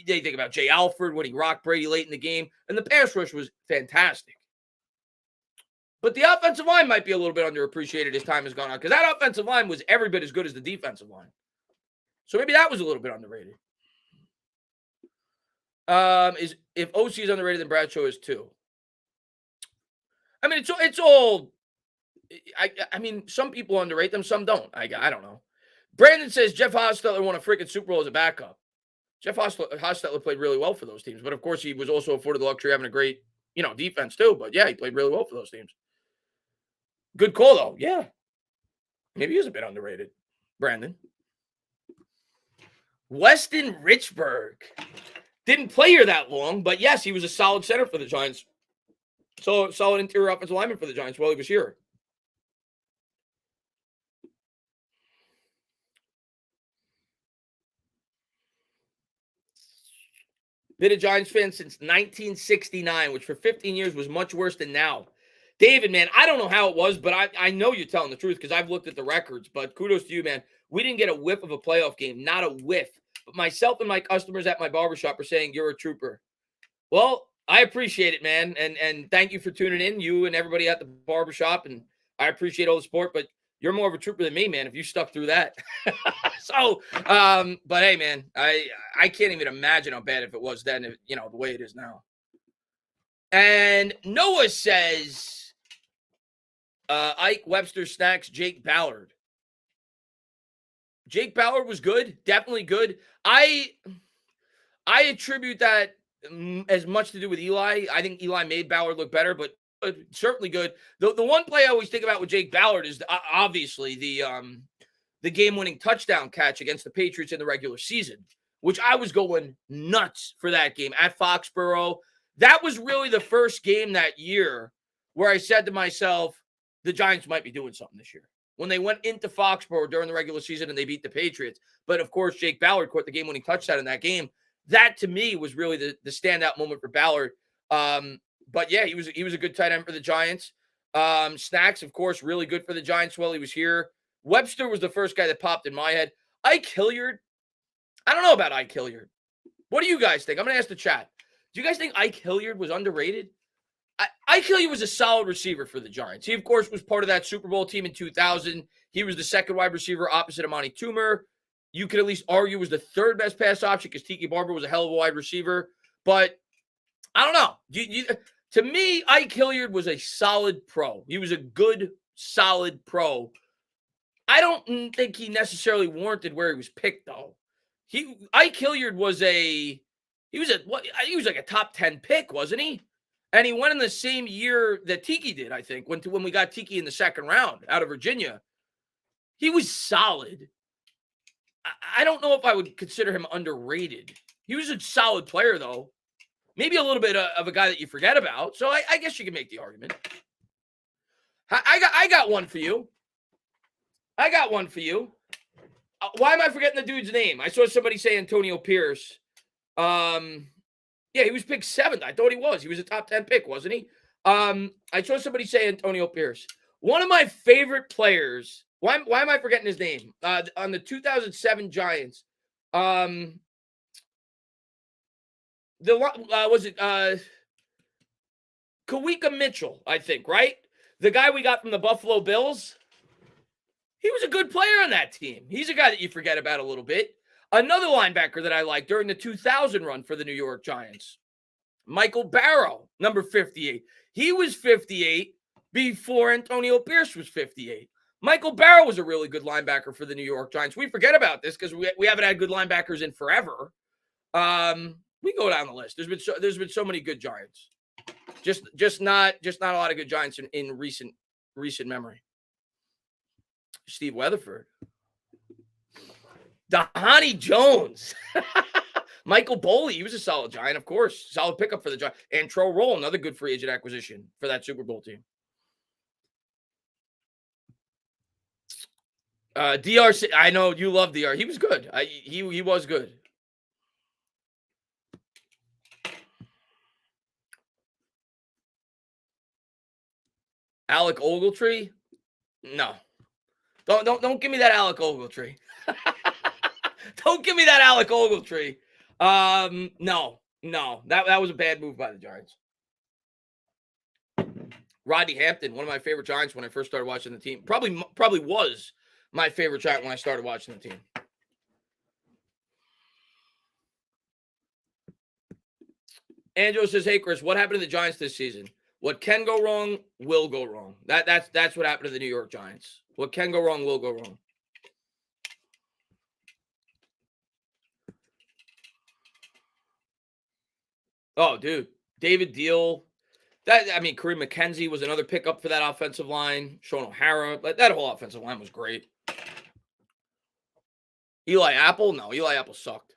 They think about Jay Alford when he rocked Brady late in the game, and the pass rush was fantastic. But the offensive line might be a little bit underappreciated as time has gone on, because that offensive line was every bit as good as the defensive line. So maybe that was a little bit underrated. If OC is underrated, then Bradshaw is too. I mean, it's all. I mean, some people underrate them, some don't. I don't know. Brandon says Jeff Hostetler won a freaking Super Bowl as a backup. Jeff Hostetler played really well for those teams, but of course he was also afforded the luxury of having a great, defense too. But yeah, he played really well for those teams. Good call though. Yeah, maybe he is a bit underrated. Brandon. Weston Richburg didn't play here that long, but yes, he was a solid center for the Giants. So solid interior offensive lineman for the Giants while he was here. Been a Giants fan since 1969, which for 15 years was much worse than now. David, man, I don't know how it was, but I know you're telling the truth because I've looked at the records. But kudos to you, man. We didn't get a whiff of a playoff game, not a whiff. But myself and my customers at my barbershop are saying you're a trooper. Well, I appreciate it, man. And thank you for tuning in, you and everybody at the barbershop. And I appreciate all the support, but you're more of a trooper than me, man, if you stuck through that. So, but hey, man, I can't even imagine how bad if it was then, the way it is now. And Noah says, Ike Webster Snacks, Jake Ballard. Jake Ballard was good, definitely good. I attribute that as much to do with Eli. I think Eli made Ballard look better, but certainly good. The one play I always think about with Jake Ballard is obviously the game-winning touchdown catch against the Patriots in the regular season, which I was going nuts for that game at Foxborough. That was really the first game that year where I said to myself, the Giants might be doing something this year. When they went into Foxborough during the regular season and they beat the Patriots. But, of course, Jake Ballard caught the game-winning touchdown in that game. That, to me, was really the standout moment for Ballard. But, yeah, he was a good tight end for the Giants. Snacks, of course, really good for the Giants while he was here. Webster was the first guy that popped in my head. Ike Hilliard, I don't know about Ike Hilliard. What do you guys think? I'm going to ask the chat. Do you guys think Ike Hilliard was underrated? Ike Hilliard was a solid receiver for the Giants. He, of course, was part of that Super Bowl team in 2000. He was the second wide receiver opposite Amani Toomer. You could at least argue was the third best pass option because Tiki Barber was a hell of a wide receiver. But I don't know. To me, Ike Hilliard was a solid pro. He was a good, solid pro. I don't think he necessarily warranted where he was picked, though. Ike Hilliard was like a top 10 pick, wasn't he? And he went in the same year that Tiki did, I think, when we got Tiki in the second round out of Virginia. He was solid. I don't know if I would consider him underrated. He was a solid player, though. Maybe a little bit of a guy that you forget about. So I guess you can make the argument. I got one for you. Why am I forgetting the dude's name? I saw somebody say Antonio Pierce. Yeah, he was picked 7th. I thought he was. He was a top 10 pick, wasn't he? I saw somebody say Antonio Pierce. One of my favorite players. Why am I forgetting his name? On the 2007 Giants. The was it Kawika Mitchell, I think, right? The guy we got from the Buffalo Bills. He was a good player on that team. He's a guy that you forget about a little bit. Another linebacker that I liked during the 2000 run for the New York Giants, Michael Barrow, number 58. He was 58 before Antonio Pierce was 58. Michael Barrow was a really good linebacker for the New York Giants. We forget about this because we haven't had good linebackers in forever. We go down the list. There's been so many good Giants. Just not a lot of good Giants in recent memory. Steve Weatherford. Dhani Jones. Michael Boley, he was a solid Giant, of course. Solid pickup for the Giants. And Tro Roll, another good free agent acquisition for that Super Bowl team. DRC, I know you love DR. He was good. He was good. Alec Ogletree? No. Don't give me that Alec Ogletree. Don't give me that Alec Ogletree. No. That was a bad move by the Giants. Rodney Hampton, one of my favorite Giants when I first started watching the team. Probably was my favorite Giant when I started watching the team. Angelo says, "Hey Chris, what happened to the Giants this season? What can go wrong will go wrong. That's what happened to the New York Giants. What can go wrong will go wrong." Oh, dude, David Deal. Kareem McKenzie was another pickup for that offensive line. Sean O'Hara, that whole offensive line was great. Eli Apple, no, Eli Apple sucked.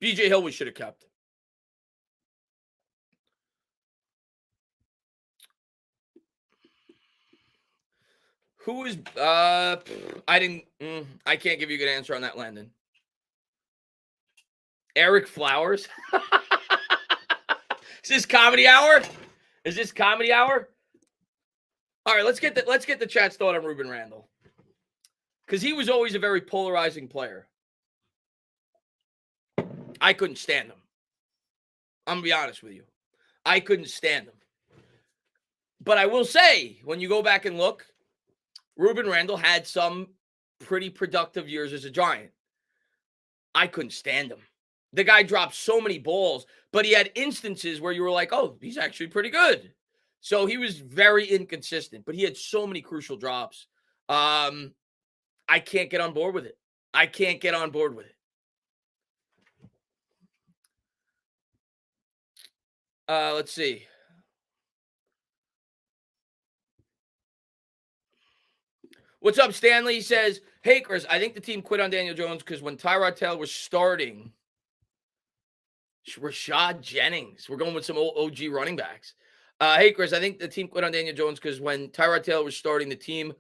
BJ Hill we should have kept. Who is I can't give you a good answer on that, Landon. Eric Flowers. Is this comedy hour? All right, let's get the chat's thought on Ruben Randall. Because he was always a very polarizing player. I couldn't stand him. I'm going to be honest with you. I couldn't stand him. But I will say, when you go back and look, Ruben Randall had some pretty productive years as a Giant. I couldn't stand him. The guy dropped so many balls, but he had instances where you were like, oh, he's actually pretty good. So he was very inconsistent, but he had so many crucial drops. I can't get on board with it. Let's see. What's up, Stanley? He says, "Hey, Chris, I think the team quit on Daniel Jones because when Tyrod Taylor was starting, Rashad Jennings. We're going with some old OG running backs. Hey, Chris, I think the team quit on Daniel Jones because when Tyrod Taylor was starting, the team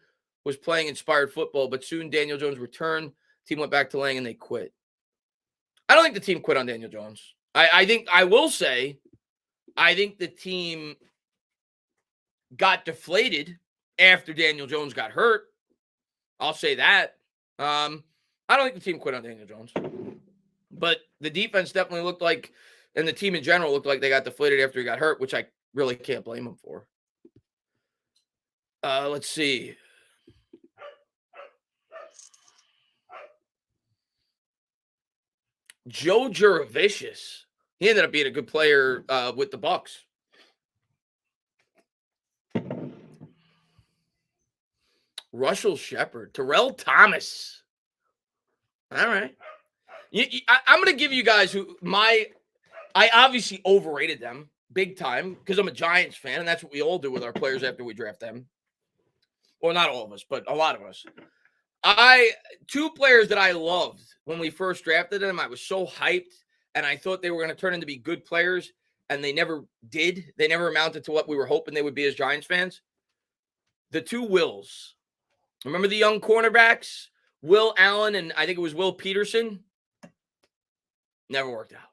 was playing inspired football, but soon Daniel Jones returned. Team went back to laying and they quit. I don't think the team quit on Daniel Jones. I think the team got deflated after Daniel Jones got hurt. I'll say that. I don't think the team quit on Daniel Jones. But the defense definitely looked like, and the team in general looked like they got deflated after he got hurt, which I really can't blame him for. Let's see. Joe Juravicious. He ended up being a good player with the Bucs. Russell Shepard. Terrell Thomas. All right. I'm going to give you guys I obviously overrated them big time because I'm a Giants fan, and that's what we all do with our players after we draft them. Well, not all of us, but a lot of us. Two players that I loved when we first drafted them, I was so hyped, and I thought they were going to turn into be good players, and they never did. They never amounted to what we were hoping they would be as Giants fans. The two Wills. Remember the young cornerbacks? Will Allen and I think it was Will Peterson? Never worked out.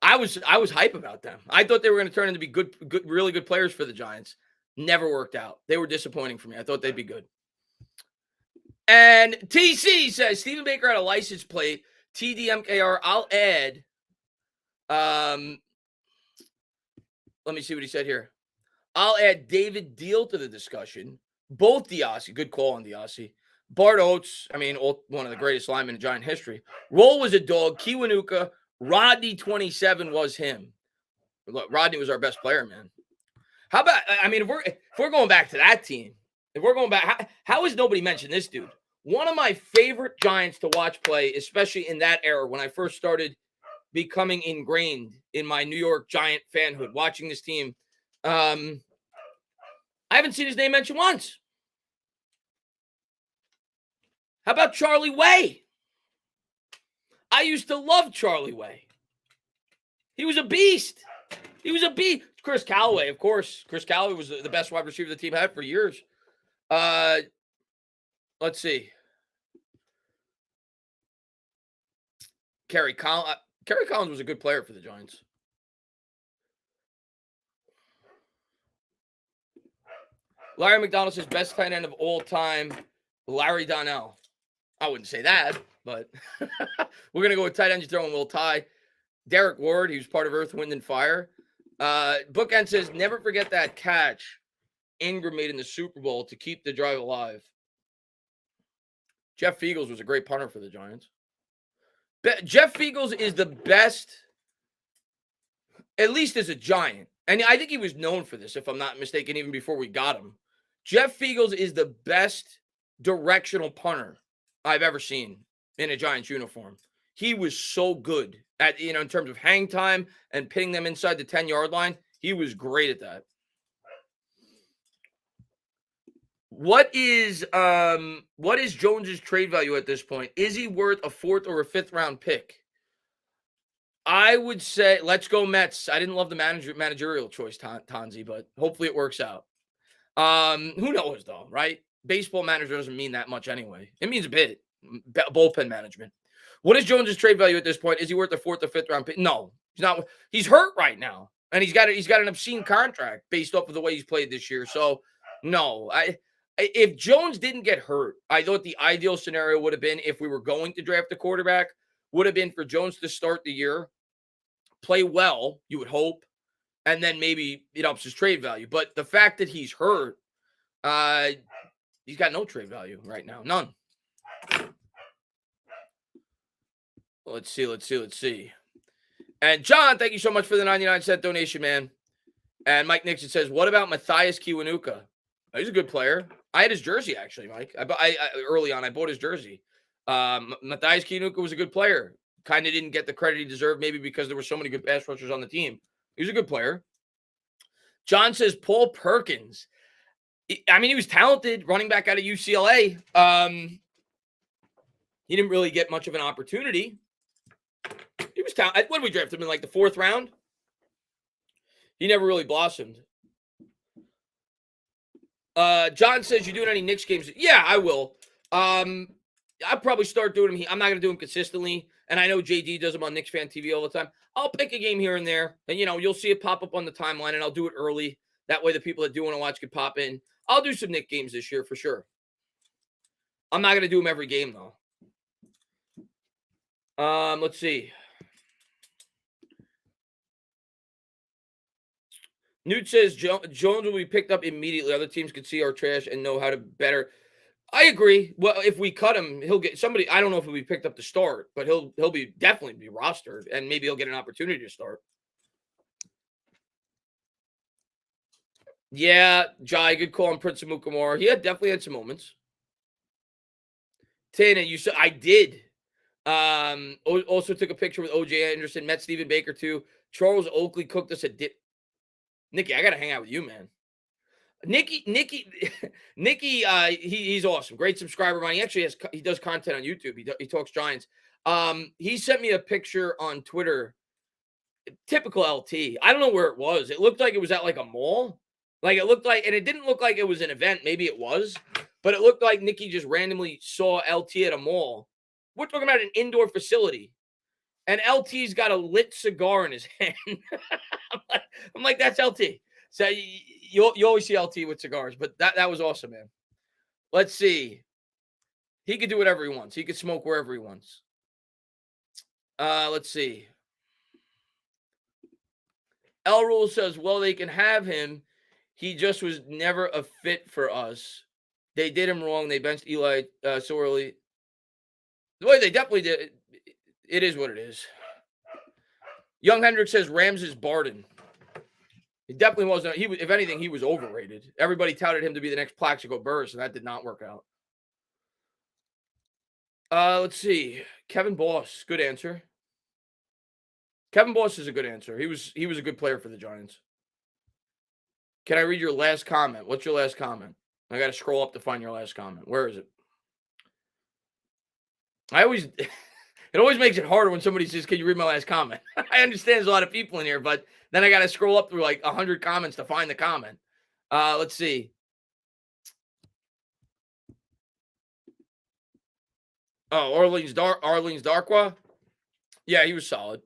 I was hype about them. I thought they were going to turn into be good, really good players for the Giants. Never worked out. They were disappointing for me. I thought they'd be good. And TC says Stephen Baker had a license plate. TDMKR. I'll add. Let me see what he said here. I'll add David Deal to the discussion. Both Diassi. Good call on Diassi. Bart Oates. I mean, one of the greatest linemen in Giant history. Roll was a dog. Kiwanuka. Rodney 27 was him. Look, Rodney was our best player, man. How about, I mean, if we're going back to that team, if we're going back, how has nobody mentioned this dude? One of my favorite Giants to watch play, especially in that era when I first started becoming ingrained in my New York Giant fanhood, watching this team. I haven't seen his name mentioned once. How about Charlie Way? I used to love Charlie Way. He was a beast. He was a beast. Chris Callaway, of course. Chris Callaway was the best wide receiver the team had for years. Let's see. Kerry Collins was a good player for the Giants. Larry McDonald says best tight end of all time, Larry Donnell. I wouldn't say that, but we're going to go with tight end. You throw in Will Ty. Derek Ward, he was part of Earth, Wind, and Fire. Bookend says, never forget that catch Ingram made in the Super Bowl to keep the drive alive. Jeff Fiegels was a great punter for the Giants. Jeff Fiegels is the best, at least as a Giant. And I think he was known for this, if I'm not mistaken, even before we got him. Jeff Fiegels is the best directional punter I've ever seen in a Giants uniform. He was so good at, in terms of hang time and pinning them inside the 10-yard line. He was great at that. What is Jones's trade value at this point? Is he worth a 4th or a 5th round pick? I would say let's go Mets. I didn't love the managerial choice, Tanzi, but hopefully it works out. Who knows though, right? Baseball manager doesn't mean that much anyway. It means a bit. Bullpen management. What is Jones's trade value at this point? Is he worth a 4th or 5th round pick? No, he's not. He's hurt right now, and he's got an obscene contract based off of the way he's played this year. So, no, if Jones didn't get hurt, I thought the ideal scenario would have been, if we were going to draft a quarterback, would have been for Jones to start the year, play well, you would hope, and then maybe it ups his trade value. But the fact that he's hurt, he's got no trade value right now. None. Let's see. And John, thank you so much for the 99-cent donation, man. And Mike Nixon says, what about Matthias Kiwanuka? Oh, he's a good player. I had his jersey, actually, Mike. I early on, I bought his jersey. Matthias Kiwanuka was a good player. Kind of didn't get the credit he deserved, maybe because there were so many good pass rushers on the team. He was a good player. John says Paul Perkins. I mean, he was talented, running back out of UCLA. He didn't really get much of an opportunity. He was talented. When did we draft him in like the 4th round? He never really blossomed. John says, you doing any Knicks games? Yeah, I will. I'll probably start doing them. I'm not going to do them consistently. And I know JD does them on Knicks Fan TV all the time. I'll pick a game here and there. And, you'll see it pop up on the timeline. And I'll do it early. That way the people that do want to watch can pop in. I'll do some Knicks games this year for sure. I'm not going to do them every game, though. Let's see. Newt says Jones will be picked up immediately. Other teams could see our trash and know how to better. I agree. Well, if we cut him, he'll get somebody. I don't know if he'll be picked up to start, but he'll be definitely be rostered, and maybe he'll get an opportunity to start. Yeah, Jai, good call on Prince Amukamara. He definitely had some moments. Tana, you said I did. Also took a picture with OJ Anderson, met Stephen Baker too. Charles Oakley cooked us a dip. Nikki, I gotta hang out with you, man. Nikki, he's awesome. Great subscriber, man. He actually he does content on YouTube. He talks Giants. He sent me a picture on Twitter. Typical LT. I don't know where it was. It looked like it was at like a mall. Like it looked like, and it didn't look like it was an event. Maybe it was, but it looked like Nikki just randomly saw LT at a mall. We're talking about an indoor facility. And LT's got a lit cigar in his hand. I'm like, that's LT. So you always see LT with cigars, but that was awesome, man. Let's see. He could do whatever he wants. He could smoke wherever he wants. Let's see. L Rule says, well, they can have him. He just was never a fit for us. They did him wrong. They benched Eli so early. Well, they definitely did. It is what it is. Young Hendrick says Rams is Barden. He definitely wasn't. If anything, he was overrated. Everybody touted him to be the next Plaxico Burress, and that did not work out. Let's see. Kevin Boss, good answer. Kevin Boss is a good answer. He was a good player for the Giants. Can I read your last comment? What's your last comment? I got to scroll up to find your last comment. Where is it? It always makes it harder when somebody says, can you read my last comment? I understand there's a lot of people in here, but then I got to scroll up through like 100 comments to find the comment. Let's see. Oh, Arlene's Darkwa. Yeah, he was solid.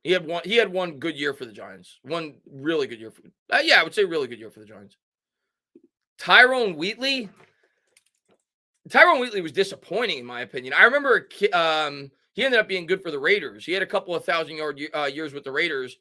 He had one good year for the Giants. One really good year. Yeah, I would say really good year for the Giants. Tyrone Wheatley. Tyrone Wheatley was disappointing, in my opinion. I remember he ended up being good for the Raiders. He had a couple of 1,000-yard years with the Raiders.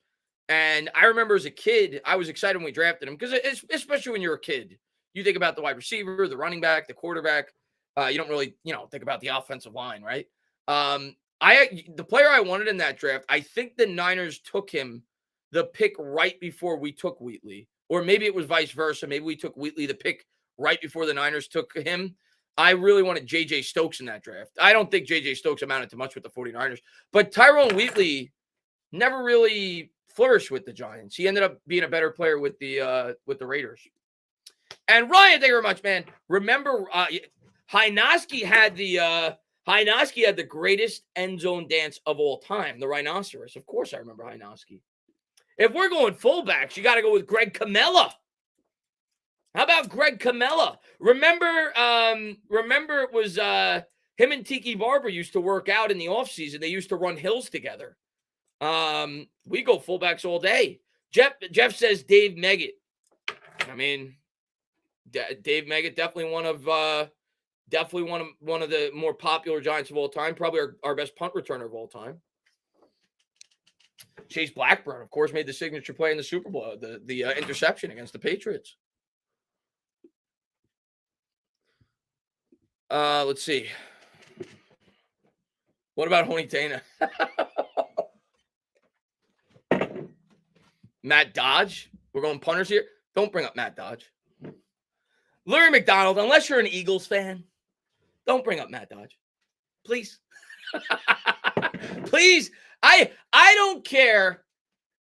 And I remember as a kid, I was excited when we drafted him because especially when you're a kid, you think about the wide receiver, the running back, the quarterback. You don't really, think about the offensive line, right? The player I wanted in that draft, I think the Niners took him the pick right before we took Wheatley. Or maybe it was vice versa. Maybe we took Wheatley the pick right before the Niners took him. I really wanted J.J. Stokes in that draft. I don't think J.J. Stokes amounted to much with the 49ers. But Tyrone Wheatley never really flourished with the Giants. He ended up being a better player with the Raiders. And Ryan, thank you very much, man. Remember, Hynoski had the greatest end zone dance of all time, the rhinoceros. Of course I remember Hynoski. If we're going fullbacks, you got to go with Greg Camella. How about Greg Camella? Remember it was him and Tiki Barber used to work out in the offseason. They used to run hills together. We go fullbacks all day. Jeff says Dave Meggett. I mean, Dave Meggett, definitely one of the more popular Giants of all time. Probably our best punt returner of all time. Chase Blackburn, of course, made the signature play in the Super Bowl, the interception against the Patriots. Let's see. What about Honey Tana? Matt Dodge. We're going punters here. Don't bring up Matt Dodge. Larry McDonald, unless you're an Eagles fan, don't bring up Matt Dodge. Please. Please. I don't care.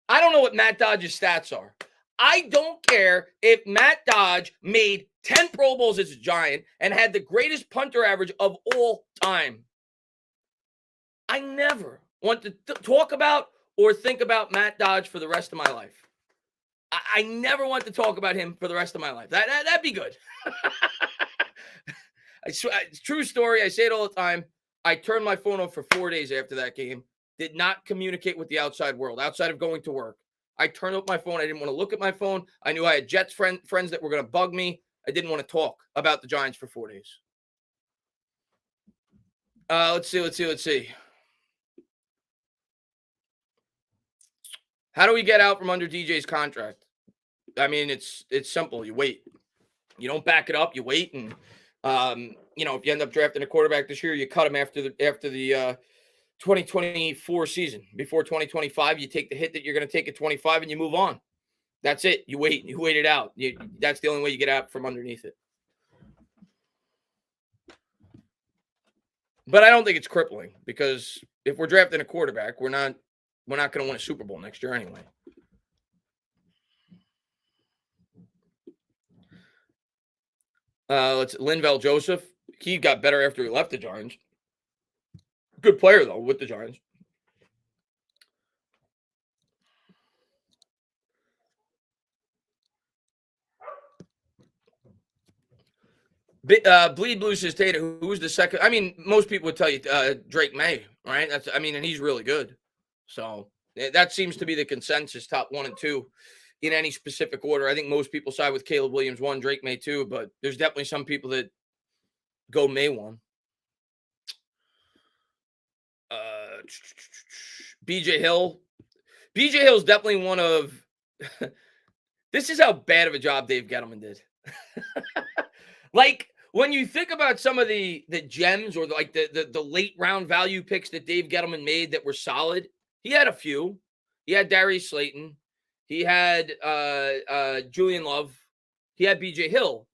I don't know what Matt Dodge's stats are. I don't care if Matt Dodge made 10 Pro Bowls as a Giant and had the greatest punter average of all time. I never want to talk about or think about Matt Dodge for the rest of my life. I never want to talk about him for the rest of my life. That'd be good. True story. I say it all the time. I turned my phone off for 4 days after that game. Did not communicate with the outside world, outside of going to work. I turned off my phone. I didn't want to look at my phone. I knew I had Jets friends that were going to bug me. I didn't want to talk about the Giants for 4 days. Let's see. How do we get out from under DJ's contract? I mean, it's simple. You wait. You don't back it up. You wait, and if you end up drafting a quarterback this year, you cut him after the 2024 season. Before 2025, you take the hit that you're going to take at 25, and you move on. That's it. You wait. You wait it out. That's the only way you get out from underneath it. But I don't think it's crippling because if we're drafting a quarterback, we're not going to win a Super Bowl next year anyway. Linval Joseph. He got better after he left the Giants. Good player, though, with the Giants. Bleed Blue says, Tata, who's the second? I mean, most people would tell you Drake May, right? And he's really good. So that seems to be the consensus, top 1 and 2 in any specific order. I think most people side with Caleb Williams 1, Drake May 2, but there's definitely some people that go May 1. BJ Hill. BJ Hill is definitely one of this is how bad of a job Dave Gettleman did. Like, when you think about some of the gems or the late round value picks that Dave Gettleman made that were solid, he had a few. He had Darius Slayton. He had Julian Love. He had BJ Hill.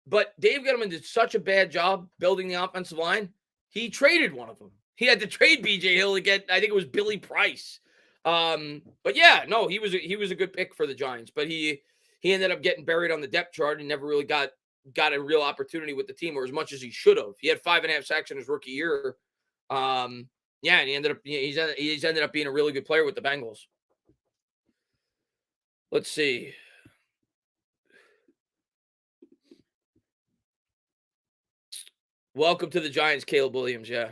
But Dave Gettleman did such a bad job building the offensive line. He traded one of them. He had to trade BJ Hill to get, I think it was Billy Price. But yeah, no, he was a good pick for the Giants. But he ended up getting buried on the depth chart and never really got a real opportunity with the team, or as much as he should have. He had 5.5 sacks in his rookie year. And he ended up he's ended up being a really good player with the Bengals. Let's see. Welcome to the Giants, Caleb Williams. Yeah.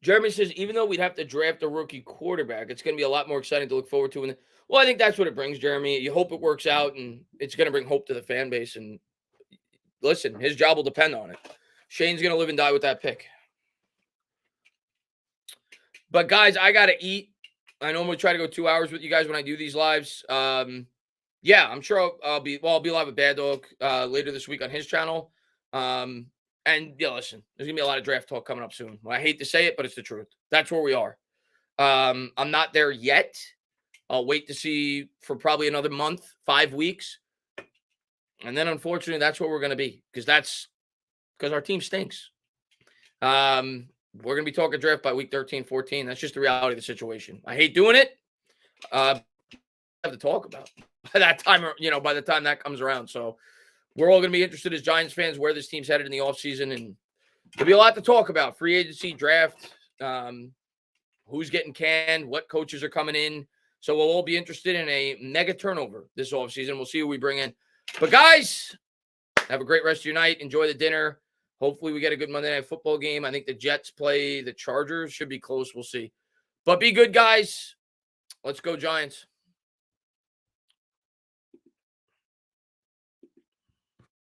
Jeremy says, even though we'd have to draft a rookie quarterback, it's going to be a lot more exciting to look forward to. Well, I think that's what it brings, Jeremy. You hope it works out, and it's going to bring hope to the fan base. And listen, his job will depend on it. Shane's going to live and die with that pick. But, guys, I got to eat. I normally try to go 2 hours with you guys when I do these lives. Yeah, I'm sure I'll be live with Bad Dog later this week on his channel. And yeah, listen, there's gonna be a lot of draft talk coming up soon. I hate to say it, but it's the truth. That's where we are. I'm not there yet. I'll wait to see for probably another month, 5 weeks. And then unfortunately, that's what we're gonna be, because our team stinks. We're gonna be talking draft by week 13, 14. That's just the reality of the situation. I hate doing it. Have to talk about by that time, by the time that comes around. So we're all going to be interested as Giants fans where this team's headed in the offseason, and there'll be a lot to talk about. Free agency, draft, who's getting canned, what coaches are coming in. So we'll all be interested in a mega turnover this offseason. We'll see who we bring in. But guys, have a great rest of your night. Enjoy the dinner. Hopefully we get a good Monday Night Football game. I think the Jets play the Chargers. Should be close. We'll see. But be good, guys. Let's go, Giants.